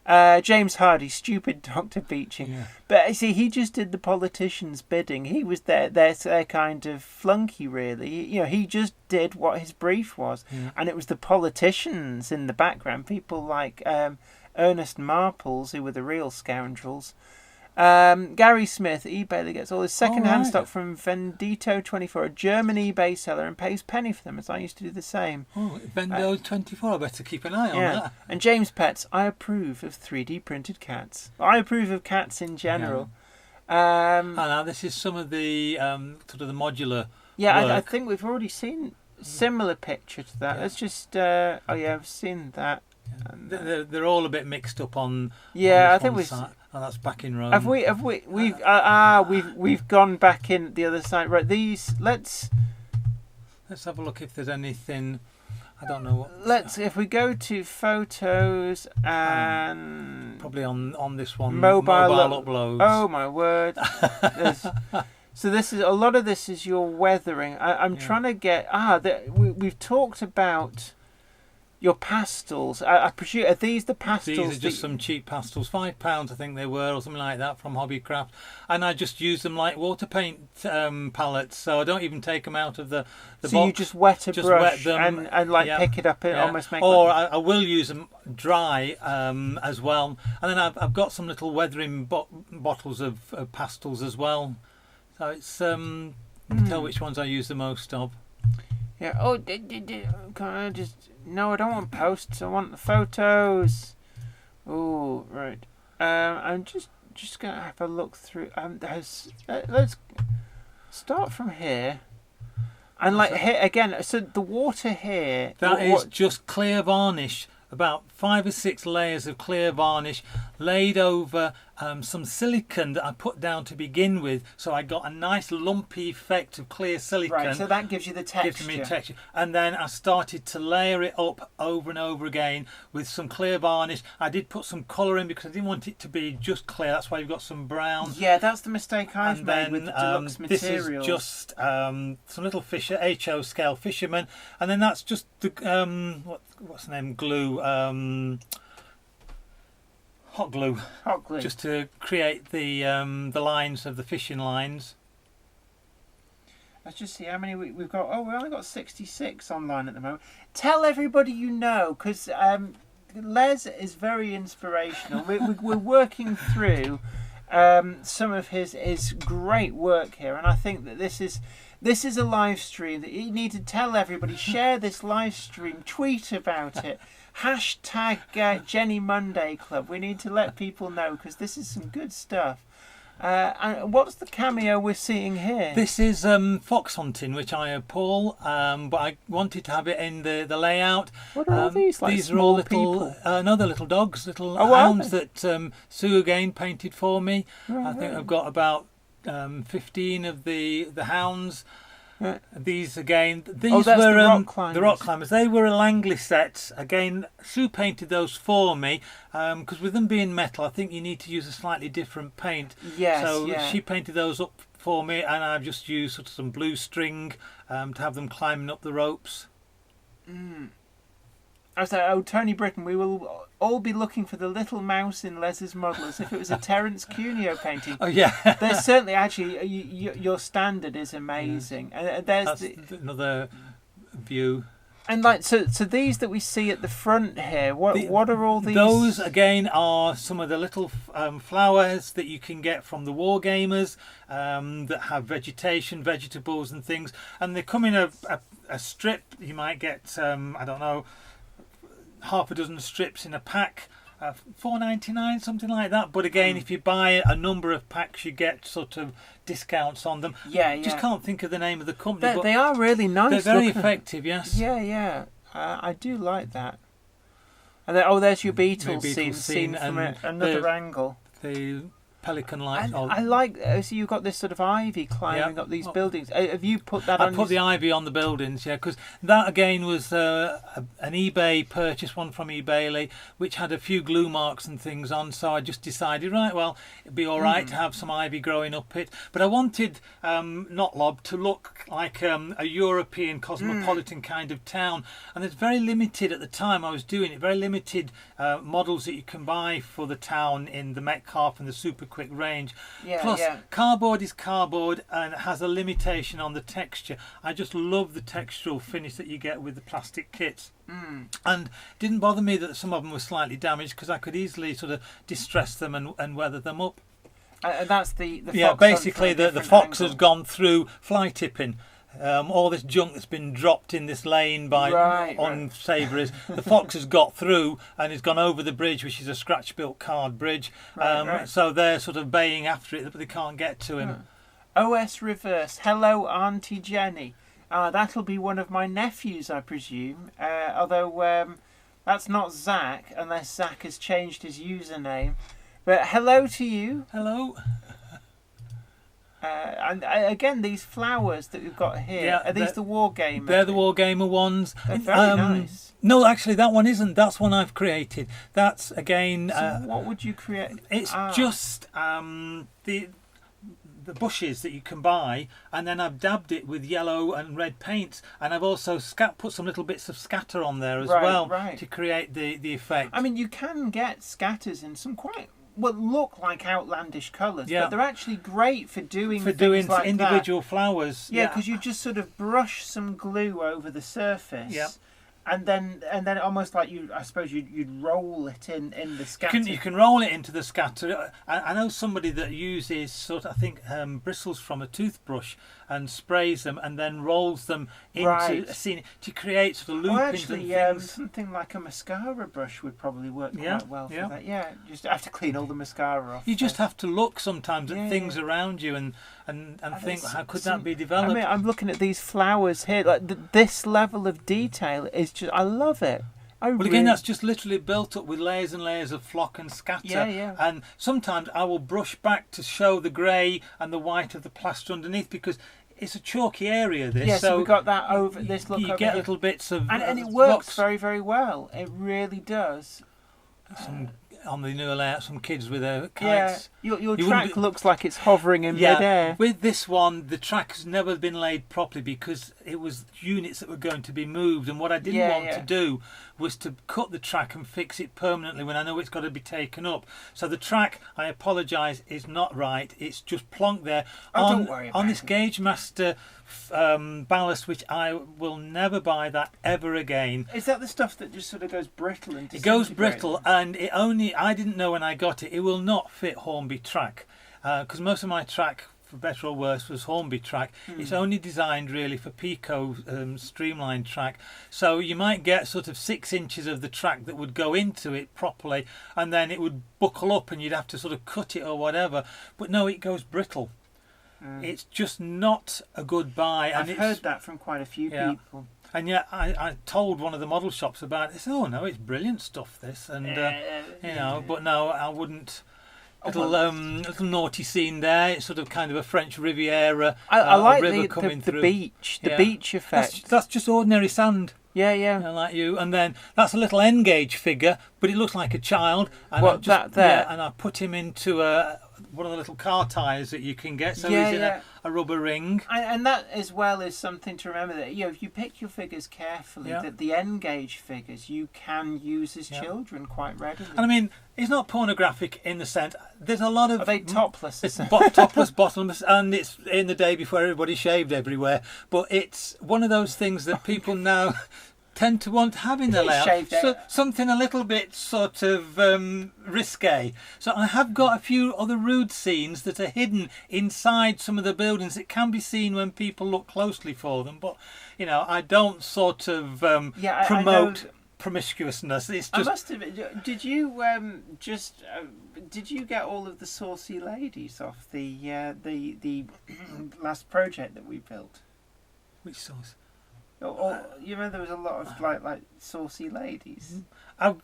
James Hardy, stupid Dr. Beeching. Yeah. But see, he just did the politicians' bidding. He was their kind of flunky, really. He just did what his brief was. Yeah. And it was the politicians in the background, people like Ernest Marples, who were the real scoundrels. Gary Smith, eBay that gets all his second-hand stock from Vendito24, a German eBay seller, and pays penny for them, as I used to do the same. Oh, Vendo24, I better keep an eye on that. And James Pets, I approve of 3D printed cats. I approve of cats in general. Now this is some of the sort of the modular. Yeah, work. I think we've already seen a similar picture to that. Yeah. Let's just. I've seen that. They're all a bit mixed up on. Yeah, on I think one we've. side. Oh, that's back in Rome. Have we've gone back in the other side. Right, these. Let's have a look if there's anything. I don't know what. if we go to photos and probably on this one. Mobile uploads. Oh my word! So this is a lot of this is your weathering. I'm trying to get we've talked about your pastels. I presume are these the pastels? These are just some cheap pastels, £5 I think they were, or something like that from Hobbycraft, and I just use them like water paint palettes. So I don't even take them out of the so box. you just wet a brush wet them, and pick it up and almost make. Or I will use them dry as well, and then I've got some little weathering bottles of pastels as well. So it's you can tell which ones I use the most of. Yeah. Oh, can I just? No, I don't want posts. I want the photos. Oh, right. I'm just gonna have a look through. Let's start from here. And like here again. So the water here. That is just clear varnish. About 5 or 6 layers of clear varnish laid over some silicone that I put down to begin with, so I got a nice lumpy effect of clear silicone. Right, so that gives you the texture. Gives me texture. And then I started to layer it up over and over again with some clear varnish. I did put some colour in because I didn't want it to be just clear. That's why you've got some brown. Yeah, that's the mistake I've made with the deluxe this materials. is just some little fisher, HO scale fisherman, and then that's just the what's the name, glue. Hot glue. Hot glue. Just to create the lines of the fishing lines. Let's just see how many we've got. Oh, we've only got 66 online at the moment. Tell everybody you know, because Les is very inspirational. We're working through some of his great work here, and I think that this is a live stream that you need to tell everybody. Share this live stream. Tweet about it. Hashtag Jenny Monday Club. We need to let people know because this is some good stuff. And what's the cameo we're seeing here? This is fox hunting, which I appall, but I wanted to have it in the layout. What are all these? Like these are all small little, other little dogs, little wow. hounds that Sue again painted for me. Right, I think right. I've got about 15 of the hounds. Right. These again, that's were the rock climbers. the rock climbers. They were a Langley sets. Again, Sue painted those for me because with them being metal, I think you need to use a slightly different paint. Yes, so yeah. she painted those up for me, and I've just used sort of some blue string to have them climbing up the ropes. I was like, oh, Tony Britton, we will all be looking for the little mouse in Les's model as if it was a Terence Cuneo painting. Oh yeah. There's certainly actually your standard is amazing, and there's another view. And like so these that we see at the front here, what are all these? Those again are some of the little flowers that you can get from the wargamers that have vegetation, vegetables and things, and they come in a strip. You might get I don't know, half a dozen strips in a pack. $4.99, something like that. But again, if you buy a number of packs, you get sort of discounts on them. Yeah. Just can't think of the name of the company. They are really nice. They're very effective, yes. Yeah. I do like that. And there's your beetle seen from another angle. The pelican light. I like. So you've got this sort of ivy climbing up these buildings. Have you put that on? I put the ivy on the buildings, yeah, because that again was an eBay purchase, one from eBay, which had a few glue marks and things on. So I just decided, right, well, it'd be all right to have some ivy growing up it. But I wanted Not Lob to look like a European cosmopolitan kind of town, and there's very limited at the time I was doing it. Very limited models that you can buy for the town in the Metcalfe and the Super Quick range. Plus, cardboard is cardboard and it has a limitation on the texture. I just love the textural finish that you get with the plastic kits. And didn't bother me that some of them were slightly damaged, because I could easily sort of distress them and weather them up. And that's the fox basically the fox has gone through fly tipping. All this junk that's been dropped in this lane by unsavouries, the fox has got through and has gone over the bridge, which is a scratch-built card bridge. So they're sort of baying after it, but they can't get to him. OS Reverse. Hello, Auntie Jenny. That'll be one of my nephews, I presume. Although that's not Zach, unless Zach has changed his username. But hello to you. Hello. And again, these flowers that we've got here, are these the Wargamer? They're the Wargamer ones. They're very nice. No, actually, that one isn't. That's one I've created. That's, again... So what would you create? It's just the bushes that you can buy, and then I've dabbed it with yellow and red paints, and I've also put some little bits of scatter on there as well to create the effect. I mean, you can get scatters in some quite... look like outlandish colours, but they're actually great for doing things like individual flowers. Yeah, because you just sort of brush some glue over the surface, and then almost like you'd roll it in the scatter. You can roll it into the scatter. I know somebody that uses sort of, I think, bristles from a toothbrush and sprays them and then rolls them into a scene to create sort of loopings and things. Something like a mascara brush would probably work quite well for that. Yeah, you just have to clean all the mascara off. You just have to look sometimes at things around you and think, how could that be developed? I mean, I'm looking at these flowers here. Like this level of detail is just, I love it. Again, that's just literally built up with layers and layers of flock and scatter. Yeah. And sometimes I will brush back to show the grey and the white of the plaster underneath, because it's a chalky area, this. Yeah, so we got that over this look. You get little bits of and it works very, very well. It really does. On the newer layout, some kids with their kites. Yeah, your track looks like it's hovering in mid-air. With this one, the track has never been laid properly because it was units that were going to be moved, and what I didn't want to do was to cut the track and fix it permanently when I know it's got to be taken up. So the track, I apologise, is not right. It's just plonked there don't worry about on this Gauge Master ballast, which I will never buy that ever again. Is that the stuff that just sort of goes brittle and it goes brittle, and I didn't know when I got it will not fit Hornby track, because most of my track, for better or worse, was Hornby track. It's only designed really for Pico streamlined track, so you might get sort of 6 inches of the track that would go into it properly, and then it would buckle up and you'd have to sort of cut it or whatever. But no, it goes brittle. It's just not a good buy. I've heard that from quite a few people. And yet I told one of the model shops about it. They said, oh no, it's brilliant stuff, this. And, but no, I wouldn't. Little naughty scene there. It's sort of kind of a French Riviera. I like river coming the through. Beach, the beach effect. That's just ordinary sand. Yeah. Like you. And then that's a little N-gauge figure, but it looks like a child. And and I put him into one of the little car tyres that you can get. So Yeah, he's in yeah. a rubber ring. And that as well is something to remember, that if you pick your figures carefully, Yeah. that the N gauge figures you can use as Yeah. children quite readily. And I mean, it's not pornographic in the sense. There's a lot of Are they topless? It's topless, bottomless, and it's in the day before everybody shaved everywhere. But it's one of those things that people now tend to want to have in their layout. Shaved So, it. something a little bit sort of risque. So I have got a few other rude scenes that are hidden inside some of the buildings. It can be seen when people look closely for them. But, you know, I don't sort of I promote know. promiscuousness. It's I just... must have. Did you did you get all of the saucy ladies off the last project that we built? Which sauce? You remember there was a lot of like saucy ladies. I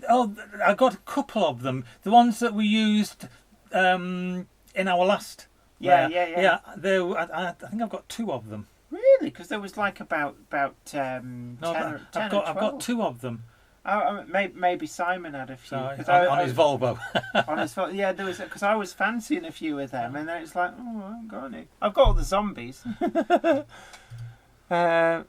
got a couple of them. The ones that we used in our last. Yeah. I think I've got two of them. Really? Because there was like about 10 No, or 10 I've or got 12. two of them. Maybe Simon had a few. So 'Cause on his Volvo. on his phone, yeah, there was, because I was fancying a few of them, and then it's like, oh, I haven't got any. I've got all the zombies. So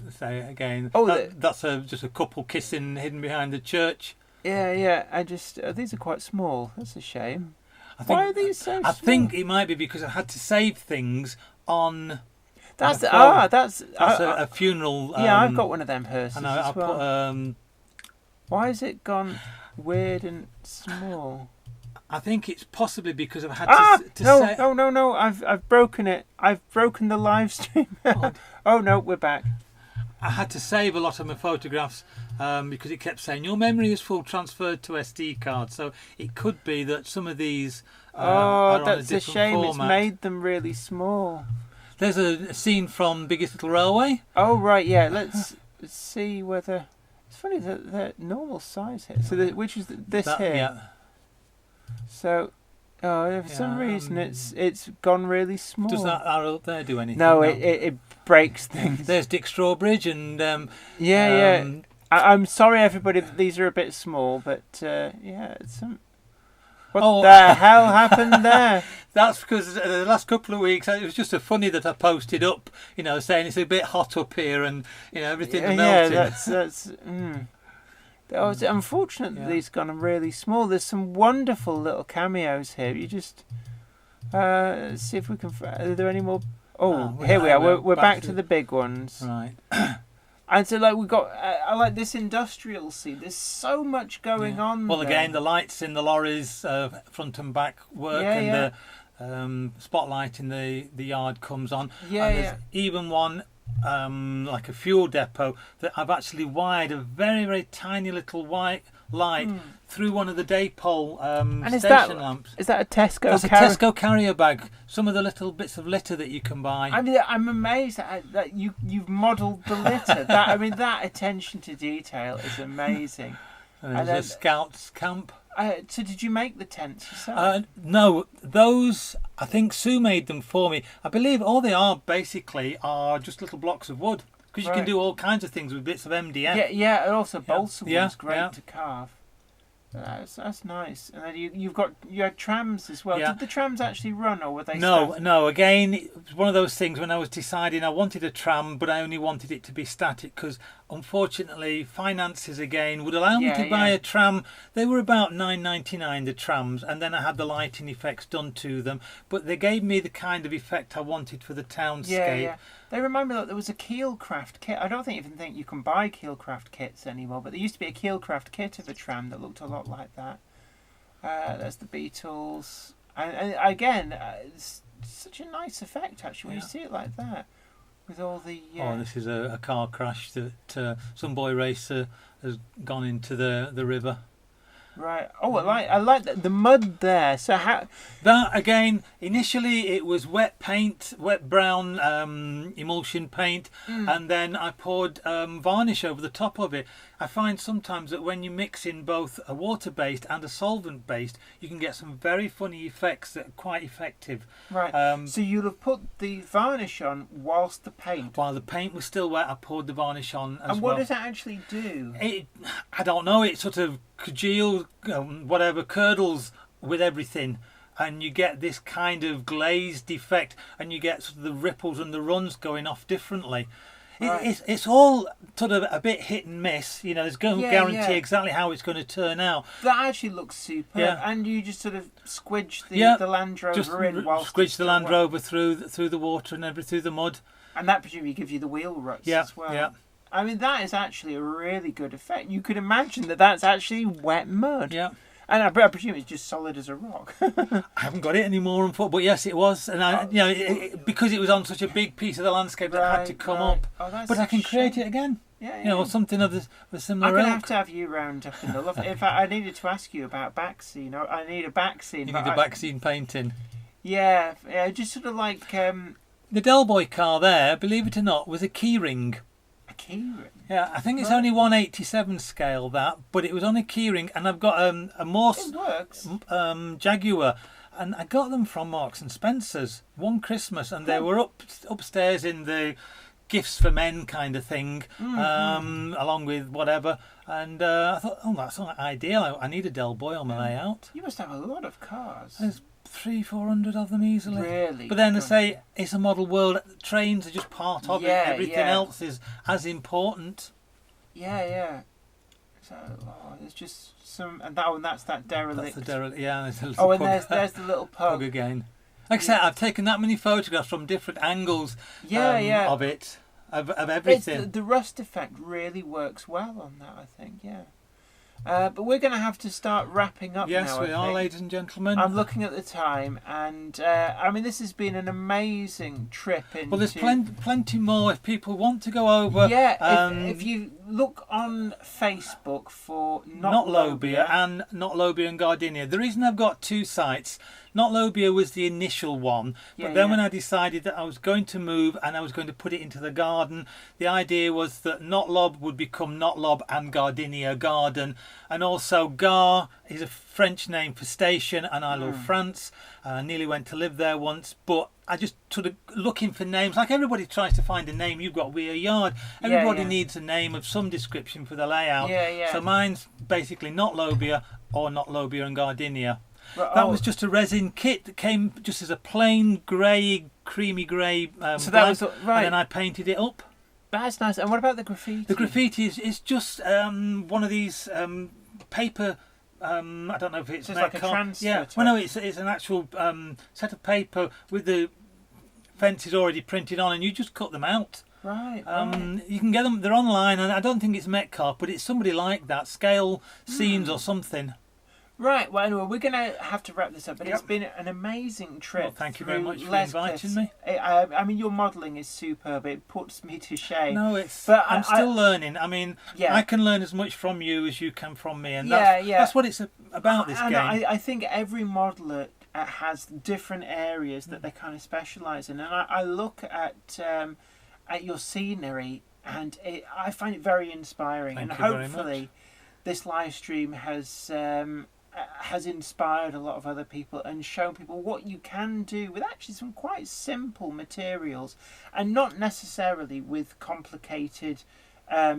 say again. Oh, that's just a couple kissing hidden behind the church. Yeah. I just these are quite small. That's a shame. Why Why are these so small? I think it might be because I had to save things on. That's a phone. that's a funeral. yeah, I've got one of them hearses And I as well. put. Why has it gone weird and small? I think it's possibly because I've had to no, say. no! I've broken it. I've broken the live stream. Oh no, we're back. I had to save a lot of my photographs because it kept saying your memory is full, transferred to SD card. So it could be that some of these are on that's a a different shame. format. It's made them really small. There's a scene from Biggest Little Railway. Oh right, yeah. Let's see whether it's funny that they're normal size here. So which is this here? Yeah. So, for some reason it's gone really small. Does that arrow up there do anything? No, it breaks things. There's Dick Strawbridge and Yeah. I'm sorry, everybody, that these are a bit small, but it's what the hell happened there? That's because the last couple of weeks it was just so funny that I posted up, saying it's a bit hot up here and everything's melting. Yeah, that's. It's unfortunate that these gone really small. There's some wonderful little cameos here. You just let's see if we can. Are there any more? Here we are. We're back to the big ones. Right. And so, we got. I like this industrial scene. There's so much going on. Well, there. again, the lights in the lorries, front and back work, and the spotlight in the yard comes on. Yeah, and there's even one. Like a fuel depot that I've actually wired a very, very tiny little white light through one of the daypole station lamps. Is that a Tesco? That's a Tesco carrier bag. Some of the little bits of litter that you can buy. I mean, I'm amazed that you've modelled the litter. That attention to detail is amazing. And there's a Scouts camp. So did you make the tents yourself? No, those, I think Sue made them for me. I believe all they are basically are just little blocks of wood. Because you can do all kinds of things with bits of MDF. Yeah, and also balsa wood's great yeah. to carve. That's nice. And then you had trams as well. Yeah. Did the trams actually run, or were they? No. Again, it was one of those things when I was deciding I wanted a tram, but I only wanted it to be static because, unfortunately, finances again would allow me to buy a tram. They were about $9.99 the trams, and then I had the lighting effects done to them. But they gave me the kind of effect I wanted for the townscape. Yeah. They remind me that there was a Keelcraft kit. I don't even think you can buy Keelcraft kits anymore, but there used to be a Keelcraft kit of a tram that looked a lot like that. There's the Beatles. And again, it's such a nice effect, actually, when you see it like that. With all the... this is a car crash that some boy racer has gone into the river. Right. Oh, I like the mud there. So how... That, again, initially it was wet paint, wet brown emulsion paint, and then I poured varnish over the top of it. I find sometimes that when you mix in both a water-based and a solvent-based, you can get some very funny effects that are quite effective. Right. So you'll have put the varnish on whilst the paint... While the paint was still wet, I poured the varnish on as well. And what does that actually do? I don't know, it sort of curdles with everything, and you get this kind of glazed effect, and you get sort of the ripples and the runs going off differently. Right. It's all sort of a bit hit and miss. You know, there's no Yeah, guarantee yeah. exactly how it's going to turn out. That actually looks superb. Yeah. And you just sort of squidge Yeah, the Land Rover Just in whilst squidge it's the still Land wet. Rover through the water and through the mud. And that presumably gives you the wheel ruts Yeah, as well. yeah. I mean, that is actually a really good effect. You could imagine that that's actually wet mud. Yeah. And I presume it's just solid as a rock. I haven't got it anymore on foot, but yes, it was, and because it was on such a big piece of the landscape that had to come up. Oh, that's But I can a create shame. it again. Yeah, You know, or something of a similar I'm going to ilk. have to have you round up in the loft. In fact, I needed to ask you about back scene. I need a back scene. You but need a back scene painting. Yeah, just sort of like The Del Boy car there, believe it or not, was a keyring. a keyring. Yeah, I think it's Right. only 187 scale that, but it was on a keyring, and I've got a Morse It works. Jaguar, and I got them from Marks and Spencer's one Christmas, and they were upstairs in the gifts for men kind of thing, along with whatever. And I thought, oh, that's not ideal. I need a Del Boy on my layout. You must have a lot of cars. There's 300-400 of them easily. Really? But then I Gosh. say it's a model world. Trains are just part of it. Yeah, Everything yeah. else is as important. Yeah. So there's just some, and that's that derelict. That's the derelict. Yeah, there's a little Oh, and pug, there's the little pug pug. again. Like I said, I've taken that many photographs from different angles Yeah. of it, of It's everything. the rust effect really works well on that, I think. Yeah. But we're going to have to start wrapping up Yes, now. we I are, think. ladies and gentlemen. I'm looking at the time, and I mean, this has been an amazing trip into. Well, there's plenty more if people want to go over. Yeah, if you look on Facebook for Not Lobia and Not Lobia and Gardenia. The reason I've got two sites, Not Lobia was the initial one, but then when I decided that I was going to move and I was going to put it into the garden, the idea was that Not Lob would become Not Lob and Gardenia Garden, and also Gare is a French name for station, and I love France. I nearly went to live there once, but I just sort of looking for names. Like everybody tries to find a name. You've got We Are Yard. Everybody needs a name of some description for the layout. Yeah. So mine's basically Not Lobia or Not Lobia and Gardenia. Well, That was just a resin kit that came just as a plain grey, creamy grey So that was and right. then I painted it up. That's nice. And what about the graffiti? The graffiti is just one of these paper. I don't know if it's So it's like a Metcalf. transfer Yeah, type. well, no, it's an actual set of paper with the fences already printed on, and you just cut them out. Right. You can get them; they're online, and I don't think it's Metcalf, but it's somebody like that, Scale Scenes or something. Right, well, anyway, we're going to have to wrap this up, but Yep. it's been an amazing trip. Well, thank you very through much for Les inviting Cliffs. me. I mean, your modelling is superb. It puts me to shame. No, it's. But I'm still learning. I mean, Yeah. I can learn as much from you as you can from me, and Yeah, that's what it's about. This and game. I think every modeller has different areas that they kind of specialise in, and I look at your scenery, and I find it very inspiring. Thank and you very hopefully, this live stream has inspired a lot of other people and shown people what you can do with actually some quite simple materials, and not necessarily with complicated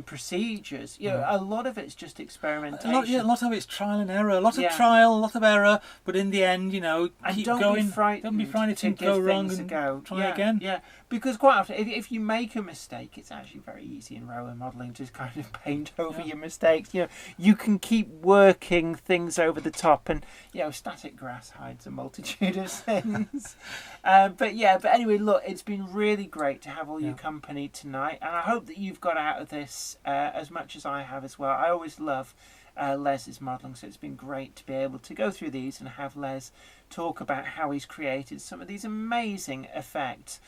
procedures. You know, a lot of it's just experimentation. A lot of it's trial and error. A lot of Yeah. trial, a lot of error, but in the end, you know, And keep don't going. be frightened. Don't be frightened to to go give wrong things and a go. try again. Yeah, because quite often, if you make a mistake, it's actually very easy in rower modelling to kind of paint over your mistakes. You know, you can keep working things over the top, and you know, static grass hides a multitude of things. But anyway, look, it's been really great to have all your company tonight, and I hope that you've got out of this as much as I have as well. I always love Les's modelling, so it's been great to be able to go through these and have Les talk about how he's created some of these amazing effects.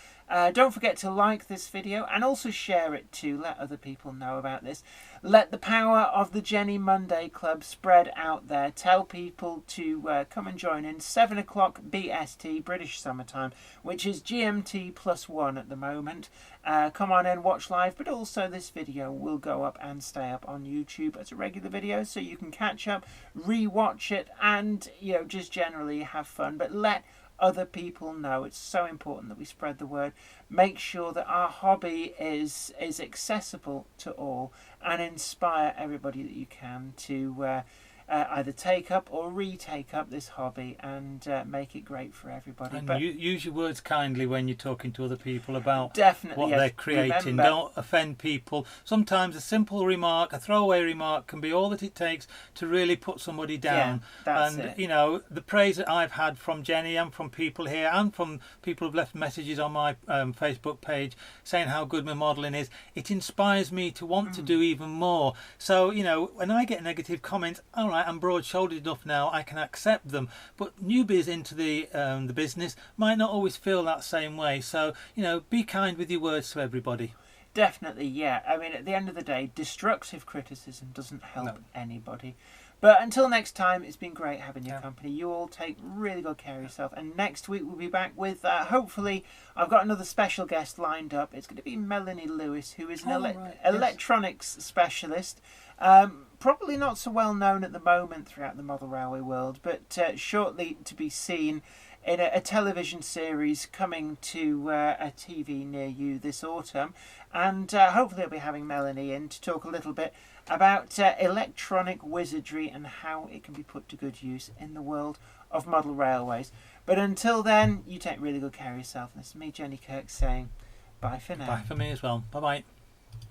Don't forget to like this video and also share it to let other people know about this. Let the power of the Jenny Monday Club spread out there. Tell people to come and join in 7 o'clock BST, British Summertime, which is GMT +1 at the moment. Come on in, watch live, but also this video will go up and stay up on YouTube as a regular video, so you can catch up, re-watch it, and you know, just generally have fun. But let other people know. It's so important that we spread the word. Make sure that our hobby is accessible to all, and inspire everybody that you can to either take up or retake up this hobby and make it great for everybody. And But use your words kindly when you're talking to other people about definitely, what yes. they're creating. Remember, Don't offend people. Sometimes a simple remark, a throwaway remark, can be all that it takes to really put somebody down. that's And it. you know, the praise that I've had from Jenny and from people here and from people who've left messages on my Facebook page saying how good my modelling is, it inspires me to want to do even more. So, you know, when I get negative comments, all right, I'm broad-shouldered enough now, I can accept them. But newbies into the business might not always feel that same way. So, you know, be kind with your words to everybody. Definitely, yeah. I mean, at the end of the day, destructive criticism doesn't help No. anybody. But until next time, it's been great having your Yeah. company. You all take really good care of yourself. And next week we'll be back with, hopefully, I've got another special guest lined up. It's going to be Melanie Lewis, who is an Right, yes. electronics specialist. Probably not so well known at the moment throughout the model railway world, but shortly to be seen in a television series coming to a TV near you this autumn. And hopefully I'll be having Melanie in to talk a little bit about electronic wizardry and how it can be put to good use in the world of model railways. But until then, you take really good care of yourself. This is me, Jenny Kirk, saying bye for now. Bye for me as well. Bye-bye.